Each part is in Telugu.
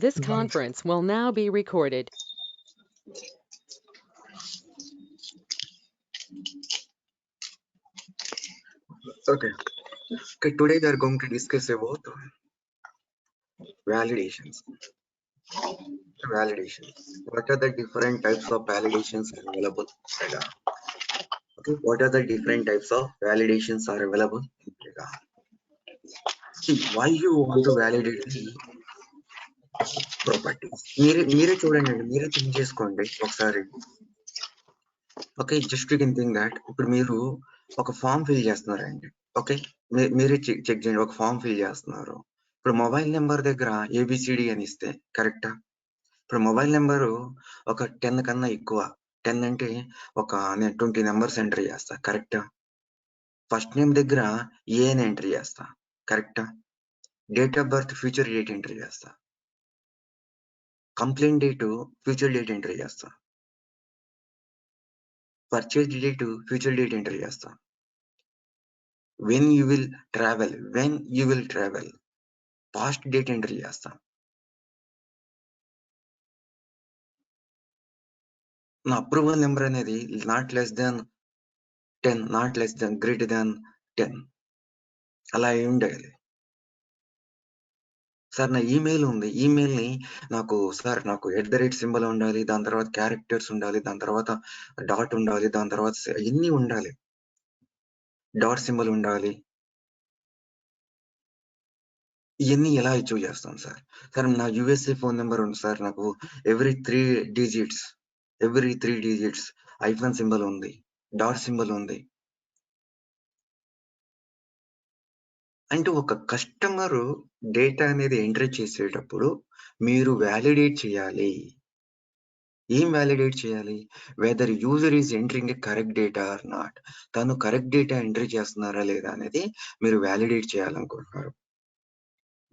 This Good morning. conference will now be recorded. Okay. Okay. Today we are going to discuss about validations. Validations. What are the different types of validations available? Okay. What are the different types of validations are available? See, why you want to validate the properties? మీరే చూడండి, మీరే థింక్ చేసుకోండి ఒకసారి. Okay, just you can think that ఇప్పుడు మీరు ఒక ఫామ్ ఫిల్ చేస్తున్నారండి. ఓకే, మీరే చెక్ చేయండి. ఒక ఫామ్ ఫిల్ చేస్తున్నారు. ఇప్పుడు మొబైల్ నెంబర్ దగ్గర ఏబిసిడి అని ఇస్తే కరెక్టా? ఇప్పుడు మొబైల్ నెంబరు ఒక 10 కన్నా ఎక్కువ, 10 అంటే నేను 20 నెంబర్స్ ఎంటర్ చేస్తా, కరెక్టా? ఫస్ట్ నేమ్ దగ్గర ఏ అని ఎంటర్ చేస్తా, కరెక్టా? Date of birth future date enter చేస్తా, complaint date future date enter చేస్తా, purchase date future date enter చేస్తా, when you will travel past date enter చేస్తా. నా అప్రూవల్ నెంబర్ అనేది not less than 10, not less than greater than 10 అలా ఉండాలి. సార్ నా ఈమెయిల్ ఉంది, ఈమెయిల్ని నాకు @ ఉండాలి, దాని తర్వాత క్యారెక్టర్స్ ఉండాలి, దాని తర్వాత డాట్ ఉండాలి, దాని తర్వాత ఇన్ని ఉండాలి, డాట్ సింబల్ ఉండాలి. ఇవన్నీ ఎలా అచీవ్ చేస్తాం సార్? సార్ నా యూఎస్ఏ ఫోన్ నెంబర్ ఉంది సార్, నాకు ఎవ్రీ 3 డిజిట్స్ ఐఫోన్ సింబల్ ఉంది, డాట్ సింబల్ ఉంది. అంటే ఒక కస్టమర్ డేటా అనేది ఎంటర్ చేసేటప్పుడు మీరు వ్యాలిడేట్ చేయాలి. ఏం వ్యాలిడేట్ చేయాలి? Whether user is entering a correct data or not. తను కరెక్ట్ డేటా ఎంటర్ చేస్తున్నారా లేదా అనేది మీరు వ్యాలిడేట్ చేయాలనుకుంటున్నారు.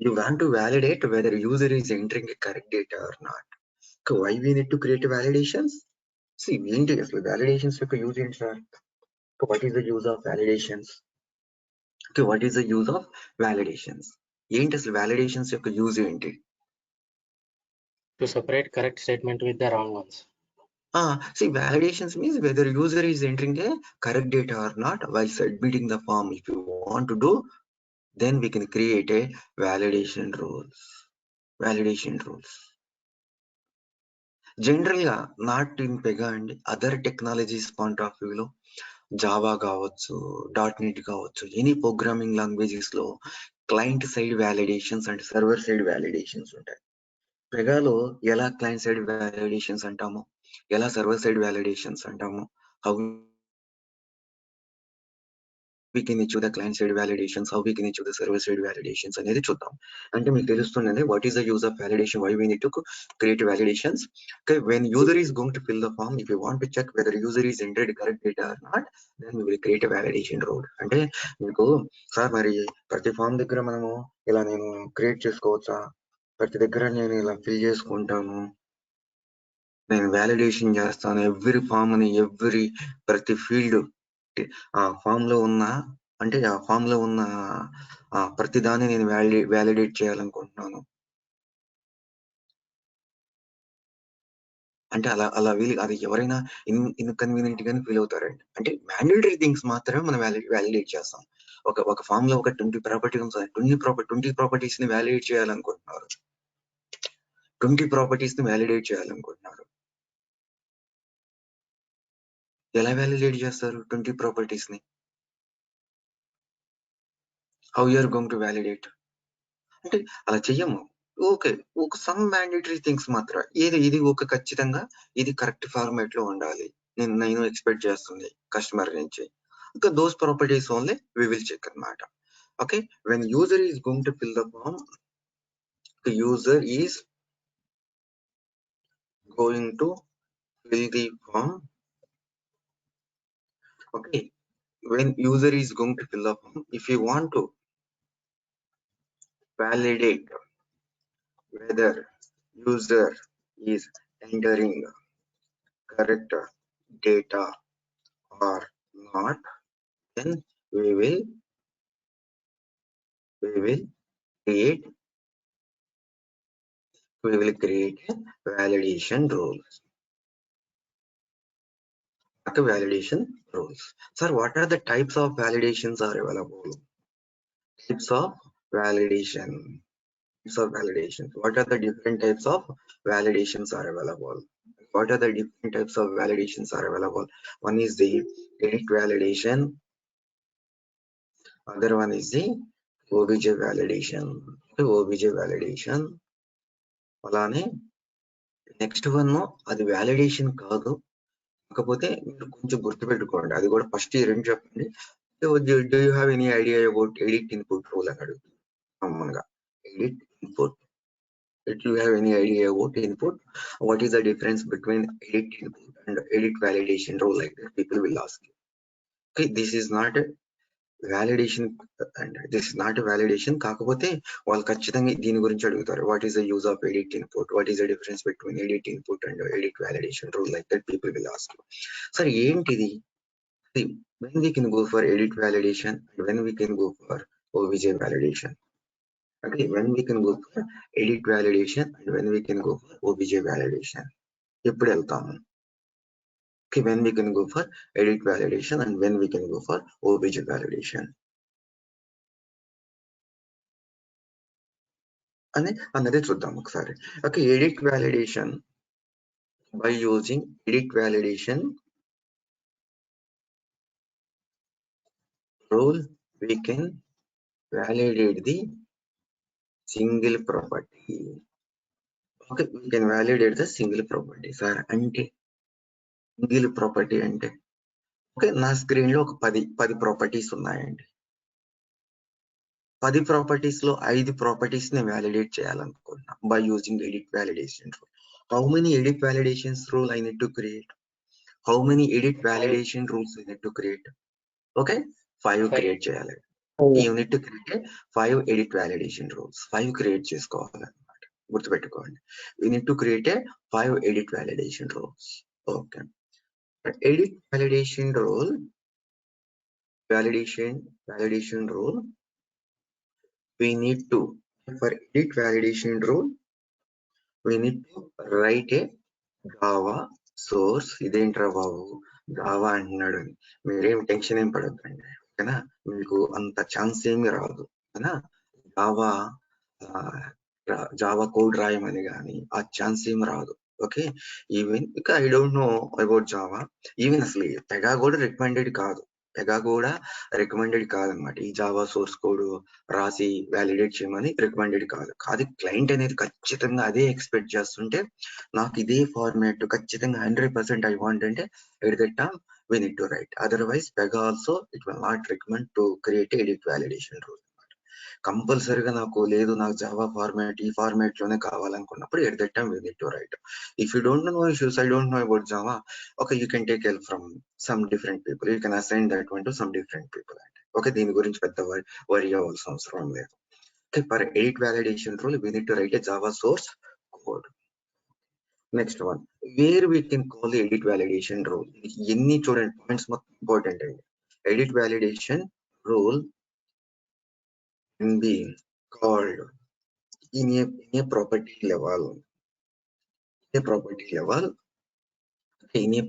You want to validate whether user is entering a correct data or not. Why we need to create validations? ఏంటి అసలు వ్యాలిడేషన్స్ యొక్క యూజ్ ఏంటి sir? What is the use of validations? What is the use of validations? ఏంటి అసలు వ్యాలిడేషన్స్ యొక్క యూజ్ ఏంటి? To separate correct statement with the wrong ones. Validations means whether user is entering a correct data or not while submitting the form. If you want to do, then we can create a validation rules. Generally, not in Pega and other technologies point of view లో జావా కావచ్చు, .NET కావచ్చు, ఎనీ ప్రోగ్రామింగ్ లాంగ్వేజెస్ లో client side validations and server side validations ఉంటాయి. పెగాలో ఎలా క్లయింట్ సైడ్ వ్యాలిడేషన్స్ అంటాము, ఎలా సర్వర్ సైడ్ వ్యాలిడేషన్స్ అంటాము, how we can achieve the client side validations, how we can achieve the server side validations అనేది చూద్దాం. అంటే మీకు తెలుస్తున్నది what is the use of validation, why we need to create validations. Okay, when user is going to fill the form, if you want to check whether user is entered correct data or not, then we will create a validation rule. అంటే మీకు సార్ మరి ప్రతి ఫామ్ దగ్గర మనము ఇలా నేను క్రియేట్ చేసుకోవచ్చా? ప్రతి దగ్గర నేను ఇలా ఫిల్ చేసుకుంటాను, నేను వ్యాలిడేషన్ చేస్తాను ఎవ్రీ ఫామ్ ని, ప్రతి ఫీల్డ్ ఆ ఫామ్ లో ఉన్న ప్రతి దాన్ని నేను వ్యాలిడేట్ చేయాలనుకుంటున్నాను. అంటే అలా వీలు అది ఎవరైనా ఇన్కన్వీనియంట్ గానే ఫీల్ అవుతారండి. అంటే మ్యాండేటరీ థింగ్స్ మాత్రమే మనం వ్యాలిడేట్ చేస్తాం. ఒక ఫామ్ లో ఒక 20 ప్రాపర్టీస్ ని వ్యాలిడేట్ చేయాలనుకుంటున్నారు. 20 ప్రాపర్టీస్ ని వ్యాలిడేట్ చేయాలనుకుంటున్నారు. ఎలా వ్యాలిడేట్ చేస్తారు 20 ప్రాపర్టీస్ ని? How you are going to validate? అంటే అలా చెయ్యము. ఓకే, ఒక సమ్ మ్యాండేటరీ థింగ్స్ మాత్రం ఇది ఒక ఖచ్చితంగా ఇది కరెక్ట్ ఫార్మాట్ లో ఉండాలి, నేను ఎక్స్పెక్ట్ చేస్తుంది కస్టమర్ నుంచి. ఇంకా those properties only we will check అన్నమాట. Okay, when user is going to fill the form, the user is going to fill the form. Okay, when user is going to fill the form, if you want to validate whether user is entering correct data or not, then we will create we will create a validation rules. Okay, validation rules. Sir, what are the types of validations are available? Types of validation. Types of validations. What are the different types of validations are available? What are the different types of validations are available? One is the edit validation. Other one is the OBJ validation. The OBJ validation. అలానే నెక్స్ట్ వన్ అది వ్యాలిడేషన్ కాదు, కాకపోతే మీరు కొంచెం గుర్తుపెట్టుకోండి, అది కూడా ఫస్ట్ ఇయర్ అని చెప్పండి. Do you have any idea about edit input rule అని అడుగుతుంది కామన్గా. Edit input, do you have any idea about input? What is the difference between edit input and edit validation rule? Like that people will ask you. Okay, this is not a validation, and this is not a validation, కాకపోతే వాళ్ళు ఖచ్చితంగా దీని గురించి అడుగుతారు. What is the use of edit input? What is the difference between edit input and edit validation rule? Like that people will ask you. Sir, ఏంటిది? See, when we can go for edit validation and when we can go for OBJ validation. Okay, when we can go for edit validation and when we can go for OBJ validation. ఎప్పుడు వెళ్తాము? Okay, when we can go for edit validation and when we can go for OBJ validation. అన్నది చూద్దాం ఒకసారి. Okay, edit validation. By using edit validation rule, we can validate the single property. Okay, we can validate the single property. Sir, అంటే సింగిల్ ప్రాపర్టీ అంటే ఓకే, నా స్క్రీన్ లో ఒక 10 ప్రాపర్టీస్ ఉన్నాయండి. 10 ప్రాపర్టీస్ లో 5 ప్రాపర్టీస్ ని వ్యాలిడేట్ చేయాలనుకుంటున్నా by using edit validation rule. How many edit validations rule I need to create? How many edit validation rules I need to create? Okay, 5 create చేయాలి. You need to create 5 edit validation rules. 5 create చేసుకోవాలన్నమాట, గుర్తుపెట్టుకోండి. You need to create 5 edit validation rules. Okay, edit validation rule, validation rule, we need to, for edit validation rule, we need to write a Java source. ఇదేంట్రా బాబు జావా అంటున్నాడు అని మీరేం టెన్షన్ ఏం పడద్దండి, ఓకేనా? మీకు అంత ఛాన్స్ ఏమి రాదు, ఓకేనా? జావా కోడ్ రాయమని కానీ ఆ ఛాన్స్ ఏమి రాదు. ఓకే, ఈవెన్ ఇంకా I don't know about Java. Even అసలు పెగా కూడా రికమెండెడ్ కాదు, కాదనమాట. ఈ జావా సోర్స్ కోడ్ రాసి వ్యాలిడేట్ చేయమని రికమెండెడ్ కాదు. క్లయింట్ అనేది ఖచ్చితంగా అదే ఎక్స్పెక్ట్ చేస్తుంటే నాకు ఇదే ఫార్మాట్ ఖచ్చితంగా 100% ఐ వాంట్ అంటే at that time we need to write. Otherwise Pega also it will not recommend to create edit validation rule. కంపల్సరీగా నాకు లేదు, నాకు జావా ఫార్మాట్ ఈ ఫార్మాట్ లోనే కావాలనుకున్నప్పుడు at that time we need to write. If you don't know issues, I don't know about Java, okay, you can take help from some different people. You can assign that one to some different people. Okay, దీని గురించి పెద్ద వరి అవ్వాల్సిన అవసరం లేదు. Okay, for edit validation rule we need to write a Java source code. Next one, where we can call the edit validation rule. ఎన్ని చూడండి పాయింట్స్ మొత్తం ఇంపార్టెంట్ అండి. Edit validation rule can be called in a property level. In a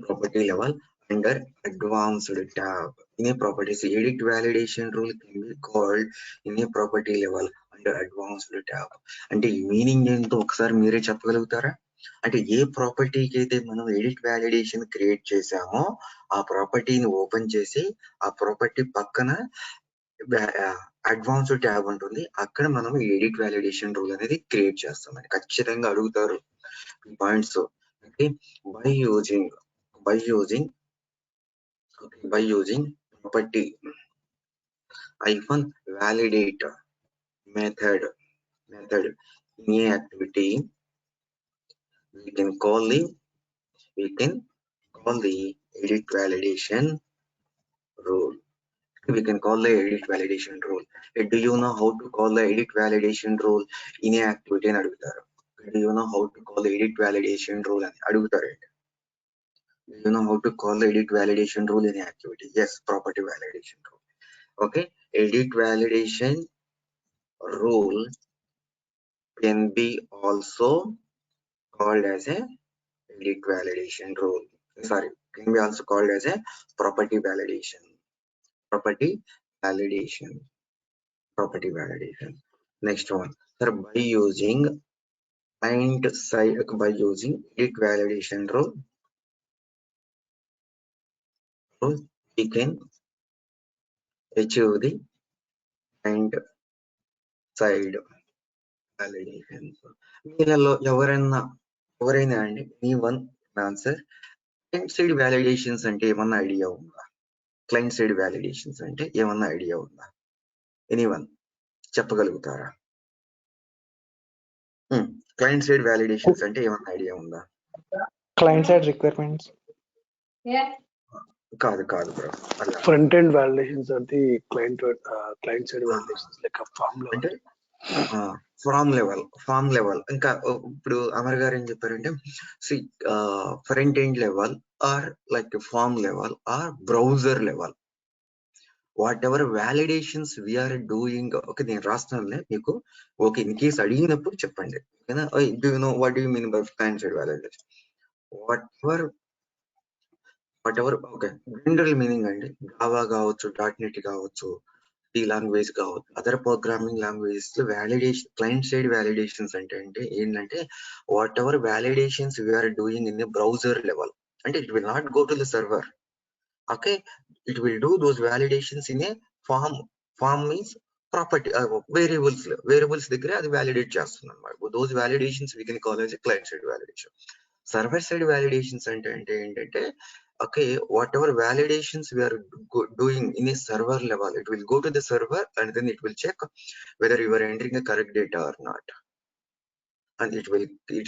property level under advanced tab. In a property, edit validation rule can be called in a property level under advanced tab. అంటే ఈ మీనింగ్ ఏంటో ఒకసారి మీరే చెప్పగలుగుతారా? అంటే ఏ ప్రాపర్టీకి అయితే మనం ఎడిట్ వ్యాలిడేషన్ క్రియేట్ చేసామో ఆ ప్రాపర్టీని ఓపెన్ చేసి ఆ ప్రాపర్టీ పక్కన అడ్వాన్స్డ్ ట్యాబ్ ఉంటుంది, అక్కడ మనం ఎడిట్ వ్యాలిడేషన్ రూల్ అనేది క్రియేట్ చేస్తామని ఖచ్చితంగా అడుగుతారు points. by using property -validate method in a activity, we can call the edit validation rule. We can call the edit validation rule. Do you know how to call the edit validation rule in a activity అని అడుగుతారు. Do you know how to call the edit validation rule అని అడుగుతారు. Do you know how to call the edit validation rule in activity? Yes, property validation rule. Okay, edit validation rule can be also called as a edit validation rule. Sorry, can be also called as a property validation. Property validation. Property validation. Next one, sir, by using client side, by using edit validation rule, we can achieve the client side validation. వీళ్ళలో ఎవరైనా అండి మీ one answer client side validations అంటే ఏమన్నా ఐడియా ఉందా? క్లయింట్ సైడ్ వ్యాలిడేషన్స్ అంటే ఏమన్నా ఐడియా ఉందా? ఎనీవన్ చెప్పగలుగుతారా? క్లయింట్ సైడ్ వ్యాలిడేషన్స్ అంటే ఏమన్నా ఐడియా ఉందా? క్లయింట్ సైడ్ రిక్వైర్మెంట్స్ కాదు బ్రో. ఫ్రంట్ ఎండ్ వ్యాలిడేషన్స్ అంటే client side validations like form level అంటే ఫామ్ లెవెల్. ఇంకా ఇప్పుడు అమర్ గారు ఏం చెప్పారంటే front end level or like form level or browser level, whatever validations we are doing. Okay, నేను రాస్తున్నానులే మీకు. ఓకే, ఇన్ కేస్ అడిగినప్పుడు చెప్పండి. ఓకేనా? Do you know what do you mean by client side validation? Whatever okay, general meaning అండి. జావా కావచ్చు, .NET కావచ్చు, సి లాంగ్వేజ్ కావచ్చు, అదర్ ప్రోగ్రామింగ్ లాంగ్వేజెస్ లో వ్యాలిడేషన్, క్లయింట్ సైడ్ వ్యాలిడేషన్స్ అంటే ఏంటంటే whatever validations we are doing in the browser level. అంటే it will not go to the server. Okay, it will do those validations in a form means property variables దగ్గర అది validate చేస్తుంది అన్నమాట. those validations we can call as a client side validation. server side validations అంటే ఏంటంటే okay, whatever validations we are doing in a server level, it will go to the server and then it will check whether you are entering the correct data or not, and it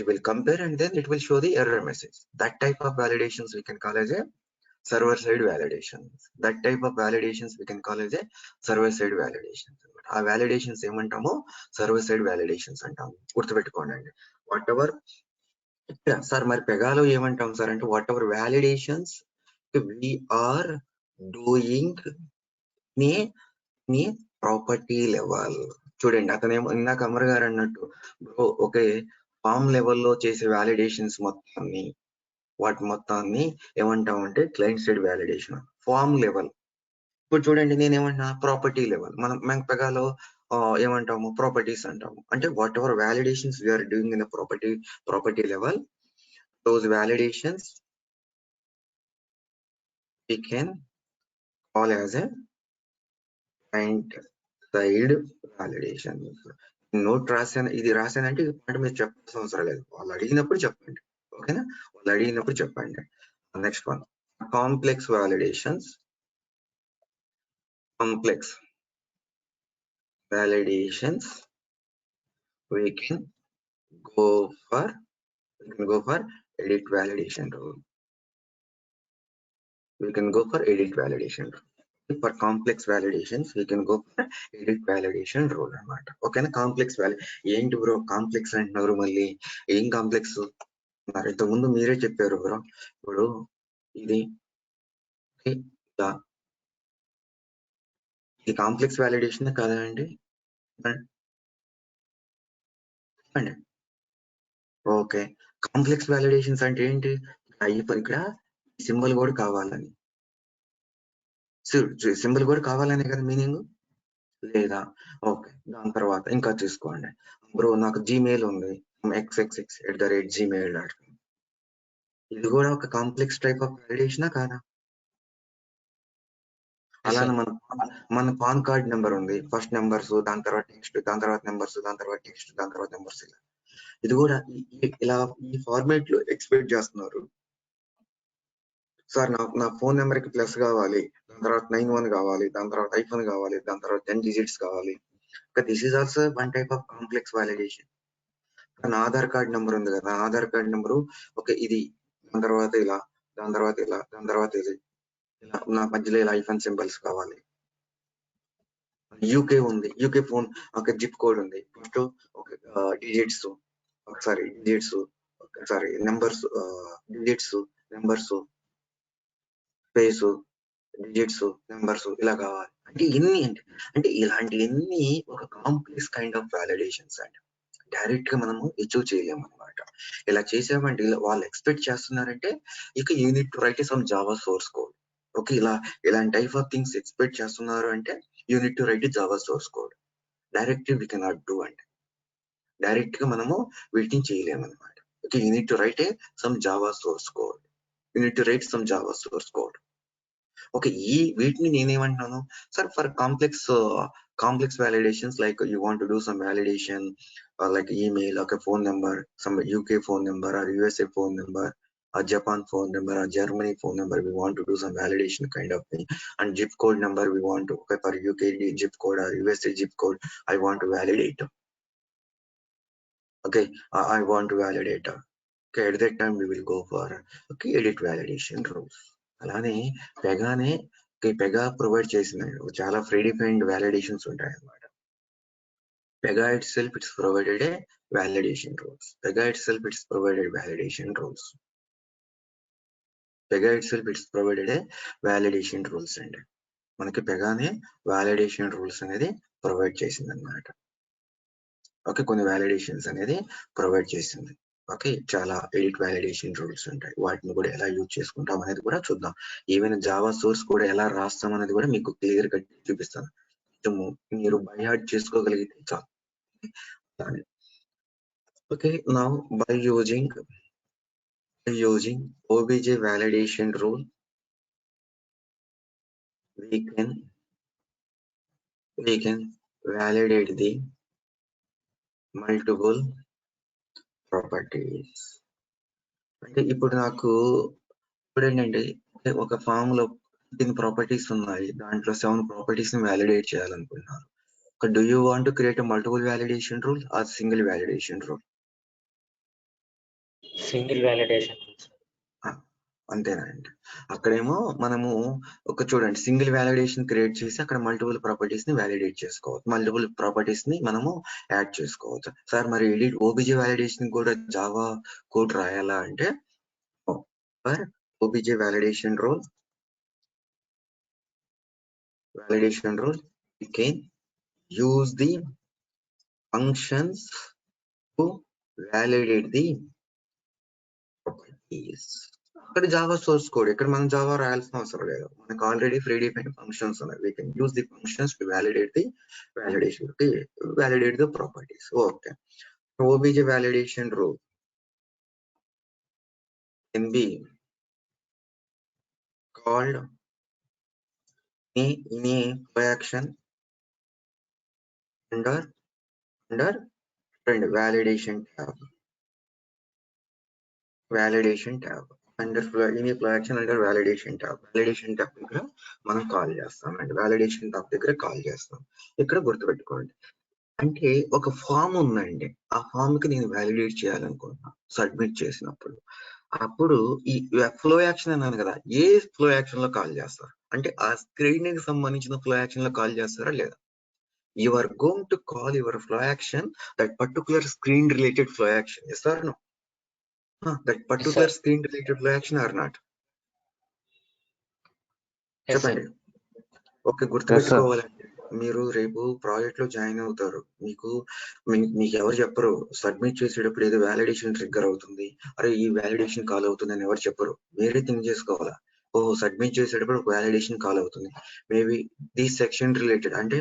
will compare and then it will show the error message. That type of validations we can call as a server side validations. That type of validations we can call as a server side validations. ఆ validations ఏమంటామో server side validations అంటాము. గుర్తుపెట్టుకోండి. వాట్ ఎవర్ సార్ మరి పెగాలో ఏమంటాం సార్ అంటే whatever validations we are doing ని ప్రాపర్టీ లెవెల్. చూడండి, అతనేమో ఇందాక అమర్ గారు అన్నట్టు ఓకే, ఫామ్ లెవెల్లో చేసే వ్యాలిడేషన్స్ మొత్తాన్ని ఏమంటాం అంటే client side validation. Form level ఇప్పుడు చూడండి, నేనేమంటున్నా ప్రాపర్టీ లెవెల్. మనం పెగాలో ఏమంటాము ప్రాపర్టీస్ అంటాము. అంటే whatever validations we are doing in property level, those validations we can call as a client side validation. Note రాశాను, ఇది రాశానంటే ఇది మీరు చెప్పాల్సిన అవసరం లేదు. వాళ్ళు అడిగినప్పుడు చెప్పండి. ఓకేనా? వాళ్ళు అడిగినప్పుడు చెప్పండి. Next one, complex validations. Complex validations we can go for edit validation rule. We can go for edit validation rule. For complex validations we can go for edit validation rule అన్నమాట. ఓకేనా? కాంప్లెక్స్ ఏంటి బ్రో కాంప్లెక్స్ అంటున్నారు? మళ్ళీ ఏం కాంప్లెక్స్? ఇంతకుముందు మీరే చెప్పారు బ్రో. ఇప్పుడు ఇది కాంప్లెక్స్ వ్యాలిడేషన్ కాదా అండి? ఓకే, కాంప్లెక్స్ వ్యాలిడేషన్స్ అంటే ఏంటి? ఇక్కడ సింబల్ కూడా కావాలని, సింబల్ కూడా కావాలనే కదా మీనింగ్ లేదా? ఓకే, దాని తర్వాత ఇంకా చూసుకోండి బ్రో, నాకు జీమెయిల్ ఉంది xxx@gmail.com. ఇది కూడా ఒక కాంప్లెక్స్ టైప్ ఆఫ్ వ్యాలిడేషనా కాదా? అలానే మన పాన్ కార్డ్ నెంబర్ ఉంది, ఫస్ట్ నెంబర్స్, దాని తర్వాత టెక్స్ట్, దాని తర్వాత నెంబర్స్, దాని తర్వాత టెక్స్ట్, దాని తర్వాత నెంబర్స్. ఇది కూడా ఇలా ఈ ఫార్మేట్ లో ఎక్స్పెక్ట్ చేస్తున్నారు. సార్ నా ఫోన్ నెంబర్ కి ప్లస్ కావాలి, దాని తర్వాత 91 కావాలి, దాని తర్వాత ఐఫోన్ కావాలి, దాని తర్వాత 10 digits కావాలి. This is also one type of complex validation. నా ఆధార్ కార్డ్ నెంబర్ ఉంది కదా, ఆధార్ కార్డ్ నెంబరు ఓకే ఇది, దాని తర్వాత ఇలా, దాని తర్వాత ఇలా, దాని తర్వాత ఇది, ఇలా నా మధ్యలో ఇలా ఐఫోన్ సింబల్స్ కావాలి. యూకే ఉంది, యూకే ఫోన్ ఒక జిప్ కోడ్ ఉంది, ఫస్ట్ ఒక డిజిట్స్, ఒకసారి డిజిట్స్, ఒకసారి numbers, digits, numbers, space, digits, numbers ఇలా కావాలి. అంటే ఎన్ని అంటే ఇలాంటి ఎన్ని ఒక కాంప్లెక్స్ కైండ్ ఆఫ్ వ్యాలిడేషన్స్ అండి. డైరెక్ట్ గా మనము అచీవ్ చేయలేము అనమాట. ఇలా చేసామంటే వాళ్ళు ఎక్స్పెక్ట్ చేస్తున్నారంటే ఇక you need to write some Java source code. Okay, ఇలాంటి టైప్ ఆఫ్ థింగ్స్ ఎక్స్పెక్ట్ చేస్తున్నారు అంటే you need to write Java source code. Direct we cannot do అంటే డైరెక్ట్ గా మనము వీటిని చేయలేము అనమాట. Okay, you need to write some Java source code. You need to write some Java source code. Okay, వీటిని నేనేమంటున్నాను sir, for complex validations like you want to do some validation like email, okay, phone number, some UK phone number or USA phone number or Japan phone number or Germany phone number, we want to do some validation kind of thing. And zip code number we want to, okay, for UK zip code or USA zip code I want to validate. Okay, I want to validate. Okay, at that time we will go for okay edit validation rules. అలానే పెగానే పెగా ప్రొవైడ్ చేసిన చాలా ఫ్రీ డిఫైన్డ్ వ్యాలిడేషన్స్ ఉంటాయి అన్నమాట. Pega itself it's provided a validation rules. Pega itself it's provided validation rules. Pega itself it's provided a validation rules అండి. మనకి పెగానే వ్యాలిడేషన్ రూల్స్ అనేది ప్రొవైడ్ చేసింది అన్నమాట. ఓకే, కొన్ని వ్యాలిడేషన్స్ అనేది ప్రొవైడ్ చేసింది. ఓకే, చాలా ఎడిట్ వ్యాలిడేషన్ రూల్స్ ఉంటాయి. వాటిని కూడా ఎలా యూజ్ చేసుకుంటాం అనేది కూడా చూద్దాం. ఈవెన్ జావా సోర్స్ కూడా ఎలా రాస్తాం అనేది కూడా మీకు క్లియర్ గా చూపిస్తాను. మీరు బై హార్ట్ చేసుకోగలిగితే చాలు. Okay, now by using OBJ validation rule, we can validate the multiple properties. అంటే ఇప్పుడు నాకు ఏంటంటే ఒక ఫామ్ లో 10 ప్రాపర్టీస్ ఉన్నాయి, దాంట్లో 7 ప్రాపర్టీస్ ని వ్యాలిడేట్ చేయాలనుకుంటున్నారు. Do you want to create a multiple validation rule or single validation rule? Single validation rules. అంతేనండి. అక్కడేమో మనము ఒక చూడండి సింగిల్ వ్యాలిడేషన్ క్రియేట్ చేసి అక్కడ మల్టిపుల్ ప్రాపర్టీస్ ని వ్యాలిడేట్ చేసుకోవచ్చు, మల్టిపుల్ ప్రాపర్టీస్ ని మనము యాడ్ చేసుకోవచ్చు. సార్ మరి ఎడిట్ ఓబీజే వ్యాలిడేషన్ కూడా జావా కోడ్ రాయాలా అంటే for OBJ validation rule you can use the functions to validate the properties. అక్కడ జావా సోర్స్ కోడ్, ఇక్కడ మనం జావా రాయాల్సిన అవసరం లేదు, మనకు ఆల్రెడీ ఫ్రీ డిఫైన్డ్ ఫంక్షన్స్ ఉన్నాయి. We can use the functions to validate the properties. Okay, OBJ validation rule can be called in a flow action under validation tab. Under any flow action under validation tab దగ్గర మనం కాల్ చేస్తాం అండి. validation tab దగ్గర కాల్ చేస్తాం. ఇక్కడ గుర్తుపెట్టుకోండి, అంటే ఒక ఫామ్ ఉందండి, ఆ ఫామ్ కి నేను వ్యాలిడేట్ చేయాలనుకుంటున్నా సబ్మిట్ చేసినప్పుడు. అప్పుడు ఈ ఫ్లో యాక్షన్ అన్నాను కదా, ఏ ఫ్లో యాక్షన్ లో కాల్ చేస్తారు అంటే ఆ స్క్రీన్ కి సంబంధించిన ఫ్లో యాక్షన్ లో కాల్ చేస్తారా లేదా? You are going to call your flow action that particular screen related flow action. Yes or no? That particular screen related flow action or not? చెప్పండి. ఓకే, గుర్తుపెట్టుకోవాలండి. మీరు రేపు ప్రాజెక్ట్ లో జాయిన్ అవుతారు, మీకు ఎవరు చెప్పరు సబ్మిట్ చేసేటప్పుడు ఏదో వ్యాలిడేషన్ ట్రిగ్గర్ అవుతుంది, అరే ఈ వ్యాలిడేషన్ కాల్ అవుతుంది అని ఎవరు చెప్పరు. మీరే థింక్ చేసుకోవాలా, ఓహో సబ్మిట్ చేసేటప్పుడు ఒక వ్యాలిడేషన్ కాల్ అవుతుంది, మేబీ ది సెక్షన్ రిలేటెడ్ అంటే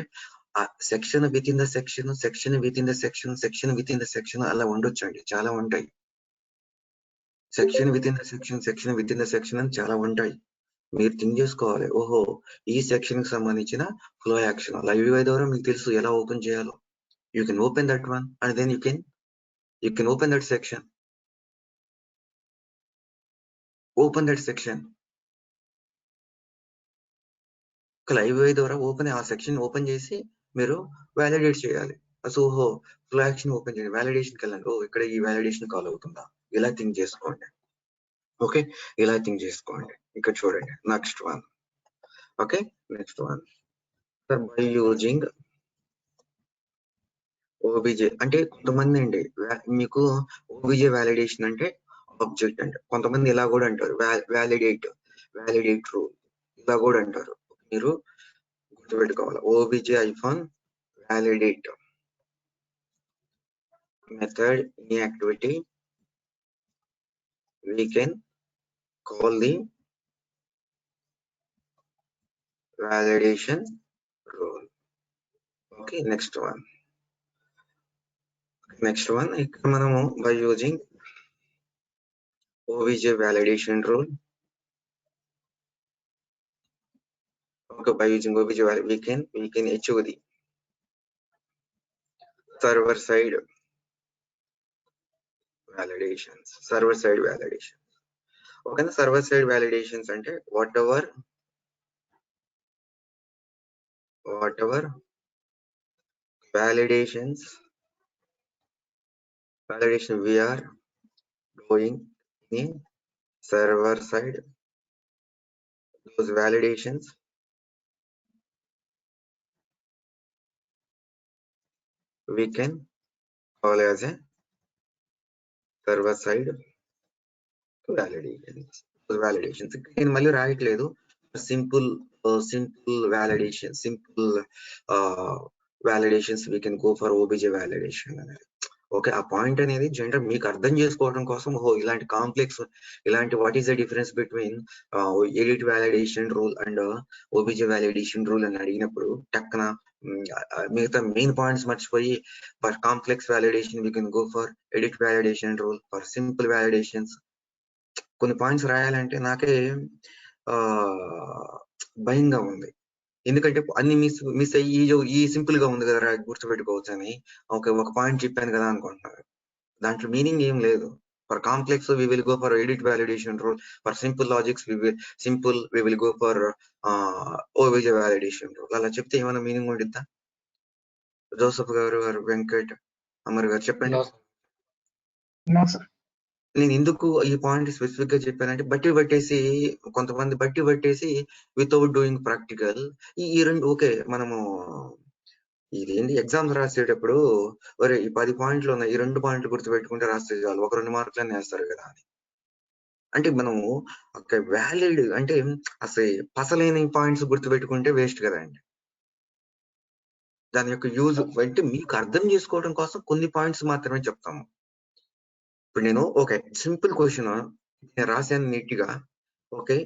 ఆ section with in the section, section with in the section, section with in the section అలా ఉండొచ్చు అండి, చాలా ఉంటాయి. Section with in the section, section with in the section అని చాలా ఉంటాయి. మీరు థింక్ చేసుకోవాలి, ఓహో ఈ సెక్షన్ కి సంబంధించిన ఫ్లో యాక్షన్ లైవ్ UI ద్వారా మీకు తెలుసు ఎలా ఓపెన్ చేయాలో. You can open that one and then you can open that section. Live UI ద్వారా ఆ సెక్షన్ ఓపెన్ చేసి మీరు వ్యాలిడేట్ చేయాలి. సో ఓహో ఫ్లో యాక్షన్ ఓపెన్ చేయండి, వ్యాలిడేషన్కి వెళ్ళండి, ఓ ఇక్కడ ఈ వ్యాలిడేషన్ కాల్ అవుతుందా, ఇలా థింక్ చేసుకోండి. ఓకే, ఇలా థింక్ చేసుకోండి. ఇక్కడ చూడండి next one. Okay, next one sir by using OBJ అంటే కొంతమంది అండి మీకు ఓబీజే వ్యాలిడేషన్ అంటే ఆబ్జెక్ట్ అంటే, కొంతమంది ఇలా కూడా అంటారు వ్యాలిడేట్ రూల్ ఇలా కూడా అంటారు. మీరు గుర్తుపెట్టుకోవాలి, OBJ ఐఫాన్ validate method, any activity, we can call the validation rule. Okay, next one. ఇక్కడ మనము by using OBJ validation rule. Okay, by using OBJ we can achieve the server side validations. Okay, the server side validations అంటే whatever validation we are doing in server side, those validations we can call as a server side validations. నేను మళ్ళీ రాయట్లేదు, simple validations we can go for OBJ validation అనేది. ఓకే, ఆ పాయింట్ అనేది జనరల్ మీకు అర్థం చేసుకోవడం కోసం ఇలాంటి కాంప్లెక్స్, ఇలాంటి what is the difference between edit validation rule and OBJ validation rule అని అడిగినప్పుడు టక్కన మిగతా మెయిన్ పాయింట్స్ మర్చిపోయి for complex validation we can go for edit validation rule, for simple validations కొన్ని పాయింట్స్ రాయాలంటే నాకే భయంగా ఉంది, ఎందుకంటే అన్ని మిస్ అయ్యి ఈ సింపుల్ గా ఉంది కదా గుర్తుపెట్టుకోవచ్చు అని ఒక పాయింట్ చెప్పాను కదా అనుకుంటున్నారు. దాంట్లో మీనింగ్ ఏం లేదు. For complex we will go for edit validation rule, for simple logics we will go for OBJ validation rule. అలా చెప్తే ఏమైనా మీనింగ్ ఉండిద్దా? జోసఫ్ గారు, వెంకట్, అమర్ గారు చెప్పండి. నేను ఎందుకు ఈ పాయింట్ స్పెసిఫిక్ గా చెప్పానంటే కొంతమంది బట్టి పట్టేసి వితౌట్ డూయింగ్ ప్రాక్టికల్ ఈ రెండు ఓకే మనము ఇదేంటి ఎగ్జామ్స్ రాసేటప్పుడు ఒరే ఈ 10 పాయింట్లు ఉన్నాయి, ఈ 2 పాయింట్లు గుర్తుపెట్టుకుంటే రాస్తే చాలు, ఒక 2 మార్కులని వేస్తారు కదా అని. అంటే మనము ఒక వ్యాలిడ్ అంటే అసలు పసలేని పాయింట్స్ గుర్తుపెట్టుకుంటే వేస్ట్ కదండి. దాని యొక్క యూజ్ అంటే మీకు అర్థం చేసుకోవడం కోసం కొన్ని పాయింట్స్ మాత్రమే చెప్తాము. ఇప్పుడు నేను ఓకే సింపుల్ క్వశ్చన్ నేను రాశాను నీట్ గా. Okay,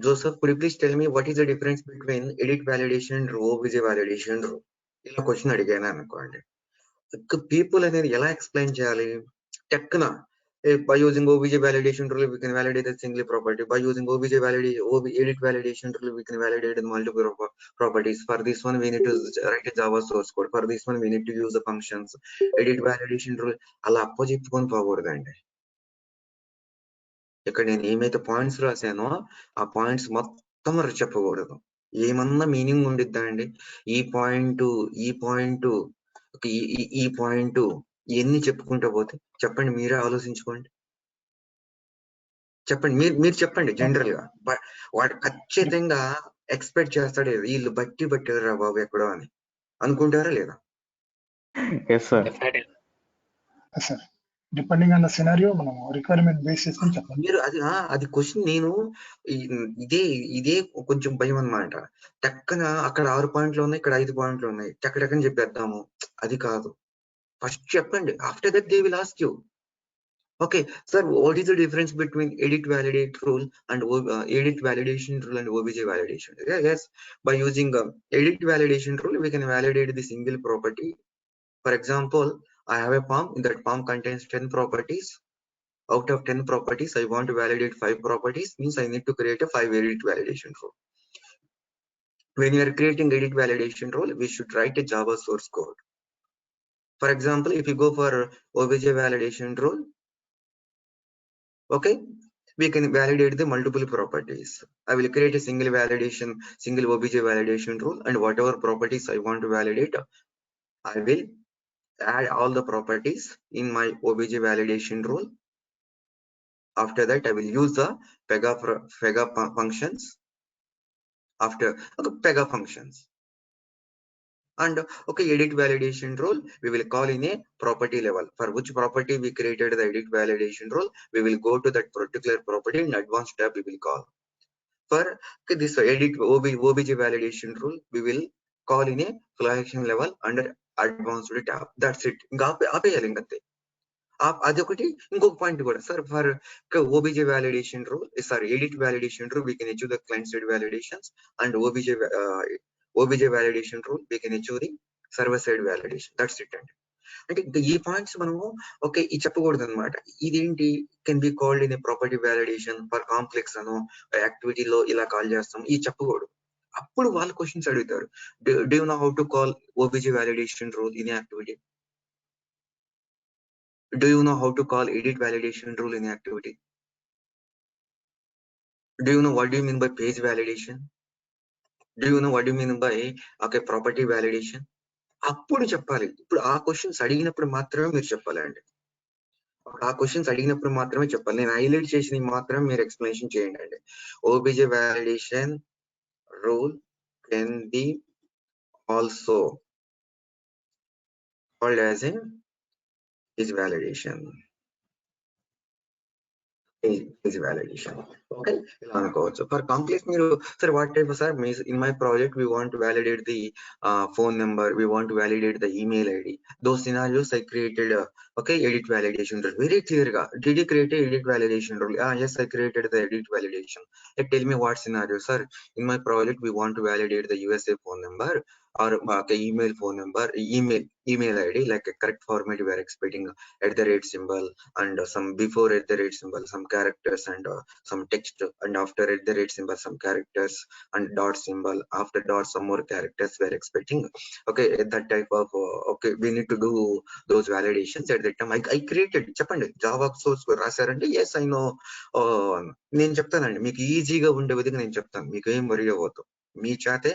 Joseph could you please tell me what is the difference between edit validation and OBJ validation rule, ఇలా క్వశ్చన్ అడిగాను అనుకోండి. పీపుల్ అనేది ఎలా ఎక్స్ప్లెయిన్ చేయాలి? టెక్న by using OBJ validation rule we can validate a single property, by using edit validation rule we can validate multiple properties. For this one we need to write a Java source code, for this one we need to use the functions. Edit validation rule అలా అప్పచెప్పుకొని పోకూడదండి. ఇక్కడ నేను ఏమైతే పాయింట్స్ రాశానో ఆ పాయింట్స్ మొత్తం చెప్పకూడదు. ఏమన్నా మీనింగ్ ఉండిద్దా అండి? ఈ పాయింట్ ఎన్ని చెప్పుకుంటూ పోతే చెప్పండి, మీరే ఆలోచించుకోండి. చెప్పండి, మీరు చెప్పండి. జనరల్ గా వాడు ఖచ్చితంగా ఎక్స్పెక్ట్ చేస్తాడు వీళ్ళు బట్టిరా బాబు ఎక్కడో అని అనుకుంటారా లేదా? డిపెండింగ్ ఆన్ ద సినారియో మనం రిక్వైర్మెంట్ బేస్ చేసుకొని చెప్పాలి. మీరు అది క్వశ్చన్ నేను ఇదే కొంచెం భయం అన్నమాట. టక్కన అక్కడ 6 పాయింట్లు ఉన్నాయి, ఇక్కడ 5 పాయింట్లు ఉన్నాయి, టక్కని చెప్పేద్దాము. అది కాదు, ఫస్ట్ చెప్పండి. After that they will ask you, okay sir, what is the difference between edit validate rule and edit validation rule and OBJ validation? Yes, by using edit validation rule we can validate the single property. For example, I have a POM, that POM contains 10 properties. Out of 10 properties I want to validate 5 properties, means I need to create a 5 edit validation rule. When you are creating edit validation rule, we should write a Java source code. For example, if you go for OBJ validation rule, okay, we can validate the multiple properties. I will create a single OBJ validation rule, and whatever properties I want to validate, I will add all the properties in my OBJ validation rule. After that I will use the Pega functions. After Pega functions, and okay, edit validation rule we will call in a property level. For which property we created the edit validation rule, we will go to that particular property in advanced tab we will call. For this edit OBJ validation rule we will call in a collection level under advanced tab, that's it. ఇంకా ఆపేయాలి ఇంకంతే. అదొకటి. ఇంకొక పాయింట్ కూడా sir, for OBJ validation rule, sorry, edit validation rule, we can achieve the client side validations, and OBJ validation rule, we can achieve the server side validation. That's it అండి. అంటే ఇంకా ఈ పాయింట్స్ మనము ఓకే ఇది చెప్పకూడదు అనమాట. ఇదేంటి can be called in a property validation for complex అను యాక్టివిటీలో ఇలా కాల్ చేస్తాం, ఇది చెప్పకూడదు. అప్పుడు వాళ్ళు క్వశ్చన్స్ అడుగుతారు, do you know how to call OBJ validation rule in activity? Do you know how to call edit validation rule in activity? Do you know what do you mean by page validation? Do you know what do you mean by property validation? అప్పుడు చెప్పాలి. ఇప్పుడు ఆ క్వశ్చన్స్ అడిగినప్పుడు మాత్రమే మీరు చెప్పాలండి. ఆ క్వశ్చన్స్ అడిగినప్పుడు మాత్రమే చెప్పాలి. నేను హైలైట్ చేసిన మాత్రమే మీరు ఎక్స్ప్లెనేషన్ చేయండి అండి. OBJ validation rule can be also called as in is validation. Is validation. Okay, ఇలా అనుకోవచ్చు. ఫర్ కాంప్లెక్స్ మీరు sir what type sir in my project we want to validate the phone number, we want to validate the email ID. Those scenarios I created edit validation rule very clear ga. Did you create a edit validation rule? Yes, I created the edit validation. Tell me what scenario sir. In my project we want to validate the USA phone number or email phone number, email ID, like a correct format we are expecting @ symbol and some before @ symbol some characters and some text, and after @ symbol some characters and dot symbol, after dot some more characters we are expecting. Okay, that type of we need to do those validations. At that time I created చెప్పండి జావా సోర్స్ రాశారంటే yes I know. నేను చెప్తానండి మీకు ఈజీగా ఉండే విధంగా నేను చెప్తాను, మీకు ఏం వరి అవ్వద్దు, మీ చేతే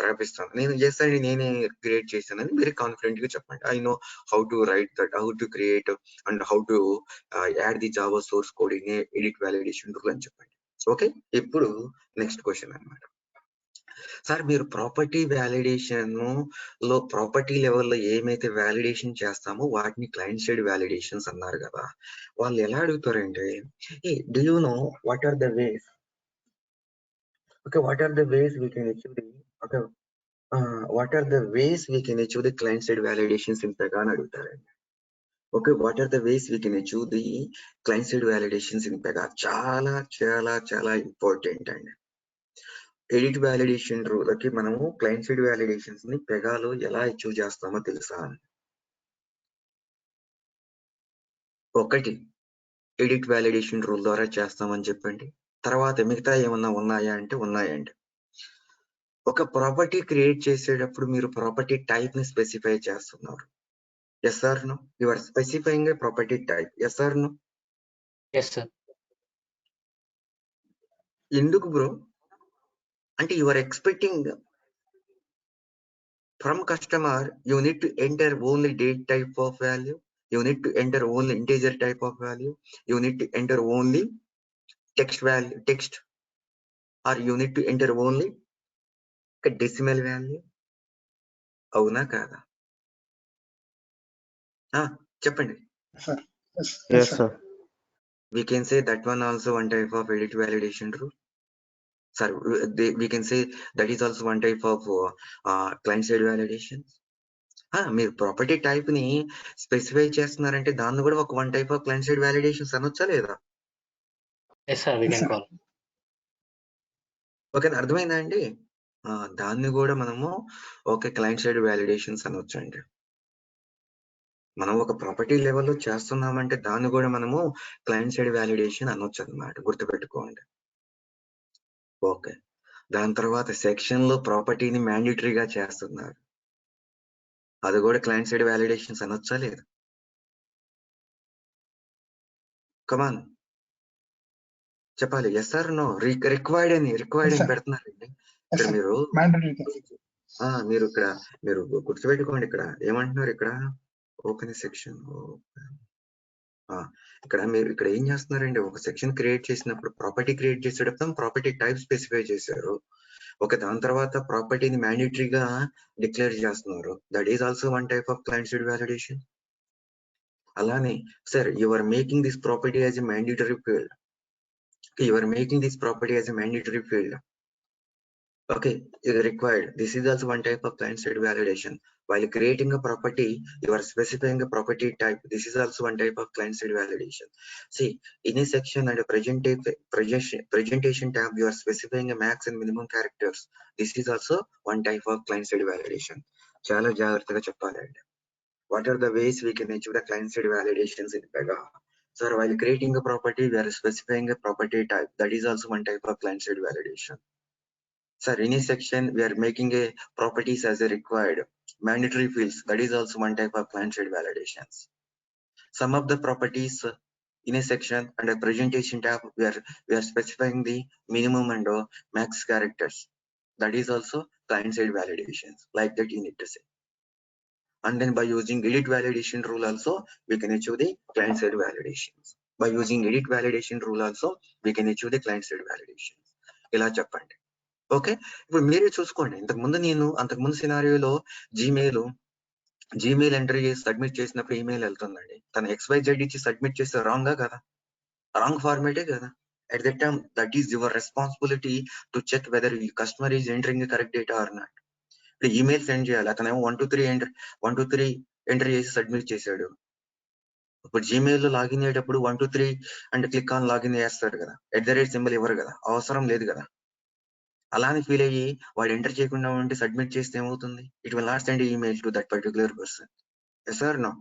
రాపిస్తాను నేను. yes అండి నేనే క్రియేట్ చేశానని వెరీ కాన్ఫిడెంట్ గా చెప్పండి. I know how to write that, how to create and how to add the Java source code in a edit validation rule అని చెప్పండి. ఓకే, ఇప్పుడు నెక్స్ట్ క్వశ్చన్ అన్నమాట. సార్ మీరు ప్రాపర్టీ వ్యాలిడేషన్ లో ప్రాపర్టీ లెవెల్లో ఏమైతే వ్యాలిడేషన్ చేస్తామో వాటిని క్లయింట్ సైడ్ వ్యాలిడేషన్స్ అన్నారు కదా. వాళ్ళు ఎలా అడుగుతారంటే, do you know what are the ways, what are the ways we can achieve the what are the ways we can achieve the client side validations in Pega అని అడుగుతారండి. what are the ways we can achieve the client side validations in Pega? చాలా చాలా చాలా ఇంపార్టెంట్ అండి. ఎడిట్ వ్యాలిడేషన్ రూల్ కి మనము క్లయింట్ సైడ్ వ్యాలిడేషన్స్ ని పెగాలో ఎలా అచీవ్ చేస్తామో తెలుసా? ఒకటి ఎడిట్ వ్యాలిడేషన్ రూల్ ద్వారా చేస్తామని చెప్పండి. తర్వాత మిగతా ఏమన్నా ఉన్నాయా అంటే ఉన్నాయండి. ఒక ప్రాపర్టీ క్రియేట్ చేసేటప్పుడు మీరు ప్రాపర్టీ టైప్ ని స్పెసిఫై చేస్తున్నారు. Yes or no? You are specifying a property type. Yes or no? Yes sir. ఎందుకు బ్రో అంటే you are expecting from customer you need to enter only date type of value, you need to enter only integer type of value, you need to enter only text value, text, or you need to enter only a decimal value. అవునా కాదా? చెప్పండి. Yes, sir. We can say that one also one type of edit validation rule. Sir, we can say that is also one type of client side validations. మీరు ప్రాపర్టీ టైప్ ని స్పెసిఫై చేస్తున్నారంటే దాన్ని కూడా ఒక one type of client side validations అనొచ్చా లేదా? Yes sir, we can call. Okay, అర్థమైందా అండి? దాన్ని కూడా మనము క్లయింట్ సైడ్ వ్యాలిడేషన్స్ అనొచ్చండి. మనం ఒక ప్రాపర్టీ లెవెల్లో చేస్తున్నామంటే దాన్ని కూడా మనము క్లయింట్ సైడ్ వ్యాలిడేషన్ అనొచ్చు అన్నమాట, గుర్తుపెట్టుకోండి. ఓకే, దాని తర్వాత సెక్షన్ లో ప్రాపర్టీని మ్యాండేటరీగా చేస్తున్నారు, అది కూడా క్లయింట్ సైడ్ వ్యాలిడేషన్స్ అనొచ్చా లేదు? కమాన్ చెప్పాలి. Yes or no? రిక్వైర్డ్ అని పెడుతున్నారండి ఇక్కడ. మీరు ఇక్కడ మీరు గుర్తుపెట్టుకోండి, ఇక్కడ ఏమంటున్నారు, ఇక్కడ ఓపెన్ సెక్షన్. ఇక్కడ మీరు ఇక్కడ ఏం చేస్తున్నారండి, ఒక సెక్షన్ క్రియేట్ చేసినప్పుడు ప్రాపర్టీ క్రియేట్ చేసేటప్పుడు ప్రాపర్టీ టైప్ స్పెసిఫై చేశారు. దాని తర్వాత ప్రాపర్టీని మ్యాండేటరీగా డిక్లేర్ చేస్తున్నారు. That is also one type of client side validation. అలానే sir you are making this property as a mandatory field, you are making this property as a mandatory field. Okay, is required. This is also one type of client side validation. while creating a property, you are specifying a property type. This is also one type of client-side validation. See, in a section and a presentation tab, you are specifying a max and minimum characters. This is also one type of client-side validation. Chala jagrataga cheppalandi. What are the ways we can achieve the client-side validations in Pega? Sir, while creating a property, we are specifying a property type. That is also one type of client-side validation. Sir, in a section, we are making a properties as a required mandatory fields. That is also one type of client-side validations. Some of the properties in a section and a presentation tab, we are specifying the minimum and max characters. That is also client-side validations. Like that you need to say. And then by using edit validation rule also, we can achieve the client-side validations. By using edit validation rule also, we can achieve the client-side validations. ఇలా చెప్పండి. ఓకే, ఇప్పుడు మీరే చూసుకోండి. అంతకుముందు సినారియోలో జీమెయిల్ ఎంటర్ చేసి సబ్మిట్ చేసినప్పుడు ఈమెయిల్ వెళ్తుందండి. తను XYZ ఇచ్చి సబ్మిట్ చేస్తే రాంగా కదా, రాంగ్ ఫార్మేటే కదా. At that time, that is your responsibility to check whether the customer is entering the correct data or not. ఇప్పుడు ఈమెయిల్ సెండ్ చేయాలి, అతనేమో 1 2 3 ఎంటర్ చేసి సబ్మిట్ చేశాడు. ఇప్పుడు జీమెయిల్ లో లాగిన్ అయ్యేటప్పుడు 1 2 3 అంటే క్లిక్ ఆన్ లాగిన్ చేస్తాడు కదా, @ ఇవ్వరు కదా, అవసరం లేదు కదా. అలానే ఫీల్ అయ్యి వాడు ఎంటర్ చేయకుండా ఉంటే సబ్మిట్ చేస్తే ఏమవుతుంది? It will not send email to that particular person. Yes or no?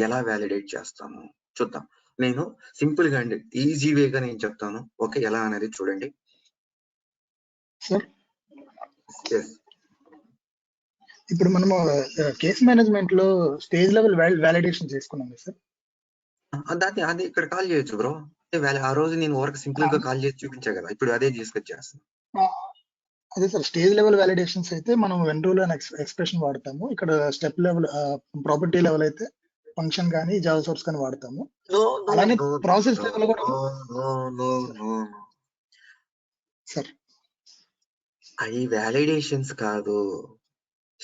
ఎలా వ్యాలిడేట్ చేస్తాము చూద్దాం. నేను సింపుల్ గా అండి, ఈజీ వేగా నేను చెప్తాను. ఓకే, ఎలా అనేది చూడండి. సార్, ఎస్, ఇప్పుడు మనము కేస్ మేనేజ్మెంట్ లో స్టేజ్ లెవెల్ వ్యాలిడేషన్ చేసుకున్నాం సార్. అది ఇక్కడ కాల్ చేయొచ్చు బ్రో. ఆ రోజు నేను వర్క్ సింపుల్ గా కాల్ చేసి చూపించా కదా, ఇప్పుడు అదే డిస్కస్ చేస్తాను. అదే సార్, స్టేజ్ లెవెల్ వ్యాలిడేషన్స్ అయితే మనం వెన్రూల్ అండ్ ఎక్స్ప్రెషన్ వాడతాము. ఇక్కడ స్టెప్ లెవెల్ ప్రాపర్టీ లెవెల్ అయితే ఫంక్షన్ కానీ జావా సోర్స్ కానీ వాడతాము. అలానే ప్రాసెస్ లెవెల్ కూడా సార్ అవి వ్యాలిడేషన్స్ కాదు.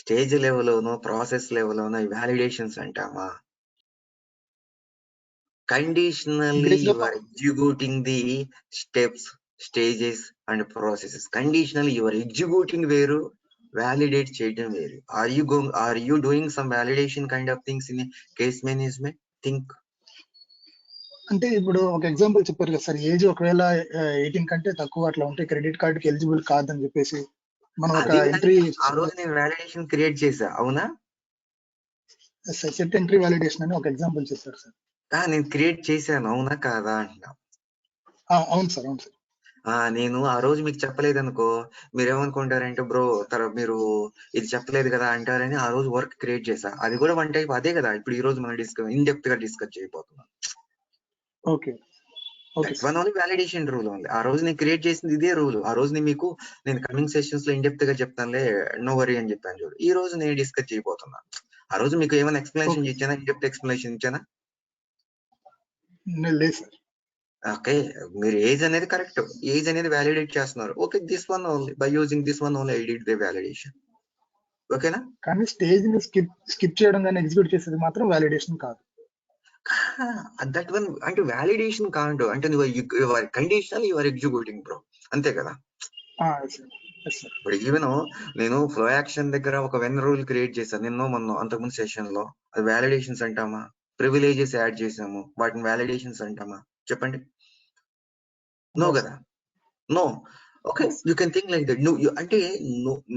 స్టేజ్ లెవెల్లోనో ప్రాసెస్ లెవెల్లోనో వ్యాలిడేషన్స్ అంటామా? Conditionally, you are executing the steps, stages and processes. Conditionally, you are executing వేరు, validate చేయడం వేరు. Are you doing some validation kind of things in case management? Think. అంటే ఇప్పుడు ఒక ఎగ్జాంపుల్ చెప్పారు కదా సార్, ఏజ్ ఒకవేళ 18 కంటే తక్కువ అట్లా ఉంటే క్రెడిట్ కార్డ్ కి ఎలిజిబుల్ కాదని చెప్పేసి మనం ఒక ఎంట్రీ, ఆ రోజు నేను వ్యాలిడేషన్ క్రియేట్ చేశా, అవునా? సెట్ ఎంట్రీ వ్యాలిడేషన్ అని ఒక ఎగ్జాంపుల్ చెప్పారు సార్. నేను క్రియేట్ చేశాను, అవునా కాదా అంటున్నా. అవును సార్, అవును సార్. నేను ఆ రోజు మీకు చెప్పలేదు అనుకో, మీరు ఏమనుకుంటారంటే బ్రో మీరు ఇది చెప్పలేదు కదా అంటారని ఆ రోజు వర్క్ క్రియేట్ చేశా. అది కూడా వన్ టైప్ అదే కదా. ఇప్పుడు ఈ రోజు మనం ఇన్ డెప్త్ గా డిస్కస్ చేయబోతున్నాం. Okay, one only validation rule ఉంది. ఆ రోజు నేను క్రియేట్ చేసింది ఇదే రూల్. ఆ రోజు నేను కమింగ్ సెషన్స్ లో ఇన్ డెప్త్ గా చెప్తానులే, నో వరీ అని చెప్పాను చూడు. ఈ రోజు నేను డిస్కస్ చేయబోతున్నా. ఆ రోజు మీకు ఏమైనా ఎక్స్ప్లెనేషన్ ఇచ్చానా? ఇన్ డెప్త్ ఎక్స్ప్లెనేషన్ ఇచ్చానా? లేదు సార్. ఓకే, మీరు ఏజ్ అనేది కరెక్ట్, ఏజ్ అనేది వ్యాలిడేట్ చేస్తున్నారు. Okay, this one only, by using this one only I did the validation. ఓకేనా? కానీ స్టేజ్ ని స్కిప్ చేయడం కానీ ఎగ్జిక్యూట్ చేసేది మాత్రం వ్యాలిడేషన్ కాదు. దట్ వన్ అంటే వ్యాలిడేషన్ కాదు, అంటే నువ్వు conditional you are executing bro, అంతే కదా. ఇప్పుడు ఈవెన్ నేను ఫ్లో యాక్షన్ దగ్గర ఒక వెన్ రూల్ క్రియేట్ చేశాను మొన్న అంతకుముందు సెషన్ లో. అది వ్యాలిడేషన్స్ అంటామా? ప్రివిలేజెస్ యాడ్ చేసాము, వాటిని వ్యాలిడేషన్స్ అంటామా? చెప్పండి. నో కదా, no. Okay, you can think like that. అంటే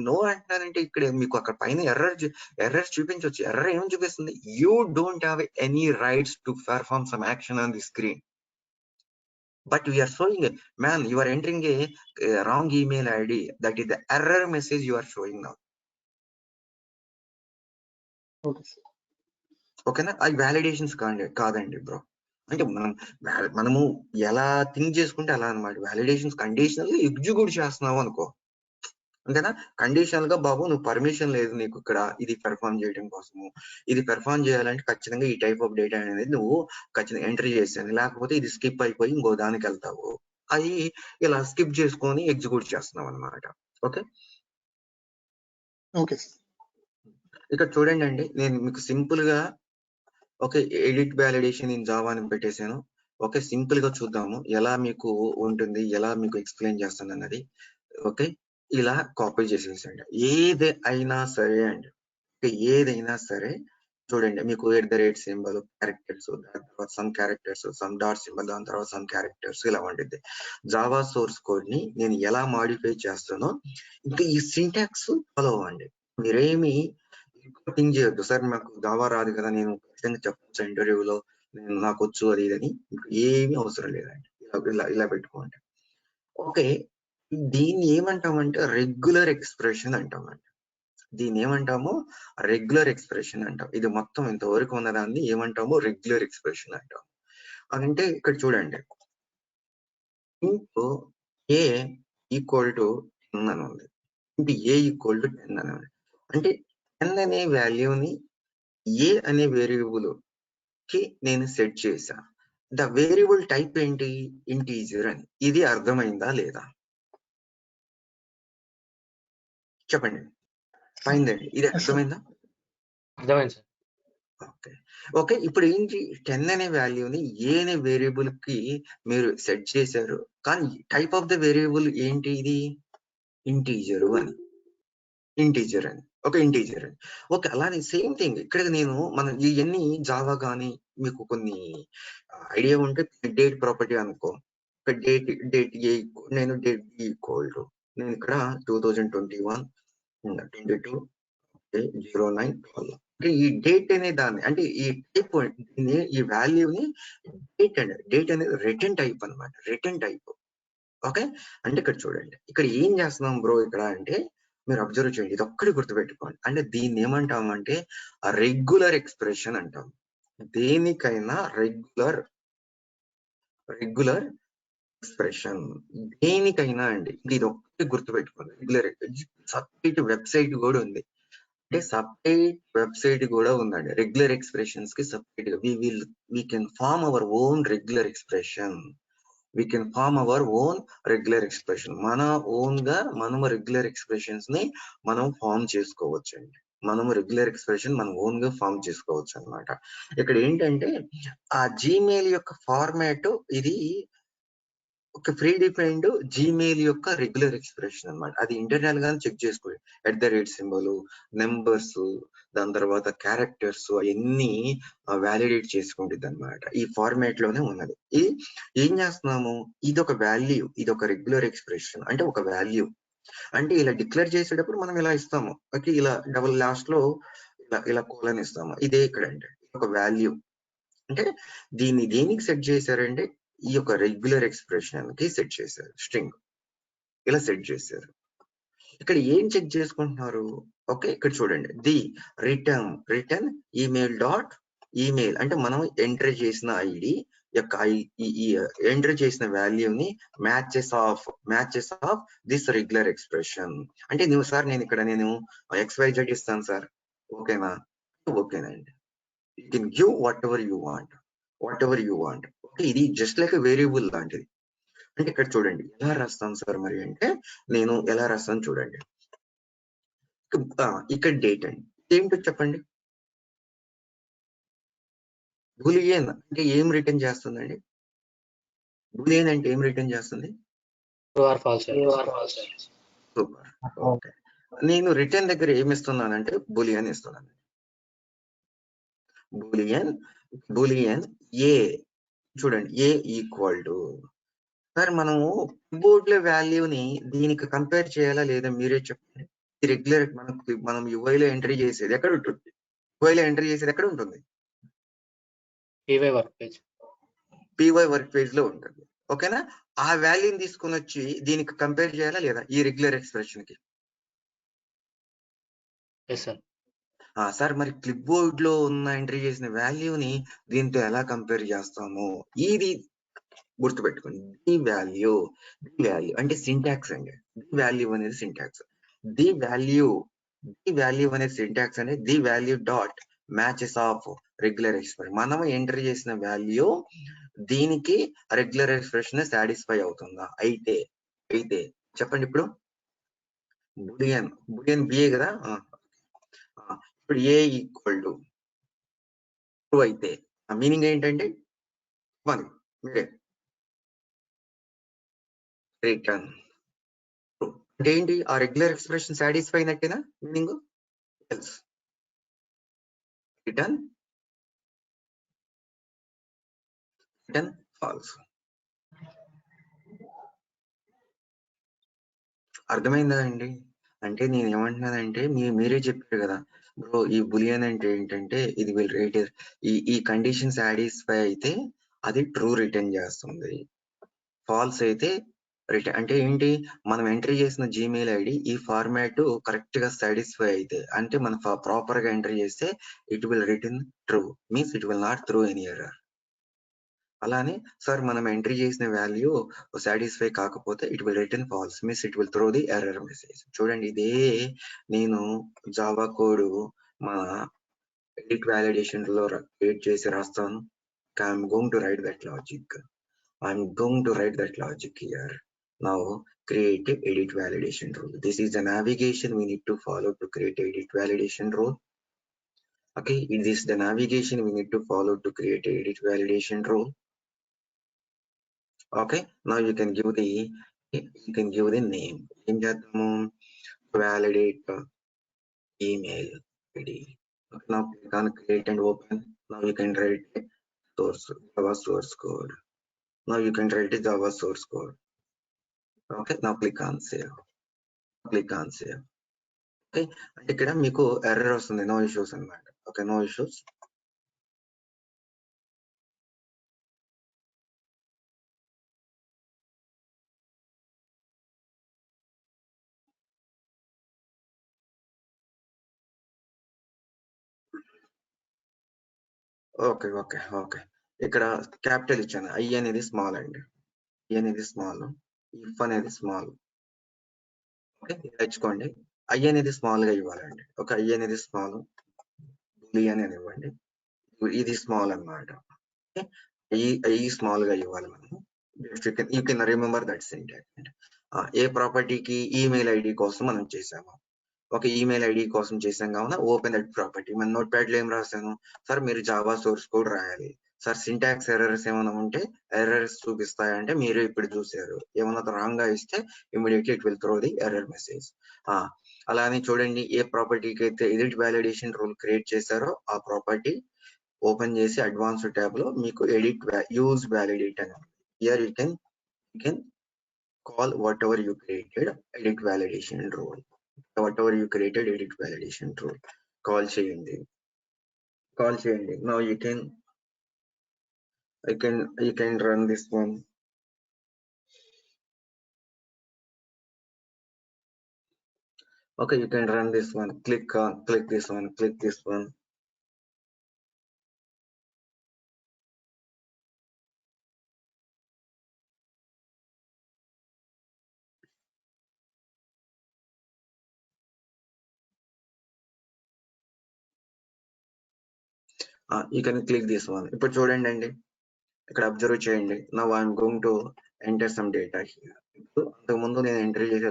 నో అంటున్నారంటే ఇక్కడ మీకు అక్కడ పైన ఎర్రర్ చూపించవచ్చు. ఎర్రర్ ఏమని చూపిస్తుంది? You don't have any rights to perform some action on the screen, but we are showing man you are entering a wrong email ID. That is the error message you are showing now. ఓకేనా? అది వ్యాలిడేషన్స్ కాదండి బ్రో. అంటే మనము ఎలా థింక్ చేసుకుంటే అలా అనమాట. వ్యాలిడేషన్స్ కండిషనల్ గా ఎగ్జిక్యూట్ చేస్తున్నావు అనుకో, అంతేనా? కండిషనల్ గా బాబు నువ్వు పర్మిషన్ లేదు నీకు ఇక్కడ ఇది పెర్ఫార్మ్ చేయడం కోసము, ఇది పెర్ఫార్మ్ చేయాలంటే ఖచ్చితంగా ఈ టైప్ ఆఫ్ డేటా అనేది నువ్వు ఖచ్చితంగా ఎంట్రీ చేసాను, లేకపోతే ఇది స్కిప్ అయిపోయి ఇంకో దానికి వెళ్తావు. అది ఇలా స్కిప్ చేసుకొని ఎగ్జిక్యూట్ చేస్తున్నావు అనమాట. ఓకే, ఇక్కడ చూడండి అండి, నేను మీకు సింపుల్ గా okay edit validation in Java అని పెట్టేశాను. ఓకే, సింపుల్ గా చూద్దాము ఎలా మీకు ఉంటుంది, ఎలా మీకు ఎక్స్ప్లెయిన్ చేస్తాను అన్నది. ఓకే, ఇలా కాపీ చేసేసండి. ఏది అయినా సరే అండి, ఏదైనా సరే చూడండి, మీకు @ సింబల్, క్యారెక్టర్స్, దాని తర్వాత some characters, some dot symbol, దాని తర్వాత సమ్ క్యారెక్టర్స్, ఇలా ఉండిద్ది. జావా సోర్స్ కోడ్ ని నేను ఎలా మాడిఫై చేస్తానో ఇంకా ఈ సింటాక్స్ ఫాలో అవ్వండి. మీరేమి థింక్ చేయొద్దు, సార్ నాకు జావా రాదు కదా, నేను ఖచ్చితంగా చెప్పొచ్చు ఇంటర్వ్యూలో నేను నాకు వచ్చు అది ఇదని, ఏమీ అవసరం లేదండి. ఇలా పెట్టుకోండి. ఓకే, దీన్ని ఏమంటామంటే రెగ్యులర్ ఎక్స్ప్రెషన్ అంటామండి. దీన్ని ఏమంటాము? రెగ్యులర్ ఎక్స్ప్రెషన్ అంటాం. ఇది మొత్తం ఇంతవరకు ఉన్నదాన్ని ఏమంటాము? రెగ్యులర్ ఎక్స్ప్రెషన్ అంటాం. అదంటే ఇక్కడ చూడండి, ఇంటూ ఏ ఈక్వల్ టు 10 అని ఉంది, ఇంటూ ఏ ఈక్వల్ టు 10 అని ఉంది. అంటే 10 అనే వాల్యూని ఏ అనే వేరియబుల్ కి నేను సెట్ చేశా. ద వేరియబుల్ టైప్ ఏంటి? ఇంటీజర్ అని. ఇది అర్థమైందా లేదా? చెప్పండి. అయిందండి. ఇది Yes, sir. అర్థమైందా? అర్థమైంది సార్. ఓకే. ఓకే, ఇప్పుడు ఏంటి 10 అనే వాల్యూని ఏ అనే వేరియబుల్ కి మీరు సెట్ చేశారు. కానీ టైప్ ఆఫ్ ద వేరియబుల్ ఏంటి? ఇది ఇంటీజర్ అని. ఇంటీజర్ అని. ఒక ఇంటీజర్ అని. ఓకే, అలానే సేమ్ థింగ్ ఇక్కడ మనం ఇవన్నీ జావా గానీ మీకు కొన్ని ఐడియా ఉంటే డేట్ ప్రాపర్టీ అనుకో. డేట్ ఏ నేను డేట్ బి ఈక్వల్ టు నేను ఇక్కడ 2021 22 0912 అంటే ఈ డేట్ అనే దాన్ని అంటే ఈ టైప్ ఈ వాల్యూని డేట్ అనేది రిటర్న్ టైప్ అన్నమాట. Return type. ఓకే, అంటే ఇక్కడ చూడండి, ఇక్కడ ఏం చేస్తున్నాం బ్రో ఇక్కడ అంటే మీరు అబ్జర్వ్ చేయండి, ఇది ఒక్కటి గుర్తుపెట్టుకోండి. అంటే దీన్ని ఏమంటామంటే రెగ్యులర్ ఎక్స్ప్రెషన్ అంటాం. దేనికైనా రెగ్యులర్ ఎక్స్ప్రెషన్, దేనికైనా అండి. ఇది ఒక్కటి గుర్తుపెట్టుకోండి. రెగ్యులర్ సపరేట్ వెబ్సైట్ కూడా ఉంది. అంటే సపరేట్ వెబ్సైట్ కూడా ఉందండి రెగ్యులర్ ఎక్స్ప్రెషన్స్ కి సపరేట్ గా. We can form our own regular expression. మన ఓన్ గా మనము రెగ్యులర్ ఎక్స్ప్రెషన్స్ ని మనం ఫార్మ్ చేసుకోవచ్చు అండి. మనము రెగ్యులర్ ఎక్స్ప్రెషన్ మనం ఓన్ గా ఫార్మ్ చేసుకోవచ్చు అన్నమాట. ఇక్కడ ఏంటంటే ఆ జీమెయిల్ యొక్క ఫార్మాట్ ఇది ఒక ప్రీ డిఫైన్డ్ జీమెయిల్ యొక్క రెగ్యులర్ ఎక్స్ప్రెషన్ అన్నమాట. అది ఇంటర్నల్ గా చెక్ చేసుకోండి. @ సింబల్, నెంబర్స్, దాని తర్వాత క్యారెక్టర్స్ అవన్నీ వ్యాలిడేట్ చేసుకుంటుంది అన్నమాట. ఈ ఫార్మాట్ లోనే ఉన్నది. ఇది ఏం చేస్తున్నాము? ఇది ఒక వాల్యూ, ఇది ఒక రెగ్యులర్ ఎక్స్ప్రెషన్ అంటే ఒక వాల్యూ. అంటే ఇలా డిక్లేర్ చేసేటప్పుడు మనం ఇలా ఇస్తాము. ఓకే, ఇలా డబుల్ లాస్ట్ లో ఇలా కోలన్ ఇస్తాము. ఇదే ఇక్కడ అంటే ఒక వాల్యూ. అంటే దీన్ని దేనికి సెట్ చేశారంటే ఈ యొక్క రెగ్యులర్ ఎక్స్ప్రెషన్ కి సెట్ చేశారు. స్ట్రింగ్ ఇలా సెట్ చేశారు. ఇక్కడ ఏం చెక్ చేసుకుంటున్నారు? ఓకే, ఇక్కడ చూడండి, ది రిటర్న్ ఈమెయిల్ అంటే మనం ఎంటర్ చేసిన ఐడి యొక్క ఎంటర్ చేసిన వాల్యూని matches of this regular expression. అంటే సార్ నేను ఇక్కడ XYZ ఇస్తాను సార్, ఓకేనా? ఓకేనండి. You can give what ever you want. Okay, ఇది జస్ట్ లైక్ వేరియబుల్ లాంటిది. అంటే ఇక్కడ చూడండి ఎలా రాస్తాను సార్ మరి అంటే నేను ఎలా రాస్తాను చూడండి. ఇక్కడ డేట్ అండి, ఏంటో చెప్పండి. బూలియన్ అంటే ఏం రిటర్న్ చేస్తుందండి? బూలియన్ అంటే ఏం రిటర్న్ చేస్తుంది? True or false. Super. Okay, నేను రిటర్న్ దగ్గర ఏమి ఇస్తున్నానంటే బూలియన్ ఇస్తున్నాను. బూలియన్ ఏ చూడండి, ఏ ఈక్వల్ టు సార్ మనము కీబోర్డ్ లో వాల్యూని దీనికి కంపేర్ చేయాలా లేదా మీరే చెప్పండి. రెగ్యులర్ మనం UI లో ఎంట్రీ చేసేది ఎక్కడ ఉంటుంది? PY work page. PY work page లో ఉంటుంది. ఓకేనా? ఆ వాల్యూని తీసుకొని వచ్చి దీనికి కంపేర్ చేయాలా లేదా ఈ రెగ్యులర్ ఎక్స్ప్రెషన్ కి? Yes sir. సార్ మరి క్లిప్ బోర్డ్ లో ఉన్న ఎంట్రీ చేసిన వాల్యూని దీంతో ఎలా కంపేర్ చేస్తాము? ఇది గుర్తుపెట్టుకోండి. ది వాల్యూ అంటే సింటాక్స్ అండి. ది వాల్యూ అనేది సింటాక్స్. ది వాల్యూ అనేది సింటాక్స్ అనేది the value dot matches of regular expression. మనం ఎంటర్ చేసిన వాల్యూ దీనికి రెగ్యులర్ ఎక్స్ప్రెషన్ సాటిస్ఫై అవుతుందా? అయితే చెప్పండి. ఇప్పుడు బులియన్ బిఏ కదా. ఇప్పుడు ఏ ఈక్వల్ టు ట్రూ అయితే మీనింగ్ ఏంటంటే మీరే రిటర్న్ ట్రూ అంటే ఏంటి? ఆ రెగ్యులర్ ఎక్స్ప్రెషన్ సాటిస్ఫై అయినట్టేనా మీనింగ్? Else return false. అర్థమైందా అండి? అంటే నేను ఏమంటున్నానంటే మీరే చెప్పారు కదా బ్రో, ఈ బులియన్ అంటే ఏంటంటే ఇది విల్ రేట్ ఈ కండిషన్ సాటిస్ఫై అయితే అది ట్రూ రిటర్న్ చేస్తుంది, ఫాల్స్ అయితే రిటర్న్ అంటే ఏంటి, మనం ఎంట్రీ చేసిన జీమెయిల్ ఐడి ఈ ఫార్మాట్ కరెక్ట్ గా సాటిస్ఫై అయితే, అంటే మనం ప్రాపర్ గా ఎంట్రీ చేస్తే it will return true, means it will not through any error. అలానే సార్ మనం ఎంట్రీ చేసిన వాల్యూ సాటిస్ఫై కాకపోతే it will return falls, means it will throw the error message. చూడండి, ఇదే నేను జావా కోడ్ మన ఎడిట్ వ్యాలిడేషన్ లో క్రియేట్ చేసి రాస్తాను. I'm going to right that logic. I'm going to write that logic here. Now create a edit validation rule. This is the navigation we need to follow to create edit validation rule. Okay, it is the navigation we need to follow to create a edit validation rule. Okay, now you can give the name. Validate email ID. Okay, now click on create and open. Now you can write Java source code. Now you can write a Java source code. Okay, now click on save. Okay, అంటే ఇక్కడ మీకు ఎర్రర్ వస్తుంది, నో ఇష్యూస్ అన్నమాట. Okay, no issues. Okay okay okay, ఇక్కడ క్యాపిటల్ ఇచ్చాను, ఐ అనేది స్మాల్ అండి, ఐ అనేది స్మాల్, ఇఫ్ అనేది స్మాల్. ఓకే, తెచ్చుకోండి, ఐ అనేది స్మాల్ గా ఇవ్వాలండి. ఓకే, ఐ అనేది స్మాల్, బూలియన్ అని ఇవ్వండి, ఇది స్మాల్ అన్నమాట. ఓకే, ఐ స్మాల్ గా ఇవ్వాలి మనము. You can remember that syntax. ఏ ప్రాపర్టీకి ఈమెయిల్ ఐడి కోసం మనం చేసాము, ఒక ఈమెయిల్ ఐడి కోసం చేసాం కావున ఓపెన్ దట్ ప్రాపర్టీ. మన నోట్ ప్యాడ్ లో ఏం రాశాను సార్, మీరు జావా సోర్స్ కోడ్ రాయాలి. సార్ సింటాక్స్ ఎర్రర్స్ ఏమైనా ఉంటే ఎర్రర్స్ చూపిస్తాయంటే మీరు ఇప్పుడు చూసారు, ఏమైనా రాంగ్ గా ఇస్తే immediately it will throw the error message. అలానే చూడండి, ఏ ప్రాపర్టీకి అయితే ఎడిట్ వ్యాలిడేషన్ రూల్ క్రియేట్ చేశారో ఆ ప్రాపర్టీ ఓపెన్ చేసి అడ్వాన్స్డ్ ట్యాబ్ లో మీకు ఎడిట్ యూజ్ వ్యాలిడేట్ అని, here you can call whatever you created edit validation rule. Whatever you created edit validation rule, call cheyandi. Now you can run this one. Okay, you can run this one. Click this one, click this one. You can click this one. ఇప్పుడు చూడండి అండి, ఇక్కడ అబ్జర్వ్ చేయండి. Now I'm going to enter some data here. ఇప్పుడు అంతకు ముందు నేను ఎంట్రీ చేసి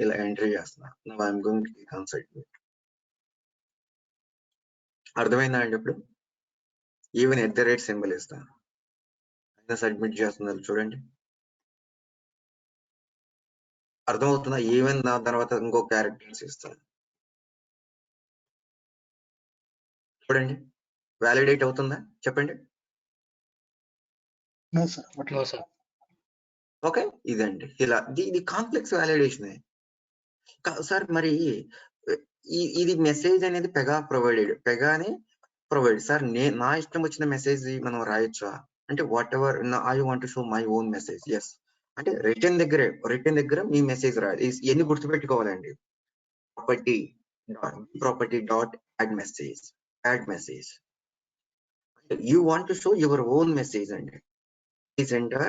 ఇలా ఎంట్రీ చేస్తున్నా. Now I'm going to click on submit. అర్థమైందా అండి? ఇప్పుడు ఈవెన్ @ సింబల్ ఇస్తాను, అయినా సబ్మిట్ చేస్తున్నారు చూడండి. అర్థమవుతుందా? ఈవెన్ దాని తర్వాత ఇంకో క్యారెక్టర్స్ ఇస్తాను చూడండి. వ్యాలిడేట్ అవుతుందా చెప్పండి? No sir. No sir. Okay, ఇదండి, ఇలా ఇది కాంప్లెక్స్ వ్యాలిడేషన్ సార్. మరి ఇది మెసేజ్ అనేది పెగానే ప్రొవైడ్ సార్. నా ఇష్టం వచ్చిన మెసేజ్ మనం రాయొచ్చా అంటే, whatever I want to show my own message. Yes, అంటే రిటర్న్ దగ్గర మీ మెసేజ్ రాయాలి. ఎన్ని గుర్తుపెట్టుకోవాలండి? Property dot add message. You want to show your own message అండి. Please enter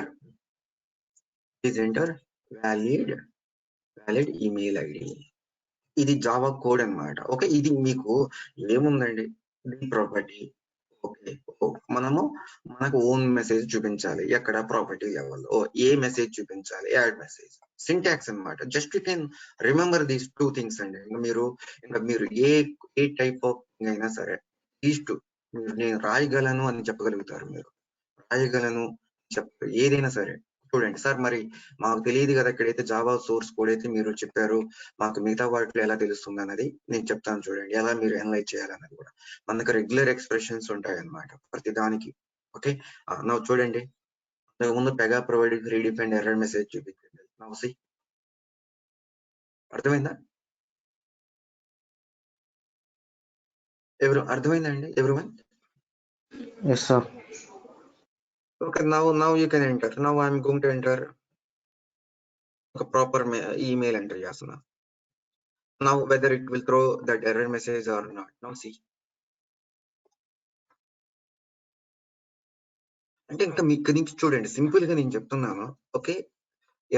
valid email ID. ఇది జావా కోడ్ అన్నమాట. ఓకే, ఇది మీకు ఏముందండి, ప్రాపర్టీ. ఓకే, మనకు ఓన్ మెసేజ్ చూపించాలి. ఎక్కడ? Property level. ఏ మెసేజ్ చూపించాలి? Add message. సింటాక్స్ అన్నమాట. Just you can remember these 2 things అండి. మీరు ఏ టైప్ ఆఫ్ అయినా సరే నేను రాయగలను అని చెప్పగలుగుతారు. మీరు రాయగలను ఏదైనా సరే చూడండి సార్, మరి మాకు తెలియదు కదా, ఇక్కడైతే జావా సోర్స్ కోడ్ అయితే మీరు చెప్పారు, మాకు మిగతా వాటిలో ఎలా తెలుస్తుంది అన్నది నేను చెప్తాను చూడండి, ఎలా మీరు అనలైజ్ చేయాలన్నది కూడా. మనకు రెగ్యులర్ ఎక్స్ప్రెషన్స్ ఉంటాయి అన్నమాట ప్రతి దానికి. ఓకే, నా చూడండి, ముందు Pega provided redefined error message చూపించండి. నమస్తే, అర్థమైందా? అర్థమైందండి everyone? Yes, sir. Okay, now you can enter. Now I'm going to enter a proper email enter చేస్తున్నా. Now whether it will throw that error message or not. Now see. అంటే ఇంకా మీకు నుంచి చూడండి, సింపుల్ గా నేను చెప్తున్నాను. ఓకే,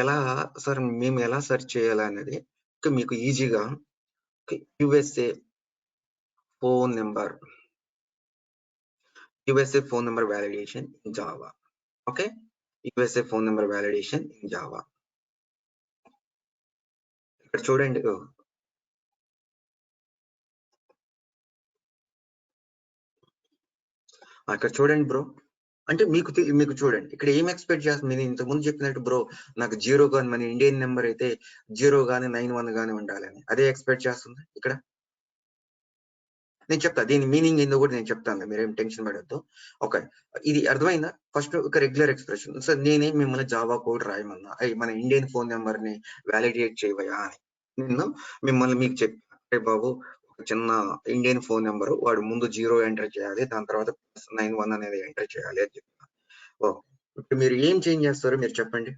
ఎలా సార్ మేము ఎలా సెర్చ్ చేయాలి అనేది మీకు ఈజీగా. USA phone number validation in Java. Okay, USA phone number validation in Java. ఇక్కడ చూడండి, అక్కడ చూడండి బ్రో. అంటే మీకు చూడండి ఇక్కడ ఏం ఎక్స్పెక్ట్ చేస్తుంది. నేను ఇంతకుముందు చెప్పినట్టు బ్రో, నాకు 0 గాని, మన ఇండియన్ నెంబర్ అయితే 0 గాని 91 గాని ఉండాలని అదే ఎక్స్పెక్ట్ చేస్తుంది ఇక్కడ. నేను చెప్తా దీని మీనింగ్ ఏందో కూడా నేను చెప్తాను, మీరేం టెన్షన్ పడద్దు. ఓకే, ఇది అర్థమైందా? ఫస్ట్ ఒక రెగ్యులర్ ఎక్స్ప్రెషన్. సార్ నేనే మిమ్మల్ని జావా కోడ్ రాయమన్నా, మన ఇండియన్ ఫోన్ నెంబర్ ని వ్యాలిడేట్ చేయవయా అని నేను మిమ్మల్ని మీకు చెప్పే బాబు, ఒక చిన్న ఇండియన్ ఫోన్ నెంబర్, వాడు ముందు 0 ఎంటర్ చేయాలి, దాని తర్వాత +91 అనేది ఎంటర్ చేయాలి అని చెప్తున్నా. ఇప్పుడు మీరు ఏం చేంజ్ చేస్తారో మీరు చెప్పండి.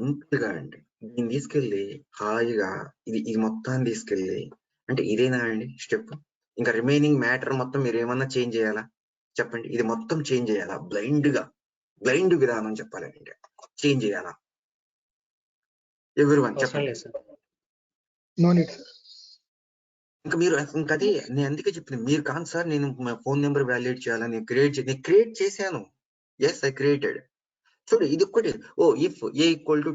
సింపుల్ గా అండి, దీన్ని తీసుకెళ్ళి హాయిగా ఇది మొత్తాన్ని తీసుకెళ్ళి, అంటే ఇదేనా అండి స్టెప్? ఇంకా రిమైనింగ్ మ్యాటర్ మొత్తం మీరు ఏమన్నా చేంజ్ చేయాలా చెప్పండి? ఇది మొత్తం చేంజ్ చేయాలా? బ్లైండ్ విధానం చెప్పాలంటే చేంజ్ చేయాలా? ఎవరివన్ చెప్పండి. No need. ఇంకా మీరు ఇంకా అదే నేను అందుకే చెప్పింది, మీరు కాదు సార్ నేను ఫోన్ నెంబర్ వ్యాలిడేట్ చేయాలని క్రియేట్ చేశాను. Yes, I created. చూడు ఇది ఒక్కటి. If A equal to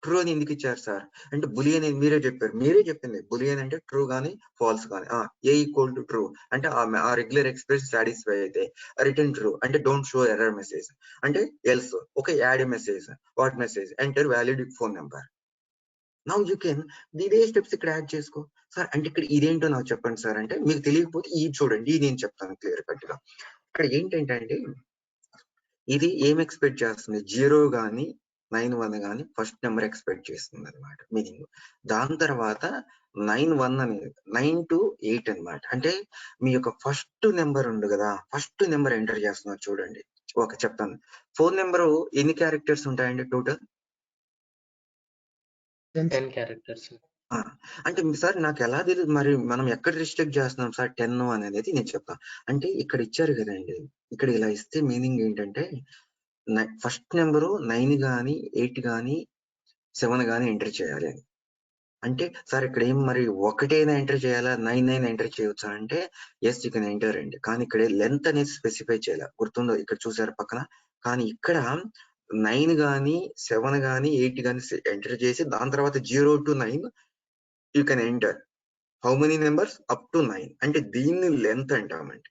true అని ఎందుకు ఇచ్చారు సార్ అంటే, బులియన్ అని మీరే చెప్పింది. బులియన్ అంటే ట్రూ గానీ ఫాల్స్ గానీ. ఏ ఈక్వల్ టు ట్రూ అంటే ఆ రెగ్యులర్ ఎక్స్ప్రెషన్ సాటిస్ఫై అయితే రిటర్న్ ట్రూ అంటే డోంట్ షో ఎర్రర్ మెసేజ్ అంటే else. Okay, add message. What message? Enter valid phone number. Now you can ఇదే స్టెప్స్ ఇక్కడ యాడ్ చేసుకో సార్. అంటే ఇక్కడ ఇదేంటో నాకు చెప్పండి సార్ అంటే, మీకు తెలియకపోతే ఇది చూడండి, ఇది నేను చెప్తాను క్లియర్ కట్ గా. ఇక్కడ ఏంటంటే అండి, ఇది ఏం ఎక్స్పెక్ట్ చేస్తుంది? 0 గానీ 91 గానీ ఫస్ట్ నెంబర్ ఎక్స్పెక్ట్ చేస్తుంది అనమాట మీనింగ్. దాని తర్వాత 91 అనేది 9 to 8 అనమాట. అంటే మీ యొక్క ఫస్ట్ నెంబర్ ఉంది కదా, ఫస్ట్ నెంబర్ ఎంటర్ చేస్తున్నారు చూడండి. ఓకే, చెప్తాను. ఫోన్ నెంబర్ ఎన్ని క్యారెక్టర్స్ ఉంటాయండి టోటల్? 10 characters. అంటే సార్ నాకు ఎలా తెలియదు, మరి మనం ఎక్కడ రిస్ట్రిక్ట్ చేస్తున్నాం సార్ 10 అనేది నేను చెప్తాను. అంటే ఇక్కడ ఇచ్చారు కదండి, ఇక్కడ ఇలా ఇస్తే మీనింగ్ ఏంటంటే ఫస్ట్ నెంబరు 9 గానీ 8 గానీ 7 గానీ ఎంటర్ చేయాలి అని. అంటే సార్ ఇక్కడ ఏం మరి ఒకటైనా ఎంటర్ చేయాలా, 9 ఎంటర్ చేయవచ్చా అంటే ఎస్ యూ కెన్ ఎంటర్ అండి. కానీ ఇక్కడ లెంత్ అనేది స్పెసిఫై చేయాలి, గుర్తుందో ఇక్కడ చూసారు పక్కన. కానీ ఇక్కడ 9 గానీ 7 గానీ 8 గానీ ఎంటర్ చేసి దాని తర్వాత 0 to 9 you can enter how many numbers up to 9. అంటే దీన్ని లెంత్ అంటామండి,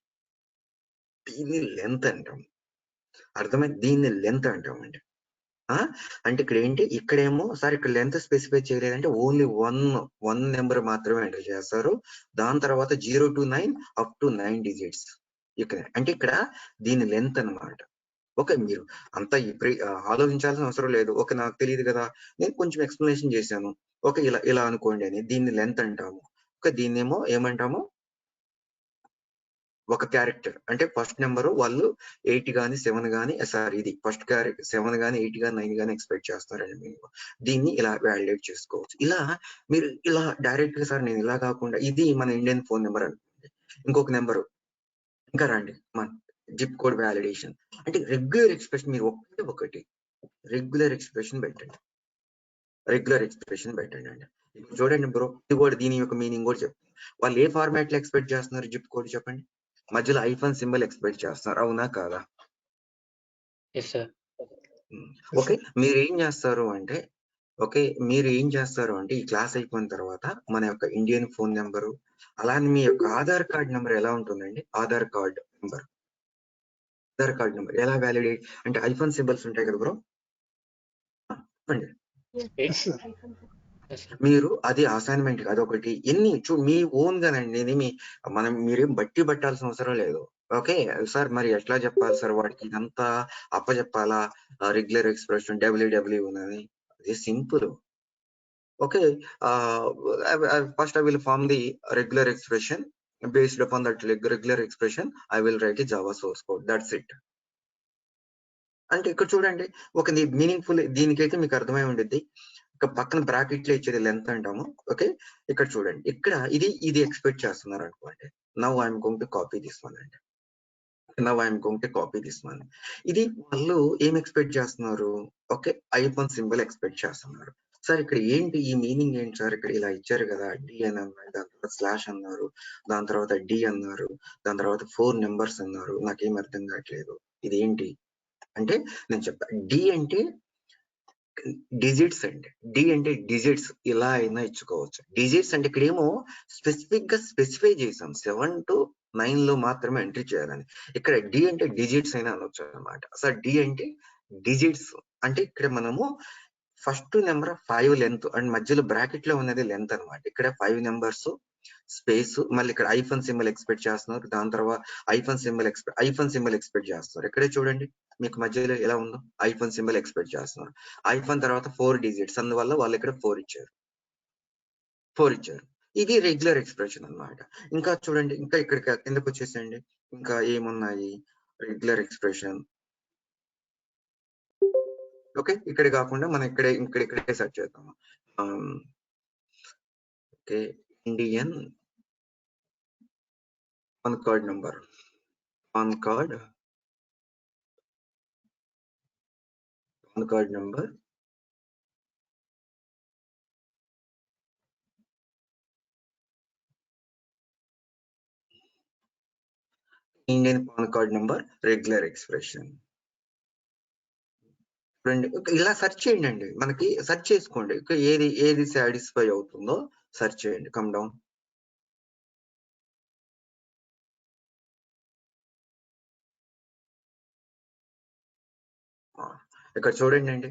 అర్థమైంది? దీన్ని లెంత్ అంటామండి. అంటే ఇక్కడ ఏంటి, ఇక్కడేమో సార్ ఇక్కడ లెంత్ స్పెసిఫై చేయలేదంటే ఓన్లీ వన్ నెంబర్ మాత్రమే ఎంటర్ చేస్తారు. దాని తర్వాత 0 to 9 అప్ టు 9 digits ఇక్కడ. అంటే ఇక్కడ దీని లెంత్ అన్నమాట. ఓకే, మీరు అంతా ఇప్పుడు ఆలోచించాల్సిన అవసరం లేదు. ఓకే, నాకు తెలియదు కదా, నేను కొంచెం ఎక్స్ప్లెనేషన్ చేశాను. ఓకే, ఇలా అనుకోండి అని దీన్ని లెంత్ అంటాము. ఓకే, దీన్నేమో ఏమంటాము, ఒక క్యారెక్టర్. అంటే ఫస్ట్ నెంబర్ వాళ్ళు 8 గానీ 7 గానీ సారీ ఇది ఫస్ట్ క్యారెక్టర్ 7 గానీ 8 గానీ 9 గానీ ఎక్స్పెక్ట్ చేస్తారండి మీరు. దీన్ని ఇలా వ్యాలిడేట్ చేసుకోవచ్చు. ఇలా మీరు ఇలా డైరెక్ట్ గా సార్ నేను ఇలా కాకుండా ఇది మన ఇండియన్ ఫోన్ నెంబర్ అనుకోండి, ఇంకొక నెంబరు ఇంకా రండి మన జిప్ కోడ్ వ్యాలిడేషన్. అంటే రెగ్యులర్ ఎక్స్ప్రెషన్ మీరు ఒకటి రెగ్యులర్ ఎక్స్ప్రెషన్ పెట్టండి అండి. ఇప్పుడు చూడండి బ్రో, ఇది కూడా దీని యొక్క మీనింగ్ కూడా చెప్తాను. వాళ్ళు ఏ ఫార్మాట్ లో ఎక్స్పెక్ట్ చేస్తున్నారు జిప్ కోడ్ చెప్పండి? మధ్యలో ఐఫోన్ సింబల్ ఎక్స్పెక్ట్ చేస్తున్నారు, అవునా కాదా? ఓకే, మీరు ఏం చేస్తారు అంటే ఈ క్లాస్ అయిపోయిన తర్వాత మన యొక్క ఇండియన్ ఫోన్ నెంబరు, అలానే మీ యొక్క ఆధార్ కార్డ్ నెంబర్ ఎలా ఉంటుందండి? Aadhaar card number Aadhaar card number ఎలా వ్యాలిడేట్ అంటే ఐఫోన్ సింబల్స్ ఉంటాయి కదా బ్రో, చెప్పండి. Yes sir. మీరు అది అసైన్మెంట్ అదొకటి ఎన్ని మీ ఓన్ గానండి, మీరేం బట్టి పట్టాల్సిన అవసరం లేదు. ఓకే సార్, మరి ఎట్లా చెప్పాలి సార్ వాడికి ఇదంతా అప్పచెప్పాలా, రెగ్యులర్ ఎక్స్ప్రెషన్ డబ్ల్యూడబ్ల్యూ ఉన్నది, అది simple. Okay, first I will form the regular expression. Based upon that regular expression, I will write a Java source code. That's it. అంటే ఇక్కడ చూడండి, ఒక మీనింగ్ఫుల్, దీనికైతే మీకు అర్థమై ఉండిద్ది. ఇక పక్కన బ్రాకెట్ లో ఇచ్చేది లెంత్ అంటాము. ఓకే, ఇక్కడ చూడండి, ఇక్కడ ఇది ఎక్స్పెక్ట్ చేస్తున్నారు అనుకోండి. Now I'm going to copy this one అండి. ఇది వాళ్ళు ఏం ఎక్స్పెక్ట్ చేస్తున్నారు? ఓకే, ఐఫోన్ సింబల్ ఎక్స్పెక్ట్ చేస్తున్నారు. సార్ ఇక్కడ ఏంటి ఈ మీనింగ్ ఏంటి సార్? ఇక్కడ ఇలా ఇచ్చారు కదా, డి అని అన్నారు, దాని తర్వాత స్లాష్ అన్నారు, దాని తర్వాత డి అన్నారు, దాని తర్వాత 4 నెంబర్స్ అన్నారు. నాకేం అర్థం కావట్లేదు, ఇది ఏంటి అంటే నేను చెప్పా, డి అంటే డిజిట్స్ అండి. డి అంటే డిజిట్స్, ఇలా అయినా ఇచ్చుకోవచ్చు. డిజిట్స్ అంటే ఇక్కడ ఏమో స్పెసిఫిక్ గా స్పెసిఫై చేసాం 7 to 9 లో మాత్రమే ఎంట్రీ చేయాలని. ఇక్కడ డి అంటే డిజిట్స్ అయినా అనొచ్చు అనమాట. సార్ డి అంటే డిజిట్స్ అంటే ఇక్కడ మనము ఫస్ట్ నెంబర్ 5 లెంత్ అండ్ మధ్యలో బ్రాకెట్ లో ఉన్నది లెంత్ అనమాట. ఇక్కడ 5 నెంబర్స్ స్పేస్, మళ్ళీ ఇక్కడ ఐఫోన్ సింబల్ ఎక్స్పెక్ట్ చేస్తున్నారు, దాని తర్వాత ఐఫోన్ సింబల్ ఎక్స్పెక్ట్ చేస్తున్నారు. ఇక్కడే చూడండి మీకు మధ్యలో ఎలా ఉందో, ఐఫోన్ సింబల్ ఎక్స్పెక్ట్ చేస్తున్నారు. ఐఫోన్ తర్వాత 4 డిజిట్స్, అందువల్ల వాళ్ళు ఇక్కడ 4 ఇచ్చారు. ఇది రెగ్యులర్ ఎక్స్ప్రెషన్ అన్నమాట. ఇంకా చూడండి, ఇంకా ఇక్కడ కిందకు వచ్చేసండి, ఇంకా ఏమున్నాయి రెగ్యులర్ ఎక్స్ప్రెషన్. ఓకే, ఇక్కడ కాకుండా మనం ఇక్కడే సెర్చ్ చేద్దాము. Okay, Indian pan card number, pan card number, Indian pan card number regular expression. ఇలా సెర్చ్ చేయండి అండి, మనకి సెర్చ్ చేసుకోండి, ఏది సాటిస్ఫై అవుతుందో సెర్చ్ చేయండి. Come down. ఇక్కడ చూడండి అండి,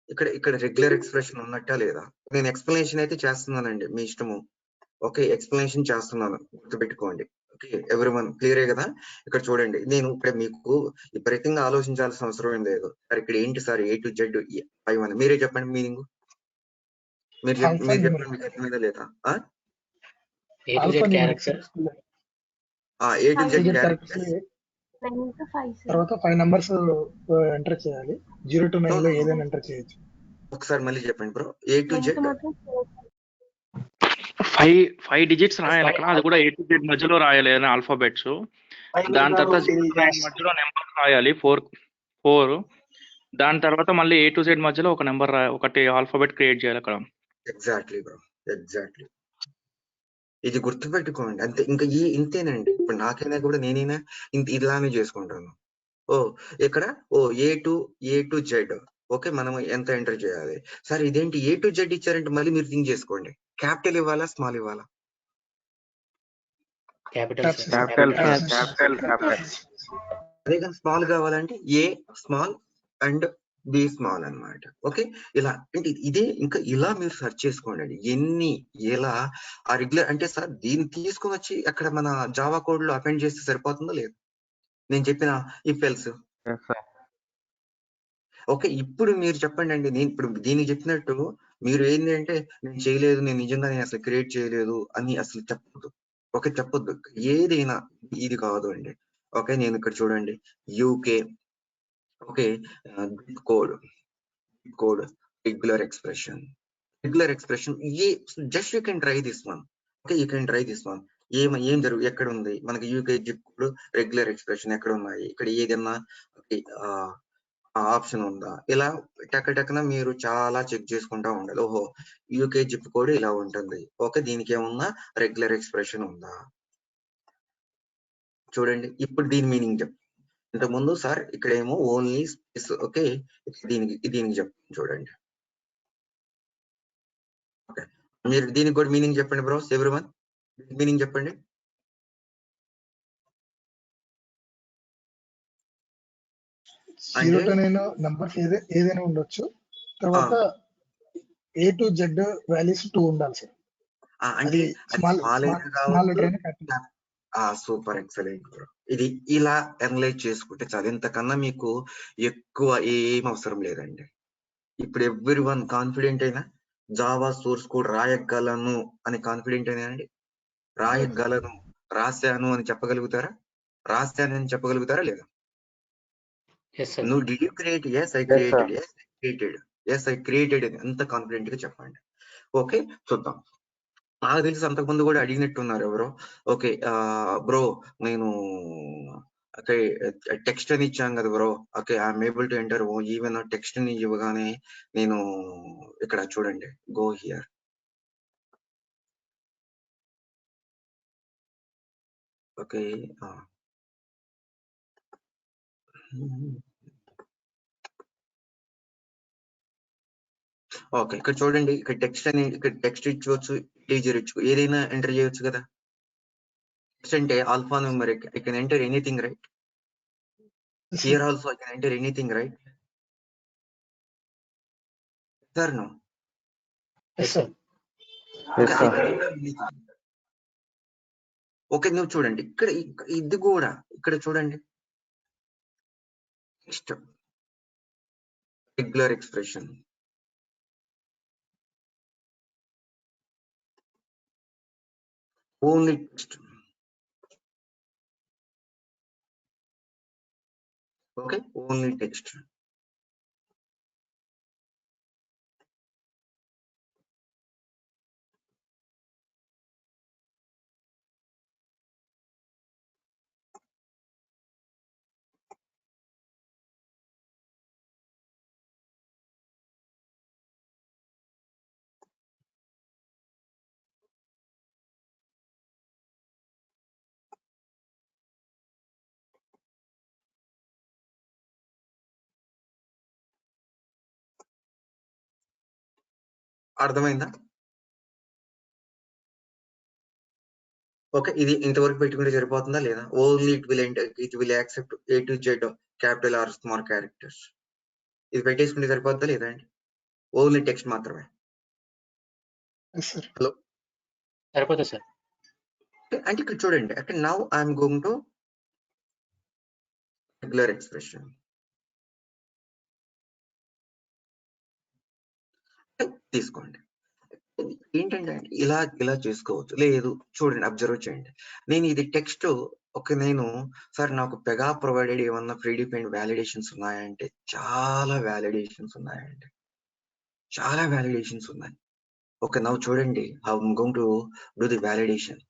ఇక్కడ రెగ్యులర్ ఎక్స్ప్రెషన్ ఉన్నట్టా లేదా? నేను ఎక్స్ప్లెనేషన్ అయితే చేస్తున్నానండి, మీ ఇష్టము. ఓకే, ఎక్స్ప్లెనేషన్ చేస్తున్నాను, గుర్తుపెట్టుకోండి. ఓకే, ఎవరివన్ క్లియరే కదా? ఇక్కడ చూడండి, నేను ఇక్కడ మీకు విపరీతంగా ఆలోచించాల్సిన అవసరం ఏం లేదు. సార్ ఇక్కడ ఏంటి సార్ A to Z 5 అని మీరే చెప్పండి మీనింగ్. మీరు చెప్పండి, మీకు అర్థమైందా లేదా? A to Z character. A to Z characters. తర్వాత 5 నెంబర్స్ ఎంటర్ చేయాలి. 0 to 9 లో ఏదైనా ఎంటర్ చేయొచ్చు. ఒకసారి మళ్ళీ చెప్పండి bro. A to Z 5 digits రాయాలి అక్కడ, అది కూడా A to Z మధ్యలో రాయాలి ఆల్ఫాబెట్స్. దాని తర్వాత 0 to 9 మధ్యలో నెంబర్ రాయాలి 4. దాని తర్వాత మళ్ళీ A to Z మధ్యలో ఒక నెంబర్ ఒకటి ఆల్ఫాబెట్ క్రియేట్ చేయాలి అక్కడ. Exactly bro, exactly. ఇది గుర్తుపెట్టుకోండి అంతే. ఇంకా ఇంతేనండి. ఇప్పుడు నాకైనా కూడా నేనైనా ఇలానే చేసుకుంటాను. ఇక్కడ A to Z. ఓకే, మనం ఎంత ఎంటర్ చేయాలి? సార్ ఇదేంటి A to Z ఇచ్చారంటే మళ్ళీ మీరు థింక్ చేసుకోండి, క్యాపిటల్ ఇవ్వాలా స్మాల్ ఇవ్వాలా? అదే కానీ స్మాల్ కావాలంటే A small and B small అన్నమాట. ఓకే, ఇలా అంటే ఇదే. ఇంకా ఇలా మీరు సెర్చ్ చేసుకోండి ఎన్ని ఎలా ఆ రెగ్యులర్ అంటే సార్ దీన్ని తీసుకుని వచ్చి అక్కడ మన జావా కోడ్ లో అపెండ్ చేస్తే సరిపోతుందో లేదు? నేను చెప్పిన ఇఫ్ ఎల్స్. ఓకే, ఇప్పుడు మీరు చెప్పండి అండి. నేను ఇప్పుడు దీనికి చెప్పినట్టు మీరు ఏంటి అంటే నేను చేయలేదు, నేను నిజంగా నేను అసలు క్రియేట్ చేయలేదు అని అసలు చెప్పొద్దు. ఓకే, చెప్పొద్దు ఏదైనా. ఇది కాదు అండి. ఓకే, నేను ఇక్కడ చూడండి UK. Okay, code regular expression. Just you can try this one. Okay, you can try this one. ఏం ఎక్కడ ఉంది మనకి UK zip code regular expression ఎక్కడ ఉన్నాయి? ఇక్కడ ఏదన్నా ఆప్షన్ ఉందా? ఇలా టక్కన మీరు చాలా చెక్ చేసుకుంటా ఉండాలి. ఓహో, యూకే జిప్ కోడ్ ఇలా ఉంటుంది. ఓకే, దీనికి ఏమన్నా రెగ్యులర్ ఎక్స్ప్రెషన్ ఉందా? చూడండి, ఇప్పుడు దీని మీనింగ్ చెప్. ఇంతకుముందు సార్ ఇక్కడ ఏమో ఓన్లీ స్పేస్. ఓకే, దీనికి చెప్పండి చూడండి. ఓకే, మీరు దీనికి కూడా మీనింగ్ చెప్పండి బ్రోస్. ఎవ్రీవన్ మీనింగ్ చెప్పండి. 0 to 9 నంబర్స్ ఏదైనా ఉండొచ్చు. తర్వాత A to Z వాల్యూస్ 2 ఉండాలి సార్. అంటే స్మాల్ లెటర్ అయినా సూపర్ ఎక్సలెంట్ బ్రో. ఇది ఇలా అనలైజ్ చేసుకుంటే చాలు. ఇంతకన్నా మీకు ఎక్కువ ఏం అవసరం లేదండి. ఇప్పుడు ఎవ్రీవన్ కాన్ఫిడెంట్ అయినా జావా సోర్స్ కోడ్ రాయగలను అని కాన్ఫిడెంట్ అయినా అండి? రాయగలను, రాశాను అని చెప్పగలుగుతారా? రాశాను అని చెప్పగలుగుతారా లేదా? నువ్వు did you create? Yes I created. Yes I created అని ఎంత కాన్ఫిడెంట్ గా చెప్పండి. ఓకే, చూద్దాం. నాకు తెలిసి అంతకుముందు కూడా అడిగినట్టున్నారు ఎవరో. ఓకే బ్రో, నేను ఓకే టెక్స్ట్ అని ఇచ్చాను కదా bro. Okay I'm able to enter even text ని ఇవ్వగానే నేను ఇక్కడ చూడండి, గో హియర్. ఓకే ఓకే, ఇక్కడ చూడండి, ఇక్కడ టెక్స్ట్ అని, ఇక్కడ టెక్స్ట్ ఇచ్చవచ్చు, టీజర్ ఇచ్చు, ఏదైనా ఎంటర్ చేయొచ్చు కదా. టెక్స్ట్ అంటే alphanumeric, I can enter anything right. Here also I can enter anything right. Sir no? Okay, నువ్వు చూడండి ఇక్కడ, ఇది కూడా ఇక్కడ చూడండి, next regular expression. Only text. Okay, only text. అర్థమైందా? ఓకే, ఇది ఇంతవరకు పెట్టుకుంటే సరిపోతుందా లేదా? Only it will accept A to Z capital or small characters. ఇది పెట్టేసుకుంటే సరిపోతుందా లేదా అండి? ఓన్లీ టెక్స్ట్ మాత్రమే. హలో, సరిపోతుంది సార్. అంటే ఇక్కడ చూడండి, అంటే now I'm going to regular expression. తీసుకోండి. ఏంటంటే ఇలా చేసుకోవచ్చు. లేదు చూడండి, అబ్జర్వ్ చేయండి. నేను ఇది టెక్స్ట్ నేను సార్ నాకు పెగా ప్రొవైడెడ్ ఏమన్నా ప్రీ డిఫైన్డ్ వ్యాలిడేషన్స్ ఉన్నాయంటే చాలా వ్యాలిడేషన్స్ ఉన్నాయండి, చాలా వ్యాలిడేషన్స్ ఉన్నాయి. ఓకే, నవ్వు చూడండి, I'm going to do the validation.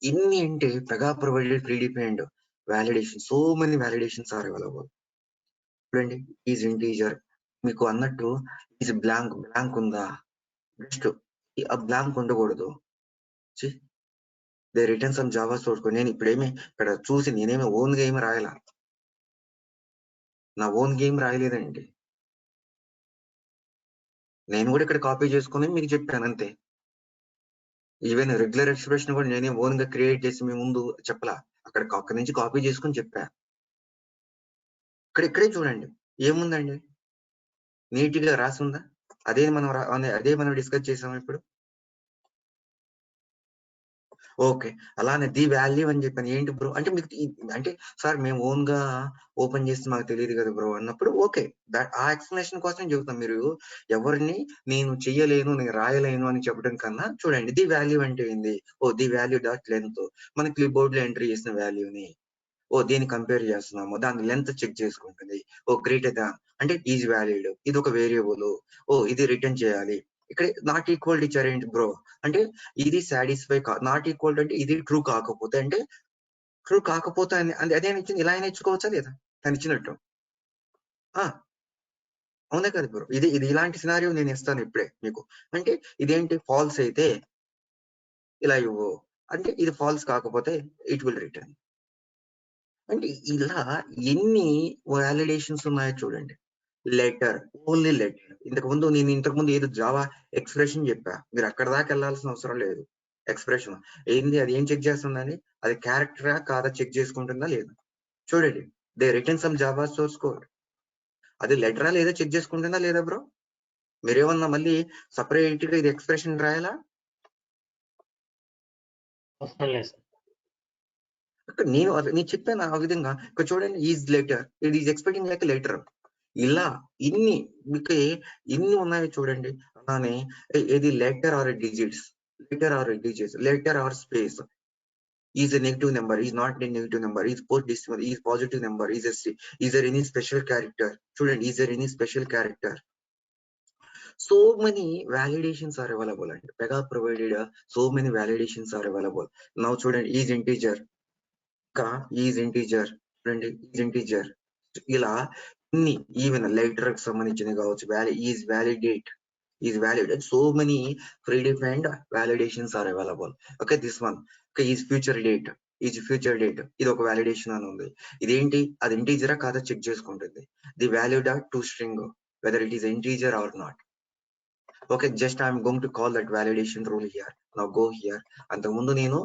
ఇన్ని అంటే Pega provided predefined validation, so many validations are available. చూడండి, ఈజ్ ఇంటీజర్, మీకు అన్నట్టు ఈజ్ బ్లాంక్ ఉందా? నెక్స్ట్ ఆ బ్లాంక్ ఉండకూడదు. They return some Java source code. నేను ఇప్పుడేమి ఇక్కడ చూసి నేనేమి ఓన్ గేమ్ రాయాల, నా ఓన్ గేమ్ రాయలేదండి. నేను కూడా ఇక్కడ కాపీ చేసుకుని మీకు చెప్పాను అంతే. ఈవెన్ రెగ్యులర్ ఎక్స్ప్రెషన్ కూడా నేనే ఓన్ గా క్రియేట్ చేసి మీ ముందు చెప్పలా, అక్కడి నుంచి కాపీ చేసుకుని చెప్పా. ఇక్కడే చూడండి ఏముందండి, నీట్ గా రాసి ఉందా? అదే మనం డిస్కస్ చేసాం ఇప్పుడు. ఓకే, అలానే ది వాల్యూ అని చెప్పాను. ఏంటి బ్రో అంటే మీకు అంటే సార్ మేము ఓన్ గా ఓపెన్ చేస్తే మాకు తెలియదు కదా బ్రో అన్నప్పుడు, ఓకే ఆ ఎక్స్ప్లెనేషన్ కోసం చెబుతాం. మీరు ఎవరిని నేను చెయ్యలేను, నేను రాయలేను అని చెప్పడం కన్నా చూడండి, ది వాల్యూ అంటే ఏంది? ది వాల్యూ డాట్ లెంత్, మన క్లిప్ బోర్డ్ లో ఎంట్రీ చేసిన వాల్యూని దీన్ని కంపేర్ చేస్తున్నాము, దాని లెంత్ చెక్ చేసుకుంటుంది. గ్రేటర్ దాన్ అంటే ఈజ్ వ్యాలిడ్, ఇది ఒక వేరియబుల్, ఇది రిటర్న్ చేయాలి. ఇక్కడ నాట్ ఈక్వల్ ఇచ్చారు ఏంటి బ్రో అంటే ఇది సాటిస్ఫై నాట్ ఈక్వల్ అంటే ఇది ట్రూ కాకపోతే, అంటే ట్రూ కాకపోతే అదే ఇచ్చింది. ఇలా అయినా ఇచ్చుకోవచ్చా లేదా తను ఇచ్చినట్టు? అవునా కదా బ్రో? ఇది ఇలాంటి సినారియో నేను ఇస్తాను ఇప్పుడే మీకు. అంటే ఇదేంటి ఫాల్స్ అయితే ఇలా ఇవ్వు, అంటే ఇది ఫాల్స్ కాకపోతే ఇట్ విల్ రిటర్న్. అంటే ఇలా ఎన్ని వ్యాలిడేషన్స్ ఉన్నాయో చూడండి. Letter, only letter. నేను ఇంతకుముందు ఏదో జావా ఎక్స్ప్రెషన్ చెప్పా, మీరు అక్కడ దాకా వెళ్ళాల్సిన అవసరం లేదు. ఎక్స్ప్రెషన్ ఏంది, అది ఏం చెక్ చేస్తుందని, అది క్యారెక్టరా కాదా చెక్ చేసుకుంటుందా లేదా చూడండి. They return some Java source code. అది లెటరా లేదా చెక్ చేసుకుంటుందా లేదా బ్రో? మీరేమన్నా మళ్ళీ సపరేట్ గా ఇది ఎక్స్ప్రెషన్ రాయాలా? అవసరం లేదు సార్. నేను చెప్పాను ఆ విధంగా. ఇక్కడ చూడండి, is letter, it is expecting like letter. ఇలా ఇన్ని మీకు ఇన్ని ఉన్నాయో చూడండి. అలానే ఇది letter or digits, letter or space, is a negative number, is not a negative number, is decimal, is positive number, is there any special character? చూడండి, is there any special character? So many validations are available and Pega provided so many validations are available. Now చూడండి, is integer, చూడండి, is integer. ఇలా ఇన్ని ఈవెన్ లెటర్ కి సంబంధించినవి కావచ్చు, is validate, is valid. So many predefined validations are available. Okay, this one. Okay, is future date. ఇది ఒక validation అని ఉంది. ఇదేంటి, అది ఇంటీజరా కాదా చెక్ చేసుకుంటుంది. The value dot to string, whether it is integer or not. Okay, just I am going to call that validation rule here. Now go here. అంతకుముందు నేను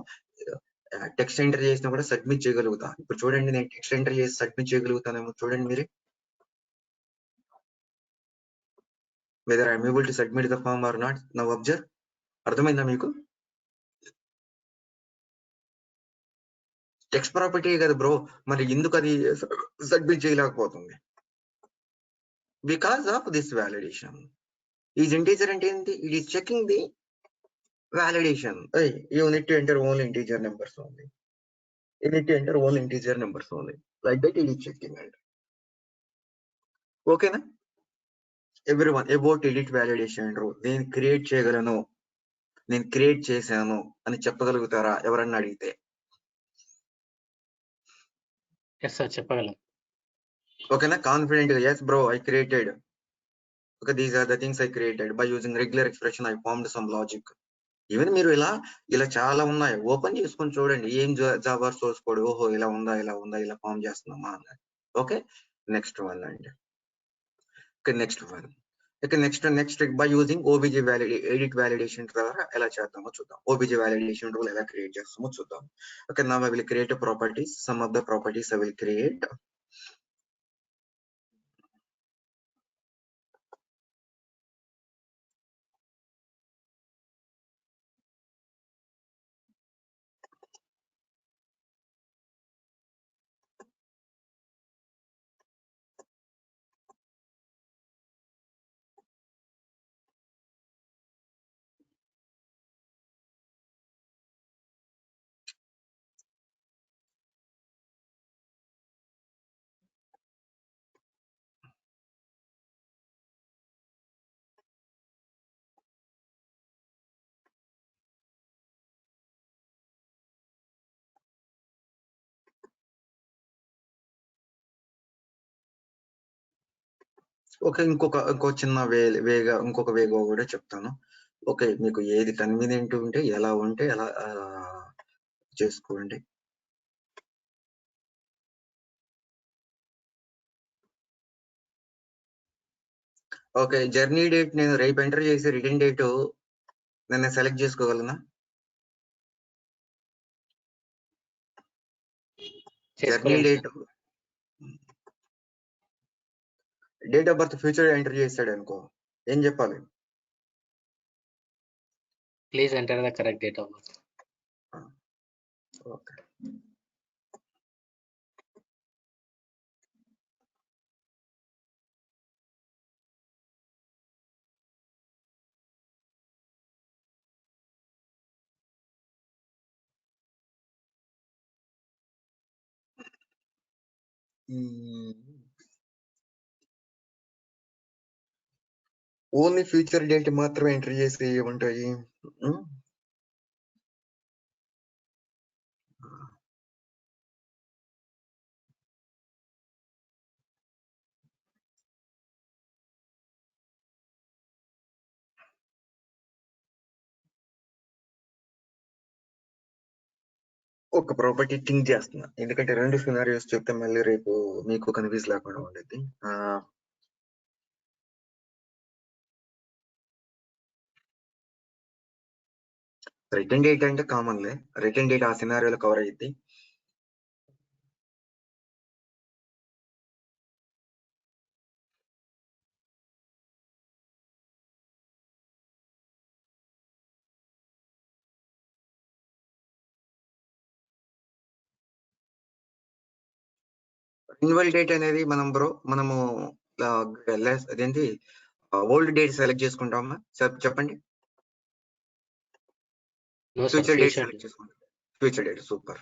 టెక్స్ట్ ఎంటర్ చేసినా కూడా సబ్మిట్ చేయగలుగుతా. ఇప్పుడు చూడండి, నేను టెక్స్ట్ ఎంటర్ చేసి సబ్మిట్ చేయగలుగుతానేమో చూడండి మీరే. whether I am able to submit the form or not. Now observe. అర్థమైందా మీకు? టెక్స్ట్ ప్రాపర్టీ కదా బ్రో, మరి ఎందుకు అది సబ్మిట్ చేయలేకపోతుంది? Because of this validation. Is integer అంటే ఏంటి? It is checking the validation. You need to enter only integer numbers only. Like that it is checking and ఓకేనా? Everyone about edit validation rule. నేను క్రియేట్ చేయగలను, నేను క్రియేట్ చేశాను అని చెప్పగలుగుతారా ఎవరన్నా అడిగితే? ఎస్ సార్, చెప్పగలం. ఓకేనా? కాన్ఫిడెంట్ గా yes bro I created. Okay, these are the things I created by using regular expression. I formed some logic. Even మీరు ఇలా చాలా ఉన్నాయి, ఓపెన్ చేసుకొని చూడండి. ఏం జావా సోర్స్ కోడ్, ఓహో ఇలా ఇలా ఫామ్ చేస్తున్నామా అన్నది. ఓకే, నెక్స్ట్ వన్ అండి. Next by using OBG edit validation ద్వారా ఎలా చేద్దామో చూద్దాం. ఓబీజీ వ్యాలిడేషన్ రూల్ ఎలా క్రియేట్ చేస్తామో చూద్దాం. Okay, now I will create a properties. Some of the properties I will create. Okay, ఇంకో చిన్న ఇంకొక వేగా కూడా చెప్తాను. ఓకే, మీకు ఏది కన్వీనియంట్ ఉంటే ఎలా చేసుకోండి. ఓకే, జర్నీ డేట్ నేను రేపు ఎంటర్ చేసి రిటర్న్ డేట్ నేను సెలెక్ట్ చేసుకోగలనా? Journey date, date of birth future enter చేస్తాడు అనుకో, ఏం చెప్పాలి? Please enter the correct date of birth. Okay, only future date మాత్రమే ఎంటర్ చేసి ఏముంటాయి? ఒక ప్రాపర్టీ థింక్ చేస్తున్నా, ఎందుకంటే 2 సినారియోస్ చెప్తే మళ్ళీ రేపు మీకు కన్ఫ్యూజ్ లేకుండా ఉండేది. రిటర్న్ డేట్ అంటే కామన్లే, రిటర్న్ డేట్ ఆ సినారియోలో కవర్ అయ్యింది. రెన్యువల్ డేట్ అనేది మనము అదేంటి ఓల్డ్ డేట్ సెలెక్ట్ చేసుకుంటామా సార్ చెప్పండి. No, sir. Future date Future select చేసుకుంటాం. Future date super.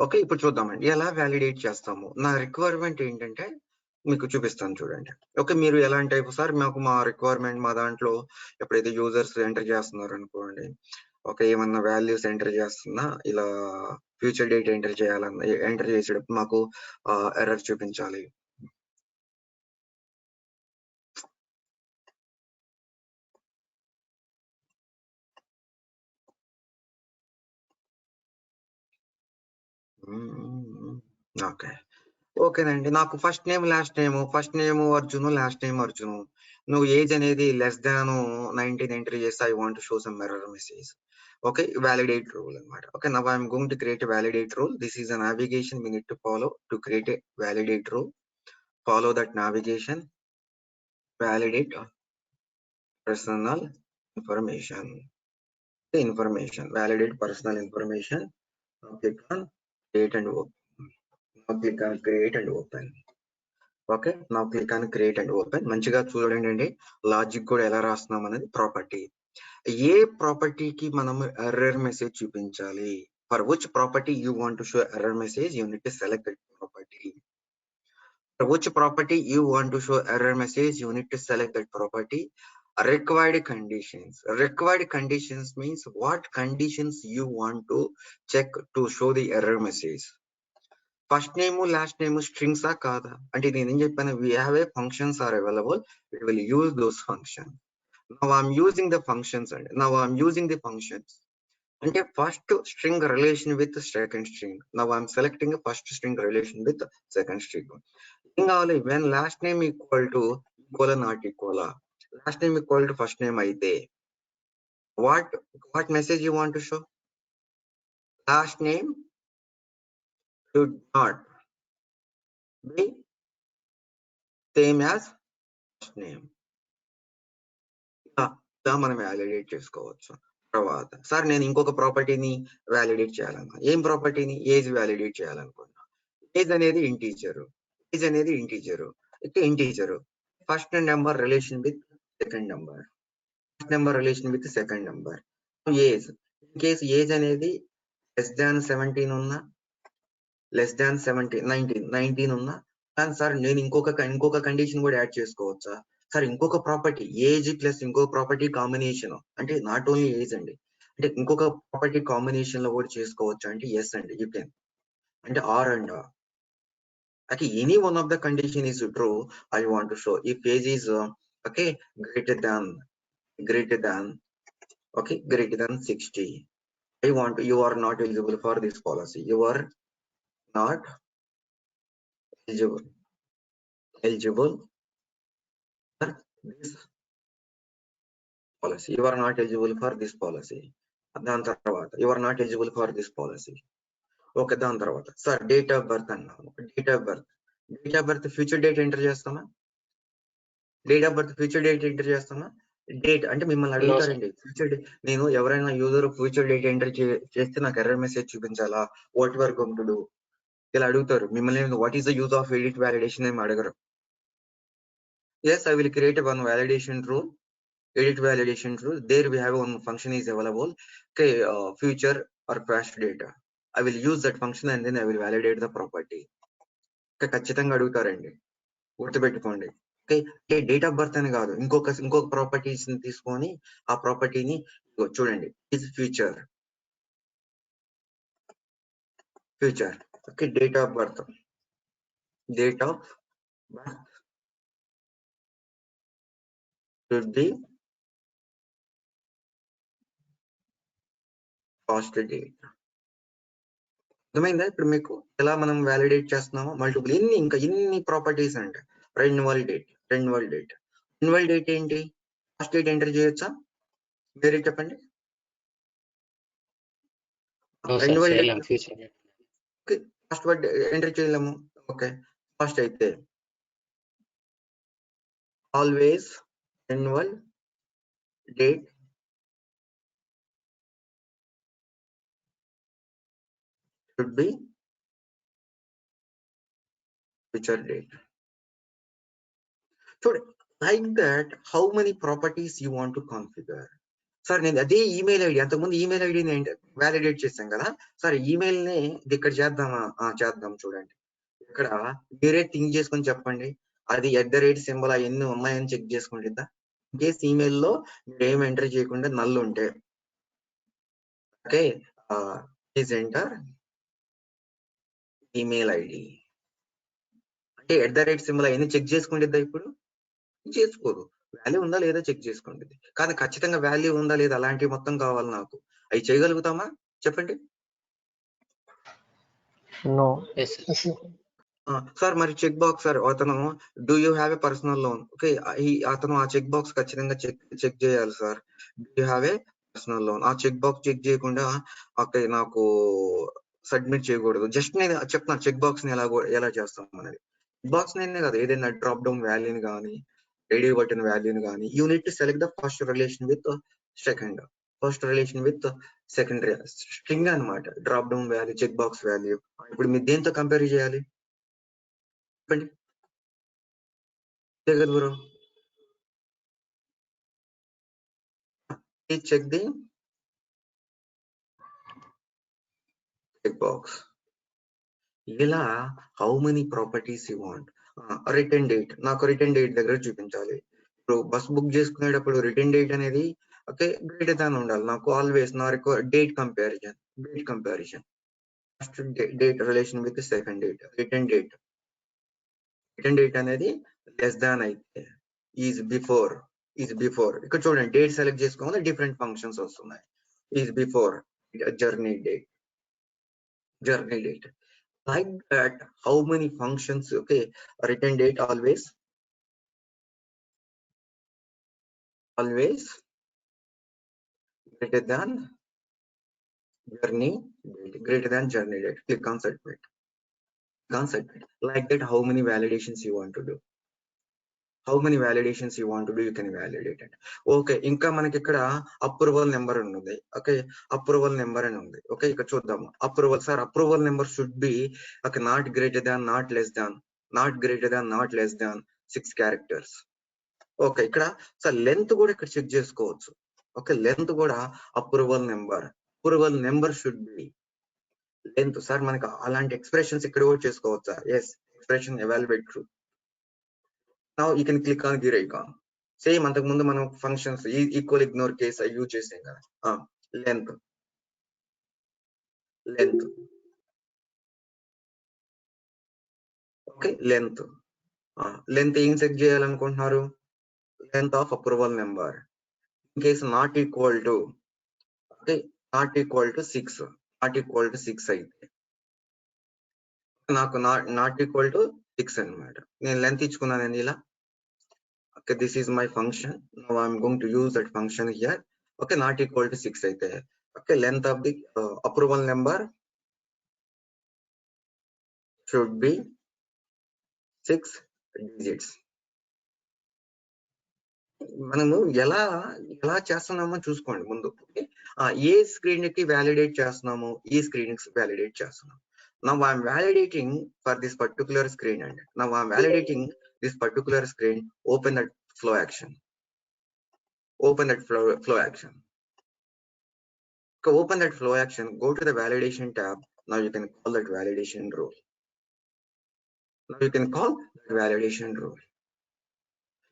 ఓకే, ఇప్పుడు చూద్దామండి ఎలా వ్యాలిడేట్ చేస్తాము. నా రిక్వైర్మెంట్ ఏంటంటే మీకు చూపిస్తాను చూడండి. ఓకే, మీరు ఎలాంటి టైప్ సార్ మాకు మా రిక్వైర్మెంట్ మా దాంట్లో ఎప్పుడైతే యూజర్స్ ఎంటర్ చేస్తున్నారు అనుకోండి, ఓకే ఏమన్నా వాల్యూస్ ఎంటర్ చేస్తున్నా ఇలా ఫ్యూచర్ డేట్ ఎంటర్ చేయాలన్న ఎంటర్ చేసేటప్పుడు మాకు ఎర్రర్ చూపించాలి. ఓకే ఓకేనండి. నాకు ఫస్ట్ నేమ్ అర్జును, లాస్ట్ నేమ్ అర్జును. నువ్వు ఏజ్ అనేది లెస్ దాన్ 19 ఎంటర్ చేస్తే I want show some error message. Okay, validate rule అన్నమాట. Okay, now I am going to create a validate rule. This is a navigation we need to follow to create a validate rule. Follow that navigation. Validate personal information. Validate personal information. Now click on create and open. Now click on create and open. Okay, నా click on create and open. మంచిగా చూడండి అండి, లాజిక్ కూడా ఎలా రాస్తున్నాం అనేది. ప్రాపర్టీ, ఏ ప్రాపర్టీకి మనం ఎర్రర్ మెసేజ్ చూపించాలి. For which property you want to show error message, you need to select that property. For which property you want to show error message, you need to select that property. Required conditions. Required conditions means what conditions you want to check to show the error message. First name, last name, strings are kada. And we have a functions are available. We will use those functions. Now I'm using the functions and అంటే first string relation with second string. Now I'm selecting first string relation with second string. ఏం కావాలి, when last name equal to not equal, last name equal to first name అయితే what message you want to show. Last name should not be same as first name. ఇలా మనం వ్యాలిడేట్ చేసుకోవచ్చు. తర్వాత సార్ నేను ఇంకొక ప్రాపర్టీని వ్యాలిడేట్ చేయాలన్నా, ఏం ప్రాపర్టీని, ఏజ్ వ్యాలిడేట్ చేయాలనుకున్నా. ఏజ్ అనేది integer, first number relation with second number, age. In case age అనేది లెస్ దాన్ 17 ఉన్నా, లెస్ దాన్ 19 ఉన్నా, కానీ సార్ నేను ఇంకొక కండిషన్ కూడా యాడ్ చేసుకోవచ్చా సార్. ఇంకొక ప్రాపర్టీ ఏజ్ ప్లస్ ఇంకొక ప్రాపర్టీ కాంబినేషన్, అంటే నాట్ ఓన్లీ ఏజ్ అండి, అంటే ఇంకొక ప్రాపర్టీ కాంబినేషన్ లో కూడా చేసుకోవచ్చు అంటే ఎస్ అండి, యూ కెన్. అంటే or and okay, any one of the condition is true, I want to show if age is okay greater than okay greater than 60, I want, you are not eligible for this policy, you are not eligible for this policy, you are not eligible for this policy. దాని తర్వాత you are not eligible for this policy. Okay, దాని తర్వాత సార్ డేట్ ఆఫ్ బర్త్ అన్నాము. Date of birth future date enter చేస్తామా, డేట్ అంటే మిమ్మల్ని అడుగుతారండి ఫ్యూచర్ డేట్. నేను ఎవరైనా యూజర్ ఫ్యూచర్ డేట్ ఎంటర్ చేస్తే నాకు ఎర్రర్ మెసేజ్ చూపించాలా, what you are going to do, ఇలా అడుగుతారు మిమ్మల్ని. What is the use of edit validation ఏమి అడగరు. Yes, I will create one validation rule, edit validation rule. There we have one function is available, okay, future or past data. I will use that function and then I will validate the property. Okay, ఖచ్చితంగా అడుగుతారండి, గుర్తుపెట్టుకోండి. ఓకే, డేట్ ఆఫ్ బర్త్ అని కాదు, ఇంకొక ప్రాపర్టీస్ తీసుకొని ఆ ప్రాపర్టీని చూడండి, is future. Okay, date of birth should be past date. అర్థమైందా ఇప్పుడు మీకు ఎలా మనం వ్యాలిడేట్ చేస్తున్నామో. మల్టిపుల్ ఎన్ని ప్రాపర్టీస్ అంటే రెన్యువల్ డేట్ ఏంటి, ఫస్ట్ డేట్ ఎంటర్ చేయొచ్చా, వేరే చెప్పండి. Renewal date first word enter చేయలేము. ఓకే, ఫస్ట్ అయితే always renewal date should be future date. So like that, how many properties you want to configure? Sir నేను అదే ఈమెయిల్ ఐడి, అంతకుముందు ఈమెయిల్ ఐడిని వ్యాలిడేట్ చేశాం కదా సార్, ఈమెయిల్ ని ఇక్కడ చేద్దామా? చేద్దాం. చూడండి ఇక్కడ మీరే థింక్ చేసుకొని చెప్పండి, అది @ ఎన్ని ఉన్నాయని చెక్ చేసుకుంటుందా? ఇన్ కేస్ ఈమెయిల్ లో మీరు ఏం ఎంటర్ చేయకుండా నల్ ఉంటే, okay, please enter email ID అంటే @ అవన్నీ చెక్ చేసుకుంటుందా? ఇప్పుడు చేసుకోదు. వాల్యూ ఉందా లేదా చెక్ చేసుకోండి. కానీ ఖచ్చితంగా వాల్యూ ఉందా లేదా అలాంటివి మొత్తం కావాలి నాకు. అవి చేయగలుగుతామా చెప్పండి? No. Yes, sir. Yes, sir. Sir మరి చెక్ బాక్స్ సార్, అతను do you have a personal loan? Okay, అతను ఆ చెక్ బాక్స్ ఖచ్చితంగా చెక్ చేయాలి sir. Do you have a personal loan? ఆ చెక్ బాక్స్ చెక్ చేయకుండా ఓకే నాకు సబ్మిట్ చేయకూడదు. జస్ట్ నేను చెప్తాను చెక్ బాక్స్ ని ఎలా చేస్తాం అనేది. బాక్స్ నేనే కదా, ఏదైనా డ్రాప్ డౌన్ వాల్యూని కానీ రేడియో బటన్ వాల్యూని కానీ, you need to select the first relation with second, first relation with second string అనమాట. Drop down value, check box value. ఇప్పుడు మీరు దేంతో కంపేర్ చేయాలి చెప్పండి? కదా bro, check the check box. ఇలా how many properties you want. Return date, నాకు రిటర్న్ డేట్ దగ్గర చూపించాలి. ఇప్పుడు బస్ బుక్ చేసుకునేటప్పుడు రిటర్న్ డేట్ అనేది ఓకే గ్రేటర్ దాన్ ఉండాలి నాకు ఆల్వేస్. నా date comparison first date relation with second date. Return date అనేది లెస్ దాన్ అయితే ఈజ్ బిఫోర్. ఇక్కడ చూడండి డేట్ సెలెక్ట్ చేసుకోవాలి, డిఫరెంట్ ఫంక్షన్స్ వస్తున్నాయి. Is before journey date. Like that, how many functions? Okay, return date always greater than journey date. Click on submit. Like that, how many validations you want to do? You can validate it. Okay, ఇంకా మనకి ఇక్కడ అప్రూవల్ నెంబర్ ఉంది. ఓకే, అప్రూవల్ నెంబర్ అని ఉంది. ఓకే, ఇక్కడ చూద్దాము. Approval sir, approval number should be okay not greater than, not less than 6 characters. Okay, ఇక్కడ సార్ లెంత్ కూడా ఇక్కడ చెక్ చేసుకోవచ్చు. ఓకే, లెంత్ కూడా approval number should be length. Sir మనకి అలాంటి ఎక్స్ప్రెషన్స్ ఇక్కడ కూడా చేసుకోవచ్చా? Yes, expression evaluate true. Now you can click on the icon. Same అంతకు ముందు మనం functions equal ignore case use చేసాం కదా. లెంత్ ఓకే, లెంత్ ఏం చెక్ చేయాలనుకుంటున్నారు? Length of approval number. In case not equal to 6 అయితే నాకు నాట్ ఈక్వల్ టు 6 అనమాట. నేను లెంత్ ఇచ్చుకున్నాను ఇలా. Okay, this is my function. Now I'm going to use that function here. Okay, not equal to 6 అయితే okay, length of the approval number should be 6 digits. మనము ఎలా చేస్తున్నామో చూసుకోండి ముందు. ఏ స్క్రీన్ కి వ్యాలిడేట్ చేస్తున్నాము, ఈ స్క్రీన్ కి వ్యాలిడేట్ చేస్తున్నాము. Now I'm validating for this particular screen, and now I'm validating this particular screen. Open that flow action. Open that flow action. Go to the validation tab. Now you can call that validation rule.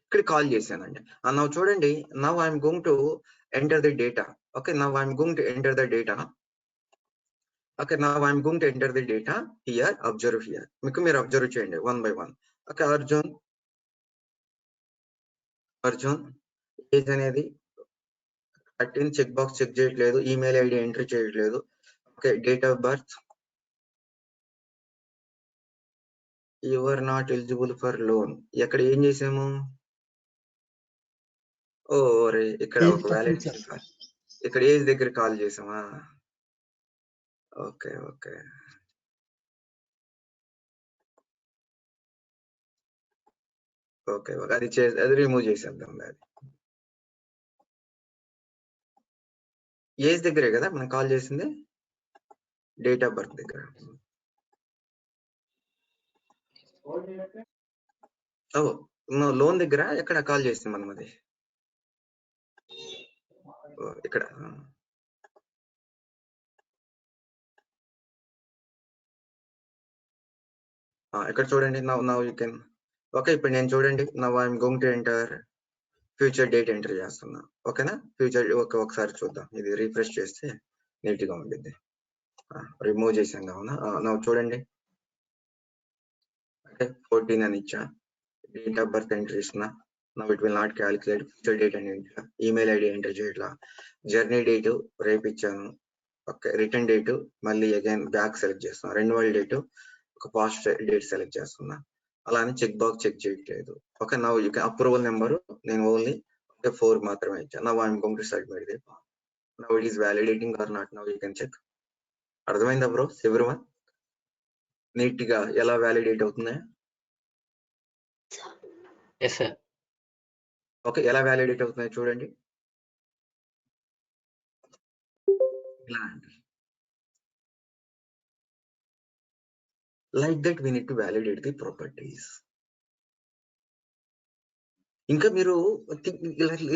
ఇక్కడ కాల్ చేశానండి. now చూడండి, now I'm going to enter the data. Okay, now I'm going to enter the data. Okay, now I'm going to enter the data here. Observe here. మీకు మీరు అబ్జర్వ్ చేయండి one by one. Okay, Arjun age అనేది 13, చెక్ బాక్స్ చెక్ చేయట్లేదు, ఈమెయిల్ ఐడి ఎంటర్ చేయట్లేదు. Okay, date of birth you are not eligible for loan. ఎక్కడ ఏం చేసాము? ఇక్కడ ఒక వ్యాలిడేషన్ కాల్, ఇక్కడ ఏజ్ దగ్గర కాల్ చేసామా? ఓకే అది రిమూవ్ చేసేద్దాం. అది ఏజ్ దగ్గరే కదా మనం కాల్ చేసింది, డేట్ ఆఫ్ బర్త్ దగ్గర. లోన్ దగ్గర ఎక్కడ కాల్ చేసింది మనం అది ఇక్కడ ఇక్కడ చూడండి నౌ యూ కెన్ ఓకే. ఇప్పుడు నేను చూడండి now I'm going to enter future date enter చేస్తున్నా. ఓకేనా? ఫ్యూచర్ ఒకసారి చూద్దాం. ఇది రిఫ్రెష్ చేస్తే నీట్ గా ఉంటుంది. రిమూవ్ చేసాం కావున నౌ చూడండి. ఓకే 14 అని ఇచ్చా. డేట్ ఆఫ్ బర్త్ ఎంటర్ చేస్తున్నా. Now it will not calculate. Future date అని ఈమెయిల్ ఐడి ఎంటర్ చేయట్లా. జర్నీ డేట్ రేపు ఇచ్చాను. ఓకే రిటర్న్ డేట్ మళ్ళీ అగైన్ బ్యాక్ సెలెక్ట్ చేస్తున్నా. రెన్యువల్ డేట్ ఒక పాస్ట్ డేట్ సెలెక్ట్ చేస్తున్నా. అలానే చెక్ బాక్స్ చెక్ చేయట్లేదు. Okay now you can approval number నేను ఓన్లీ 4 మాత్రమే ఇచ్చాను. Now I'm going to submit this. Now it is validating or not. Now you can check. అర్థమైందా బ్రో? ఎవరివన్ నీట్ గా ఎలా వ్యాలిడేట్ అవుతుంది? Yes sir. ఓకే ఎలా వ్యాలిడేట్ అవుతుంది చూడండి. ఇలా అండి. Like that we need to validate the properties. ఇంకా మీరు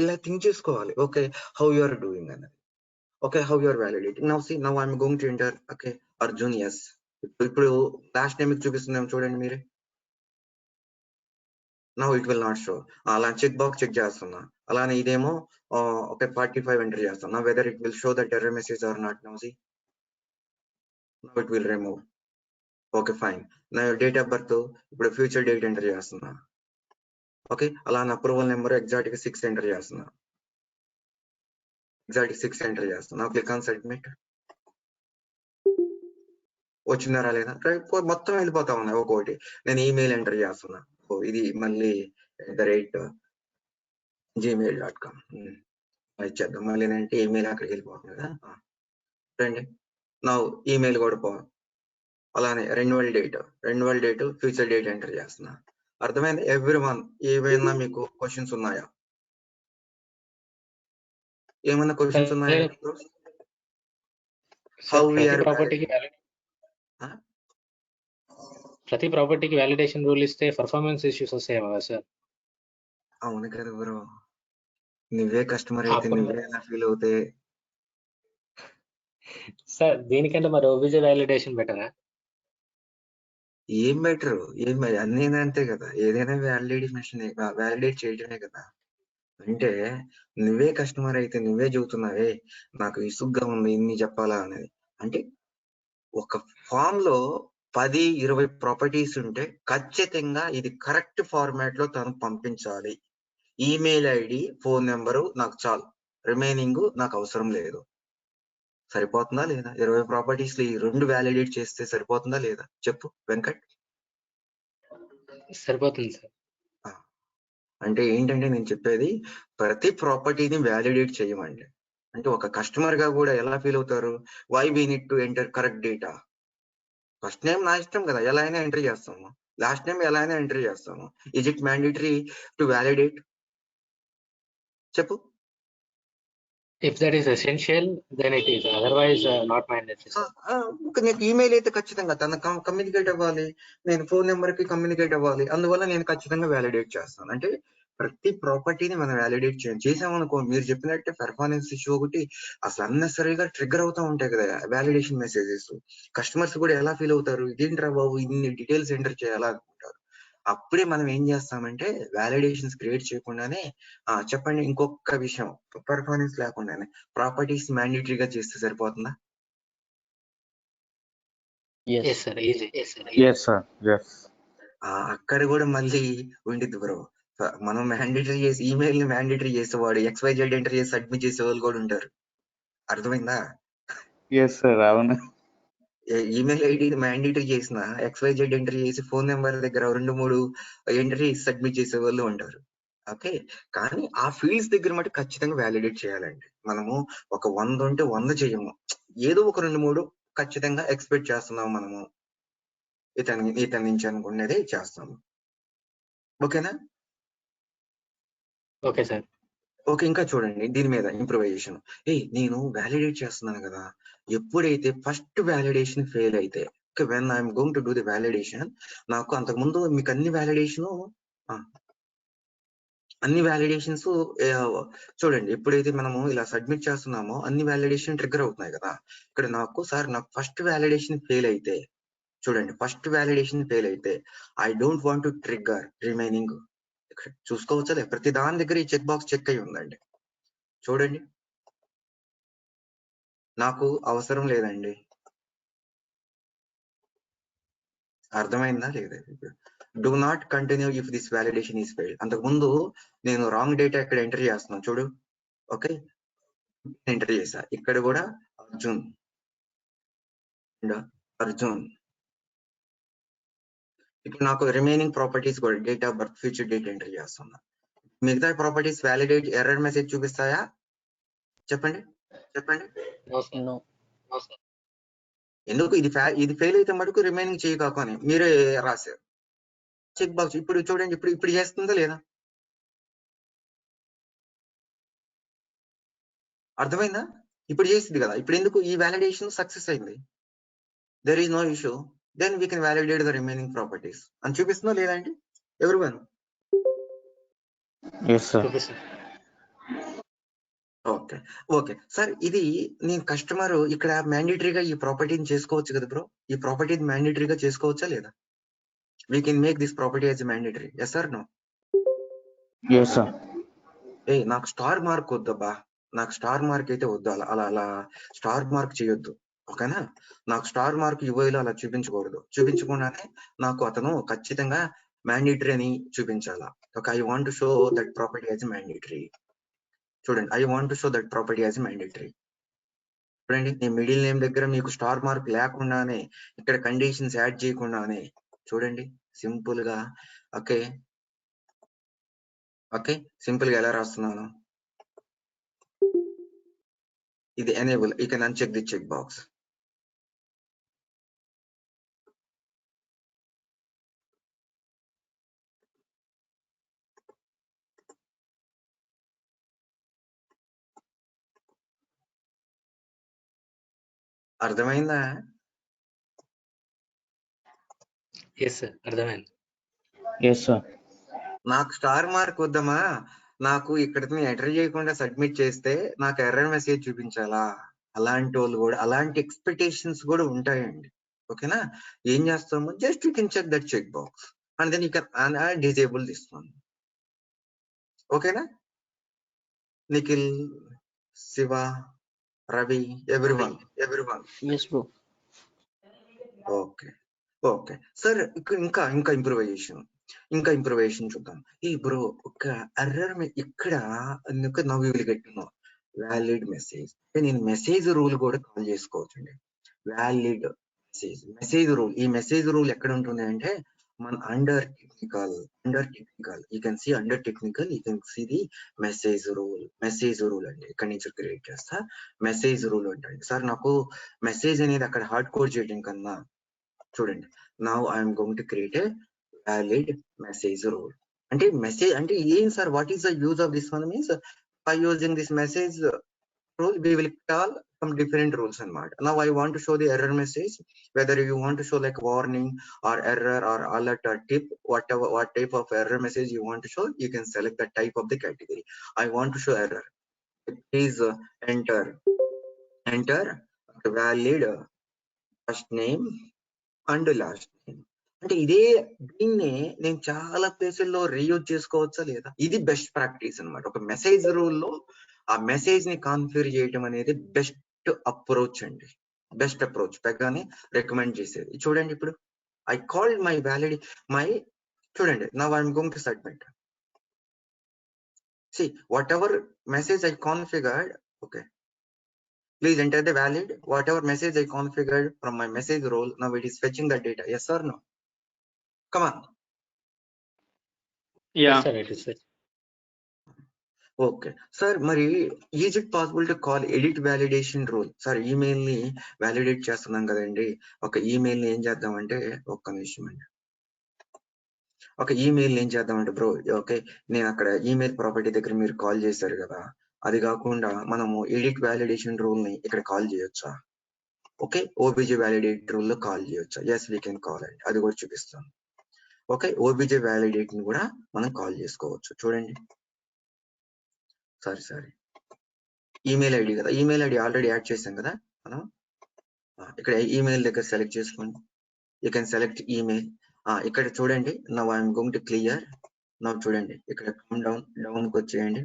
ఇలా థింక్ చేసుకోవాలి. Okay how you are doing అన్నది. Okay how you are validating. Now see now I'm going to enter. Okay Arjun S. ఇప్పుడు లాస్ట్ నేమ్ చూపిస్తున్నాం చూడండి మీరే. Now it will not show. అలా చెక్ బాక్స్ చెక్ చేస్తున్నా. అలానే ఇదేమో ఓకే 45 ఎంటర్ చేస్తున్నా. Whether it will show that error message or not. Now see now it will remove. Okay fine. నా డేట్ ఆఫ్ బర్త్ ఇప్పుడు ఫ్యూచర్ డేట్ ఎంటర్ చేస్తున్నా. ఓకే అలా నా అప్రూవల్ నెంబర్ ఎగ్జాక్ట్ గా 6 ఎంటర్ చేస్తున్నా. ఎగ్జాక్ట్ 6 ఎంటర్ చేస్తున్నా. Click on submit. వచ్చిందా రాలేదా? మొత్తం వెళ్ళిపోతా ఉన్నాయి ఒక్కొక్కటి. నేను ఈమెయిల్ ఎంటర్ చేస్తున్నా. ఇది మళ్ళీ @gmail.com ఇచ్చేద్దాం. మళ్ళీ ఏంటంటే ఈమెయిల్ అక్కడికి వెళ్ళిపోతుంది కదా. రండి నా ఈమెయిల్ కూడా అలానే renewal date future date enter చేస్తున్నా. అర్థమైంది? ఎవ్రీవన్ ఏమైనా మీకు క్వశ్చన్స్ ఉన్నాయా? ఏమన్నా క్వశ్చన్స్ ఉన్నాయా? హౌ వీఆర్ ప్రతి ప్రాపర్టీకి వ్యాలిడేషన్ రూల్ ఇస్తే పర్ఫార్మెన్స్ ఇష్యూస్ వస్తాయేమో సార్? అవును కదా బ్రో. నువ్వే కస్టమర్ అయితే నువ్వే ఎలా ఫీల్ అవుతే సార్ దీనికంటే మరి ఓబీజే వ్యాలిడేషన్ బెటరా? ఏం బెటర్? ఏం అన్నీ అంతే కదా. ఏదైనా వ్యాలిడేట్ చేయడమే కదా. అంటే నువ్వే కస్టమర్ అయితే నువ్వే చెబుతున్నావే నాకు ఇసుగ్గా ఉంది ఇన్ని చెప్పాలా అనేది. అంటే ఒక ఫామ్ లో 10-20 ప్రాపర్టీస్ ఉంటే ఖచ్చితంగా ఇది కరెక్ట్ ఫార్మాట్ లో తను పంపించాలి. ఈమెయిల్ ఐడి ఫోన్ నెంబరు నాకు చాలు, రిమైనింగ్ నాకు అవసరం లేదు. సరిపోతుందా లేదా? 20 ప్రాపర్టీస్ ఈ 2 వ్యాలిడేట్ చేస్తే సరిపోతుందా లేదా చెప్పు వెంకట్? సరిపోతుంది సార్. అంటే ఏంటంటే నేను చెప్పేది ప్రతి ప్రాపర్టీని వ్యాలిడేట్ చేయమండి. అంటే ఒక కస్టమర్ గా కూడా ఎలా ఫీల్ అవుతారు? Why we need to enter correct data. First name నా ఇష్టం కదా, ఎలా అయినా ఎంట్రీ చేస్తాము. లాస్ట్ నేమ్ ఎలా అయినా ఎంట్రీ చేస్తాము. Is it mandatory to validate? చెప్పు. If that is essential then it is, otherwise not mandatory. నీకు ఈమెయిల్ అయితే ఖచ్చితంగా తన కమ్యూనికేట్ అవ్వాలి, నేను ఫోన్ నెంబర్ కి కమ్యూనికేట్ అవ్వాలి. అందువల్ల నేను ఖచ్చితంగా వ్యాలిడేట్ చేస్తాను. అంటే ప్రతి ప్రాపర్టీని మనం వ్యాలిడేట్ చేసామనుకో, మీరు చెప్పినట్టే పెర్ఫార్మెన్స్ ఇష్యూ ఒకటి అసలు అన్నెసరీగా ట్రిగ్గర్ అవుతూ ఉంటాయి కదా వ్యాలిడేషన్ మెసేజెస్. కస్టమర్స్ కూడా ఎలా ఫీల్ అవుతారు? ఇదేంట్రా బాబు ఇన్ని డీటెయిల్స్ ఎంటర్ చేయాలా అనుకుంటారు. అప్పుడే మనం ఏం చేస్తామంటే వ్యాలిడేషన్స్ క్రియేట్ చేయకుండానే చెప్పండి ఇంకొక విషయం, పెర్ఫార్మెన్స్ లేకుండానే ప్రాపర్టీస్ మ్యాండేటరీగా చేస్తే సరిపోతుందా? అక్కడ కూడా మళ్ళీ ఉండిద్ది బ్రో. మనం మ్యాండేటరీ చేసి ఈమెయిల్ ని మ్యాండేటరీ చేసేవాడు XYZ ఎంటర్ చేసి సబ్మిట్ చేసే వాళ్ళు కూడా ఉంటారు. అర్థమైందా? ఈమెయిల్ ఐడి మ్యాండేటరీ చేసిన XYZ ఎంటర్ చేసి ఫోన్ నెంబర్ దగ్గర 2-3 ఎంట్రీ సబ్మిట్ చేసే వాళ్ళు ఉంటారు. ఓకే, కానీ ఆ ఫీల్డ్స్ దగ్గర మటు ఖచ్చితంగా వ్యాలిడేట్ చేయాలండి. మనము ఒక 100 ఉంటే 100 చేయము, ఏదో ఒక 2-3 ఖచ్చితంగా ఎక్స్పెక్ట్ చేస్తున్నాము మనము ఇతని నుంచి అనుకునేది చేస్తాము. ఓకేనా? Okay sir. ఓకే, ఇంకా చూడండి దీని మీద ఇంప్రూవైజేషన్. నేను వ్యాలిడేట్ చేస్తున్నాను కదా, ఎప్పుడైతే ఫస్ట్ వ్యాలిడేషన్ ఫెయిల్ అయితే when I'm going to do the validation, నాకు అంతకుముందు మీకు అన్ని వ్యాలిడేషన్స్ చూడండి, ఎప్పుడైతే మనము ఇలా సబ్మిట్ చేస్తున్నామో అన్ని వ్యాలిడేషన్ ట్రిగ్గర్ అవుతున్నాయి కదా. ఇక్కడ నాకు ఫస్ట్ వ్యాలిడేషన్ ఫెయిల్ అయితే, చూడండి, ఫస్ట్ వ్యాలిడేషన్ ఫెయిల్ అయితే I don't want to trigger remaining. ఇక్కడ చూసుకోవచ్చా, ప్రతి దాని దగ్గర ఈ చెక్ బాక్స్ చెక్ అయి ఉందండి. చూడండి, నాకు అవసరం లేదండి. అర్థమైందా లేదా? Do not continue if this validation is failed. అంతకుముందు నేను రాంగ్ డేటా ఇక్కడ ఎంటర్ చేస్తున్నాను చూడు. ఓకే, ఎంటర్ చేశా. ఇక్కడ కూడా అర్జున్ ఇప్పుడు నాకు రిమైనింగ్ ప్రాపర్టీస్ కూడా date of birth, future date enter చేస్తున్నా. మిగతా ప్రాపర్టీస్ వ్యాలిడేట్ ఎర్రర్ మెసేజ్ చూపిస్తాయా? చెప్పండి. ఎందుకు ఇది ఫెయిల్ అయితే మటుకు రిమైనింగ్ చేయకాకు అని మీరే రాశారు చెక్ బాక్స్. ఇప్పుడు చూడండి, ఇప్పుడు చేస్తుందా లేదా? అర్థమైందా? ఇప్పుడు చేసింది కదా. ఇప్పుడు ఎందుకు ఈ వ్యాలిడేషన్ సక్సెస్ అయింది? There is no issue, then we can validate the remaining properties అని చూపిస్తుందా లేదా అండి? ఎవరివన్? ఓకే సార్, ఇది నేను కస్టమర్ ఇక్కడ మ్యాండేటరీగా ఈ ప్రాపర్టీని చేసుకోవచ్చు కదా బ్రో? ఈ ప్రాపర్టీని మ్యాండేటరీగా చేసుకోవచ్చా లేదా? We can make this property as mandatory. Yes or no? నాకు స్టార్ మార్క్ వద్దబ్బా, నాకు స్టార్ మార్క్ అయితే వద్దు. అలా స్టార్ మార్క్ చేయొద్దు, ఓకేనా? నాకు స్టార్ మార్క్ యూఐలో అలా చూపించకూడదు. చూపించకుండానే నాకు అతను ఖచ్చితంగా మ్యాండేటరీ అని చూపించాలా. Okay, I want to show that property as mandatory. చూడండి, I want to show that property as mandatory. చూడండి, నేను మిడిల్ నేమ్ దగ్గర మీకు స్టార్ మార్క్ లేకుండానే, ఇక్కడ కండిషన్స్ యాడ్ చేయకుండానే, చూడండి సింపుల్ గా. ఓకే, సింపుల్ గా ఎలా రాస్తున్నాను? ఇది enable, you can uncheck the check box. అర్థమైందా? అర్థమైంది. నాకు స్టార్ మార్క్ వద్దమా, నాకు ఇక్కడ ఎంటర్ చేయకుండా సబ్మిట్ చేస్తే నాకు ఎర్రర్ మెసేజ్ చూపించాలా? అలాంటి వాళ్ళు కూడా, అలాంటి ఎక్స్పెక్టేషన్స్ కూడా ఉంటాయండి. ఓకేనా? ఏం చేస్తాము, just you can check that check box and then you can disable this one. ఓకేనా? Nikhil, Shiva, Ravi, everyone. Okay sir, ఇంకా ఇంప్రూవైజేషన్ చూద్దాం. ఈ బ్రో ఒక ఎర్రర్ ఇక్కడ now you will get to know valid message. నేను మెసేజ్ రూల్ కూడా కాల్ చేసుకోవచ్చండి. Valid message rule. ఈ మెసేజ్ రూల్ ఎక్కడ ఉంటుంది అంటే మన under technical you can see under technical you can see the message rule అండి. ఇక్కడ నుంచి క్రియేట్ చేస్తా. మెసేజ్ రూల్ అంటే సార్ నాకు మెసేజ్ అనేది అక్కడ హార్డ్ కోడ్ చేయడం కన్నా, చూడండి, now I'm going to create a valid message rule. అంటే మెసేజ్ అంటే ఏం sir? What is the use of this one? Means by using this message rule we will call some different rules and mod. Now I want to show the error message, whether you want to show like warning or error or alert or tip, what type of error message you want to show, you can select the type of the category. I want to show error. Please enter valid first name and last name. అంటే దీన్ని నేను చాలా ప్లేసుల్లో రీయూజ్ చేసుకోవచ్చా లేదా? ఇది బెస్ట్ ప్రాక్టీస్ అన్నమాట. ఒక మెసేజ్ రూల్లో ఆ మెసేజ్ ని కాన్ఫిగర్ చేయడం అనేది బెస్ట్ అప్రోచ్ అండి. బెస్ట్ అప్రోచ్ పెద్దగానే రికమెండ్ చేసేది. చూడండి, ఇప్పుడు ఐ కాల్డ్ మై వ్యాలిడ్ చూడండి, now I'm going to submit. See, whatever message I configured, okay, please enter the valid whatever message I configured from my message role. Now it is fetching the data. Yes or no? Come on. Yeah. Yes, sir, it is fetching. Okay sir, మరి is it possible to call edit validation rule? Sir email ని వ్యాలిడేట్ చేస్తున్నాం కదండి, ఒక ఈమెయిల్ ని ఏం చేద్దామంటే, ఒక్క నిమిషం అండి, ఒక ఈమెయిల్ ఏం చేద్దామంటే బ్రో, ఓకే నేను అక్కడ ఈమెయిల్ ప్రాపర్టీ దగ్గర మీరు కాల్ చేశారు కదా, అది కాకుండా మనము ఎడిట్ వ్యాలిడేషన్ రూల్ ని ఇక్కడ కాల్ చేయొచ్చా? ఓకే, ఓబీజే వ్యాలిడేట్ రూల్ లో కాల్ చేయొచ్చా? ఎస్, వీ కెన్ కాల్ అండి, అది కూడా చూపిస్తాను. ఓకే, ఓబీజే వ్యాలిడేట్ ని కూడా మనం కాల్ చేసుకోవచ్చు. చూడండి, సారీ ఈమెయిల్ ఐడి కదా, ఈమెయిల్ ఐడి ఆల్రెడీ యాడ్ చేసాం కదా మనం. ఇక్కడ ఈమెయిల్ దగ్గర సెలెక్ట్ చేసుకోండి. You can select email. ఇక్కడ చూడండి, now I'm going to clear. Now చూడండి, ఇక్కడ కమ్ డౌన్ కి వచ్చేయండి.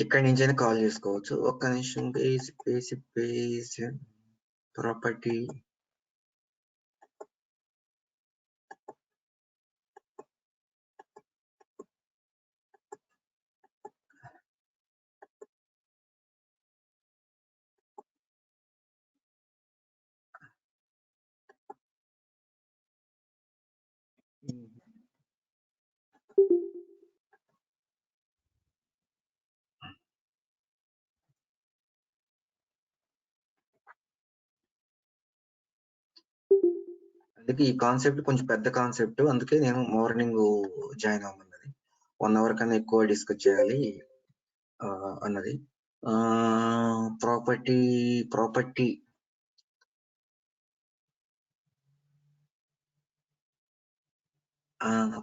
ఇక్కడి నుంచైనా కాల్ చేసుకోవచ్చు. ఒక్క నిమిషం, పేజ్ ప్రాపర్టీ. అందుకే ఈ కాన్సెప్ట్ కొంచెం పెద్ద కాన్సెప్ట్, అందుకే నేను మార్నింగ్ జాయిన్ అవ్వమన్నది. 1 hour కన్నా ఎక్కువ డిస్కస్ చేయాలి అన్నది.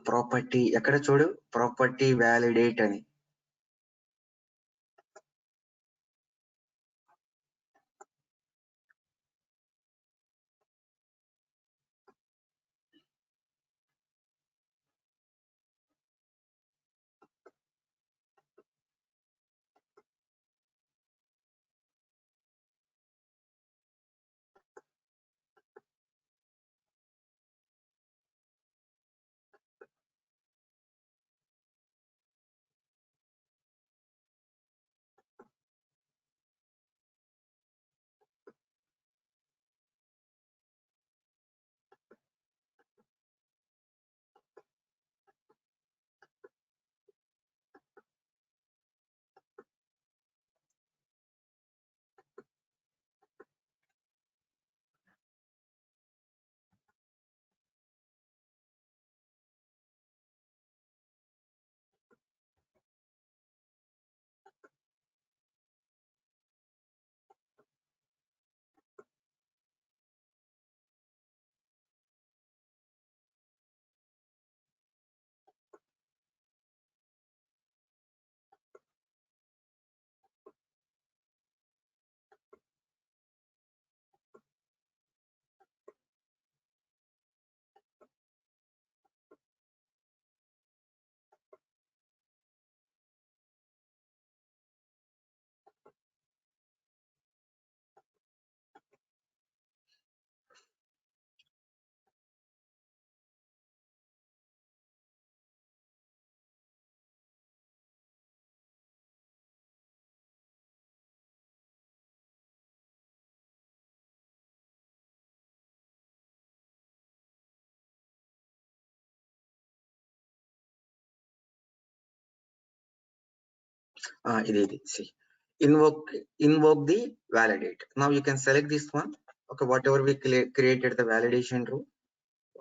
ప్రాపర్టీ ఎక్కడ చూడు, ప్రాపర్టీ వ్యాలిడేట్ అని. ఇది see, invoke the validate. Now you can select this one. Okay, whatever we created the validation rule.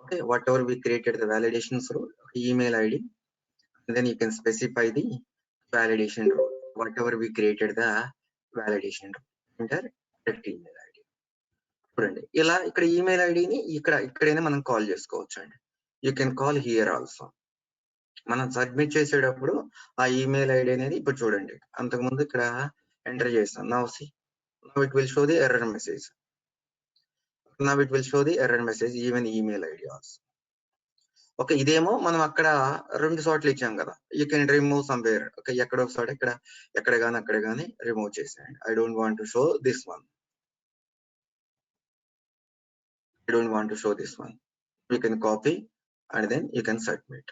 Okay, whatever we created the validations rule, email ID, and then you can specify the validation rule. Whatever we created the validation rule, enter correct email ID. చూడండి, ఇలా ఇక్కడ ఈమెయిల్ ఐడిని ఇక్కడైనా మనం కాల్ చేసుకోవచ్చు అండి. You can call here also. మనం సబ్మిట్ చేసేటప్పుడు ఆ ఈమెయిల్ ఐడి అనేది ఇప్పుడు చూడండి, అంతకుముందు ఇక్కడ ఎంటర్ చేస్తాం. Now it will show the error message. Even email ID also. Okay, ఇదేమో మనం అక్కడ 2 చోట్ల ఇచ్చాం కదా, you can remove somewhere. Okay, ఎక్కడ ఒకసారి అక్కడ కానీ రిమూవ్ చేసేయండి. I don't want to show this one. I don't want to show this one. You can copy and then you can submit.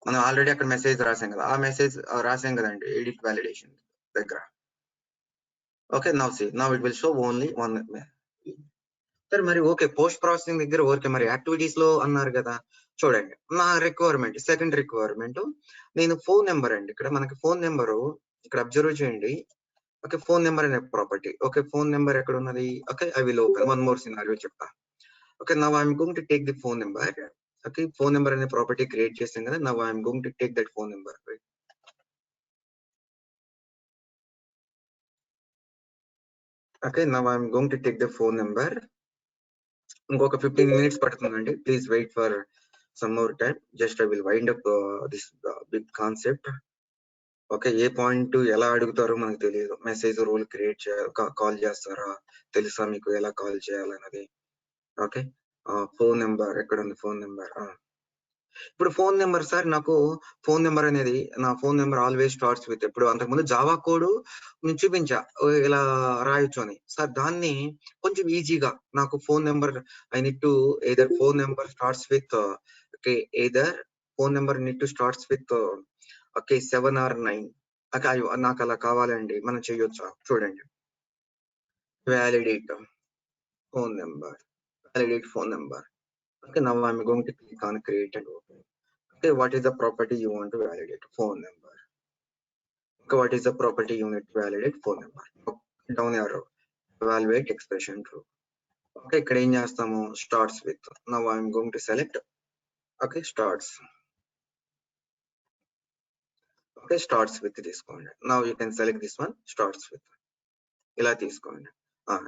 మనం ఆల్రెడీ అక్కడ మెసేజ్ రాసాం కదా, ఆ మెసేజ్ రాసాం కదండి ఎడిట్ వాలిడేషన్ దగ్గర. Okay, now it will show only one. సరే మరి ఓకే, పోస్ట్ ప్రాసెసింగ్ దగ్గర ఓకే, మరి యాక్టివిటీస్ లో అన్నారు కదా, చూడండి నా రిక్వైర్మెంట్, సెకండ్ రిక్వైర్మెంట్ నేను ఫోన్ నెంబర్ అండి. ఇక్కడ మనకి ఫోన్ నెంబరు ఇక్కడ అబ్జర్వ్ చేయండి. ఓకే, ఫోన్ నెంబర్ అనే ప్రాపర్టీ. ఓకే, ఫోన్ నెంబర్ ఎక్కడ ఉన్నది? Okay, I will open one more scenario చెప్తా. Okay, now I'm going to take the phone number. Okay, phone number అనే ప్రాపర్టీ క్రియేట్ చేసాం కదా, now I'm going to take that phone number. Okay, now I'm going to take the phone number. ఇంకొక 15 minutes పడుతుందండి, please wait for some more time. Just I will wind up this big concept. Okay, a point ఎలా అడుగుతారో మనకు తెలియదు. మెసేజ్ రూల్ క్రియేట్ చేయాలి, కాల్ చేస్తారా తెలుసా మీకు ఎలా కాల్ చేయాలన్నది. ఓకే, ఫోన్ నెంబర్ ఎక్కడ ఉంది? Phone number. ఇప్పుడు ఫోన్ నెంబర్ సార్, నాకు ఫోన్ నెంబర్ అనేది, నా phone number always starts with. ఇప్పుడు అంతకుముందు జావా కోడ్ నేను చూపించా ఇలా రాయొచ్చు అని. సార్ దాన్ని కొంచెం ఈజీగా నాకు phone number, I need to either phone number starts with, okay, either phone number need to starts with okay 7 or 9. Okay, నాకు అలా కావాలండి, మనం చేయొచ్చా? చూడండి, validate phone number, validate phone number. Okay, now I'm going to click on create and open. Okay, what is the property you want to validate? Phone number. Okay, what is the property you need to validate? Phone number. Down arrow, evaluate expression true. Okay, ఇక్కడ ఏం చేస్తాము? Starts with. Now I'm going to select. Okay, starts. Okay, starts with తీసుకోండి. Now you can select this one, starts with. ఇలా తీసుకోండి.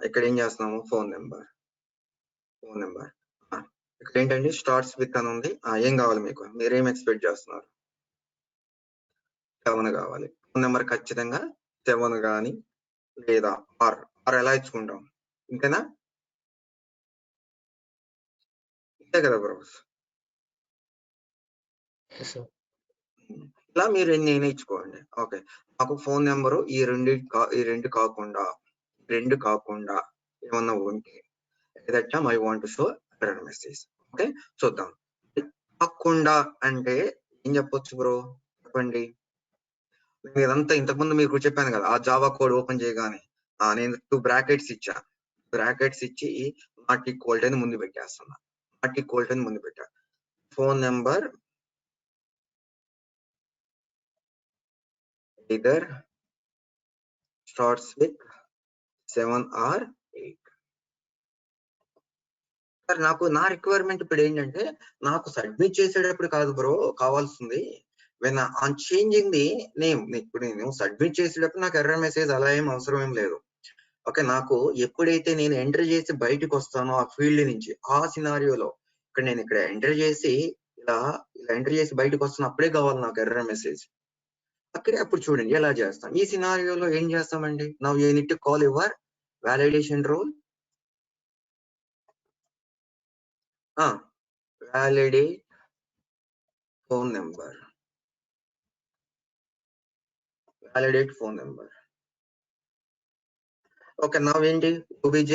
ఇక్కడ ఏం చేస్తాము? Phone number, phone number. ఇక్కడ ఏంటండి? స్టార్ట్స్ విత్ అని ఉంది. ఏం కావాలి మీకు? మీరేం ఎక్స్పెక్ట్ చేస్తున్నారు? 7 కావాలి. ఫోన్ నెంబర్ ఖచ్చితంగా 7 కానీ లేదా ఆర్ ఎలా ఇచ్చుకుంటాం? ఇంతేనా? ఇంతే కదా బ్రోస్. ఇలా మీరు ఎన్ని ఇచ్చుకోండి. ఓకే, నాకు ఫోన్ నెంబరు ఈ రెండు కాకుండా ఏమన్నా ఉంటే that time I want to show error message. Okay, చూద్దాం. కాకుండా అంటే ఏం చెప్పొచ్చు బ్రో? చెప్పండి. ఇదంతా ఇంతకుముందు మీకు చెప్పాను కదా, ఆ జావా కోడ్ ఓపెన్ చేయగానే నేను 2 బ్రాకెట్స్ ఇచ్చా. బ్రాకెట్స్ ఇచ్చి నాట్ ఈక్వల్ అని ముందు పెట్టేస్తున్నా. నాట్ ఈక్వల్ అని ముందు పెట్టా. Phone number either starts with 7 or 8. Sir నాకు నా రిక్వైర్మెంట్ ఇప్పుడు ఏంటంటే, నాకు సబ్మిట్ చేసేటప్పుడు కాదు బ్రో కావాల్సింది, when on changing the name. ఇప్పుడు నేను సబ్మిట్ చేసేటప్పుడు నాకు ఎర్రర్ మెసేజ్ అలా ఏం అవసరం ఏం లేదు. ఓకే, నాకు ఎప్పుడైతే నేను ఎంటర్ చేసి బయటకు వస్తానో ఆ ఫీల్డ్ నుంచి, ఆ సినారియోలో ఇక్కడ ఎంటర్ చేసి ఇలా ఎంటర్ చేసి బయటకు వస్తాను, అప్పుడే కావాలి నాకు ఎర్రర్ మెసేజ్. అక్కడే అప్పుడు చూడండి ఎలా చేస్తాం. ఈ సినారియోలో ఏం చేస్తామండి? Now you need to call your validation rule. validate phone number. Validate phone number. Okay, now ఏంటి? obj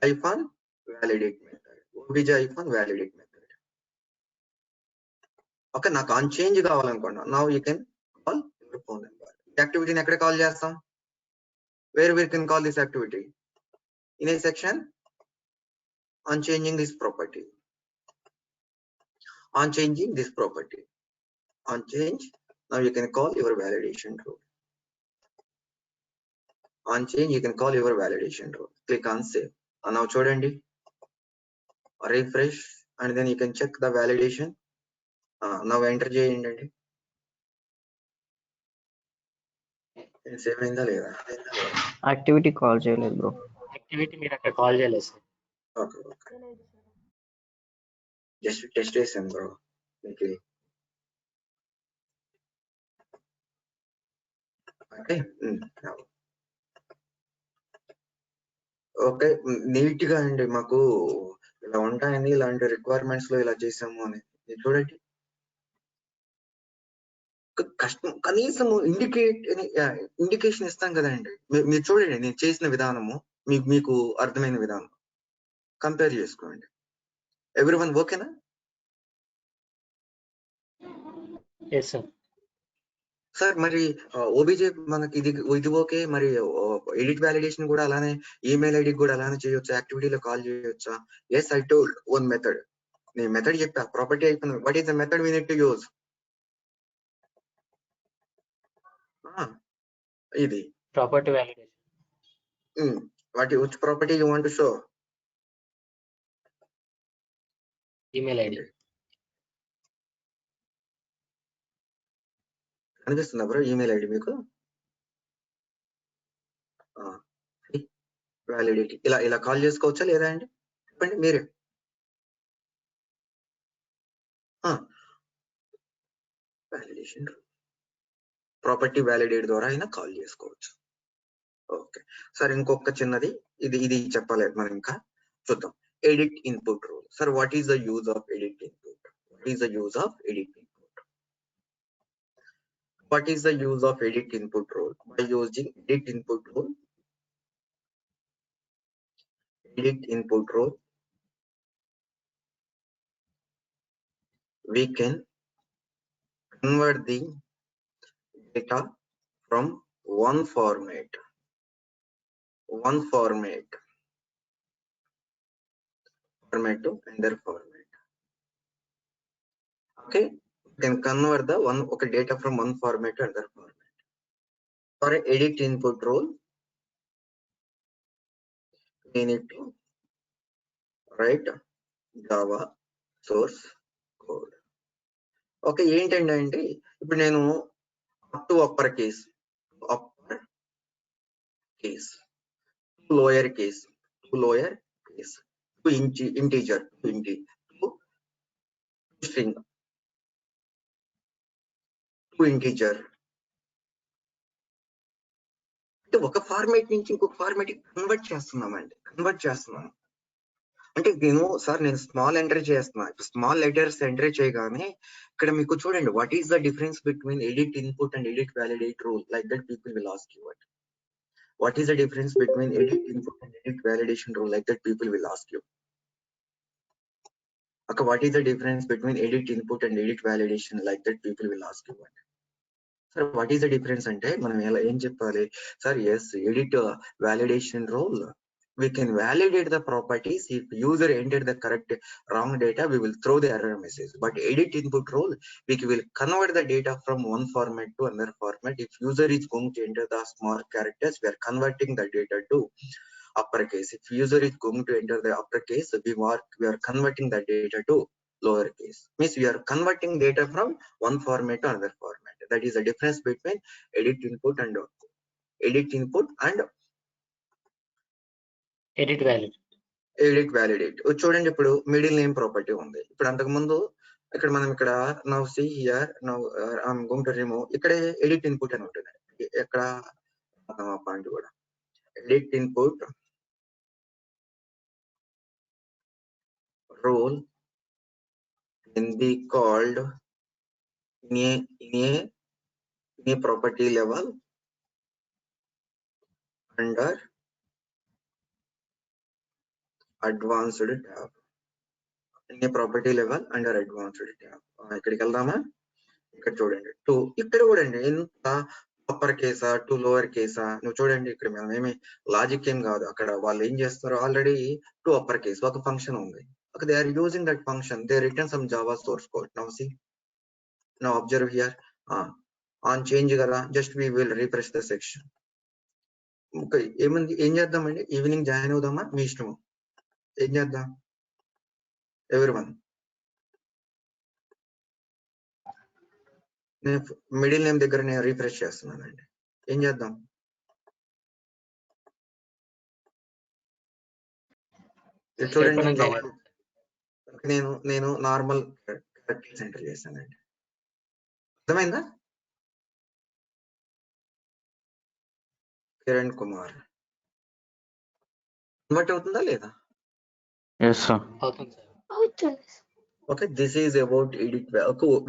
hyphen validate method. obj hyphen validate method. Okay, నాకు ఆన్ చేంజ్ కావాలనుకోండి. Now you can call your phone number. యాక్టివిటీని ఎక్కడ కాల్ చేస్తాం? Where we can call this activity? In a section on changing this property. On changing this property. On change, now you can call your validation rule. On change, you can call your validation rule. Click on save. And now చూడండి, refresh, and then you can check the validation. Now enter చేయండి. సేవ్ అయిందా లేదా? యాక్టివిటీ కాల్ చేయలేదు బ్రో. యాక్టివిటీ మీరు అక్కడ కాల్ చేయలేదు సార్. ఓకే, జస్ట్ టెస్ట్ చేసాను బ్రో. ఓకే, ఓకే, నీట్ గా అండి. మాకు ఇలా ఉంటాయని, ఇలాంటి రిక్వైర్మెంట్స్ లో ఇలా చేసాము అని చూడండి. కష్టం, కనీసం ఇండికేషన్ ఇస్తాం కదండి. మీరు చూడండి నేను చేసిన విధానము, మీకు అర్థమైన విధానం. కంపేర్ చేసుకోండి. ఎవ్రీవన్ ఓకేనా? Yes sir. సార్ మరి ఓబీజే మనకి ఇది ఓకే, మరి ఎడిట్ వ్యాలిడేషన్ కూడా అలానే, ఈమెయిల్ ఐడి కూడా అలానే చేయొచ్చా, యాక్టివిటీలో కాల్ చేయొచ్చా? Yes, I told one method. నేను మెథడ్ చెప్పా, ప్రాపర్టీ అయిపోయింది. What is the method we need to use? ఇది property validation. which property you want to show? Email ID. అనిపిస్తుందా బ్రో ఈమెయిల్ ఐడి మీకు? వ్యాలిడిటీ ఇలా కాల్ చేసుకోవచ్చా లేదా అండి? చెప్పండి మీరే. వ్యాలిడేషన్ ప్రాపర్టీ వ్యాలిడేట్ ద్వారా అయినా కాల్ చేసుకోవచ్చు. ఓకే సార్, ఇంకొక చిన్నది, ఇది చెప్పాలి మనం, ఇంకా చూద్దాం. Edit input rule. Sir, what is the use of edit input? What is the use of edit input? What is the use of edit input rule? By using edit input rule, we can convert the data from one format to another format. Okay, we can convert the data from one format to another format. For an edit input rule, we need to write Java source code. Okay, ఏంటండి అంటే ఇప్పుడు నేను up to upper case, lower case, to integer, to string, to integer, అంటే ఒక ఫార్మేట్ నుంచి ఇంకొక ఫార్మేట్ కన్వర్ట్ చేస్తున్నాం. అంటే నేను స్మాల్ ఎంటర్ చేస్తున్నా. స్మాల్ లెటర్స్ ఎంటర్ చేయగానే ఇక్కడ మీకు చూడండి, what is the difference between edit input and edit validate rule? Like that people will ask you what is the difference between edit input and edit validation rule? Like that people will ask you. Okay, what is the difference between edit input and edit validation? Like that people will ask you what. Sir, what is the difference ante manam ela em cheppali? Sir, yes, edit validation rule, we can validate the properties. If user entered the correct wrong data, we will throw the error message. But edit input rule, we will convert the data from one format to another format. If user is going to enter the small characters, we are converting the data to uppercase. If user is going to enter the uppercase, we are converting the data to lowercase. Means we are converting data from one format to another format. That is the difference between edit input and edit validate. చూడండి, ఇప్పుడు మిడిల్ నేమ్ ప్రాపర్టీ ఉంది. ఇప్పుడు అంతకు ముందు ఇక్కడ మనం now see here, now I'm going to remove. ఇక్కడే ఎడిట్ ఇన్పుట్ అని ఉంటుంది. ఎక్కడ పాయింట్ కూడా edit input rule can be called in a property level under advanced tab. In a property level under advanced tab. ఇక్కడికి వెళ్దామా? ఇక్కడ చూడండి, టు ఇక్కడ కూడా అండి, ఎంత అప్పర్ కేసా టు లోవర్ కేసా నువ్వు చూడండి. ఇక్కడ మనం ఏమి లాజిక్ ఏం కాదు. అక్కడ వాళ్ళు ఏం చేస్తారు, ఆల్రెడీ టు అప్పర్ కేస్ ఒక ఫంక్షన్ ఉంది. Okay, they are using that function. They written some Java source code. Now see, now observe here. On change kada, just we will refresh the section. Okay, ఏం చేద్దామండి? Evening join అవుదామా? మీ ఇష్టం. ఏం చేద్దాం? ఎవరివన్ నేను మిడిల్ నేమ్ దగ్గర నేను రీఫ్రెష్ చేస్తున్నానండి. ఏం చేద్దాం? చూడండి, నేను నార్మల్ క్యారెక్టర్స్ ఎంటర్ చేశానండి. అర్థమైందా? కిరణ్ కుమార్ కన్వర్ట్ అవుతుందా లేదా? Yes, sir. Okay, this is about edit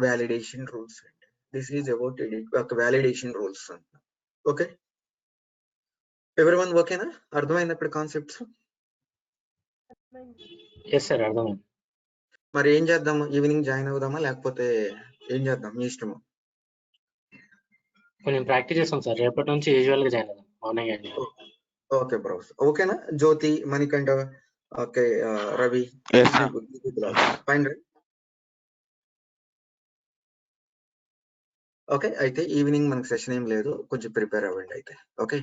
validation rules. This is about edit validation rules. Okay, everyone okay na? అర్థమైందా ఇప్పుడు కాన్సెప్ట్స్? ఎస్ సార్, అర్థమైంది. మరి ఏం చేద్దాము? ఈవినింగ్ జాయిన్ అవుదామా లేకపోతే ఏం చేద్దాం? మీ ఇష్టము. కొంచెం ప్రాక్టీస్ చేస్తాం సార్, రేపటి నుంచి యూజువల్ గా జాయిన్ అవుదాం మార్నింగ్ అండి. ఓకే బ్రౌస్, ఓకేనా? Jyothi, Manikanta, okay, Ravi, Yes, sir. Fine right. Okay, అయితే ఈవినింగ్ మనకు సెషన్ ఏం లేదు, కొంచెం ప్రిపేర్ అవ్వండి అయితే. ఓకే.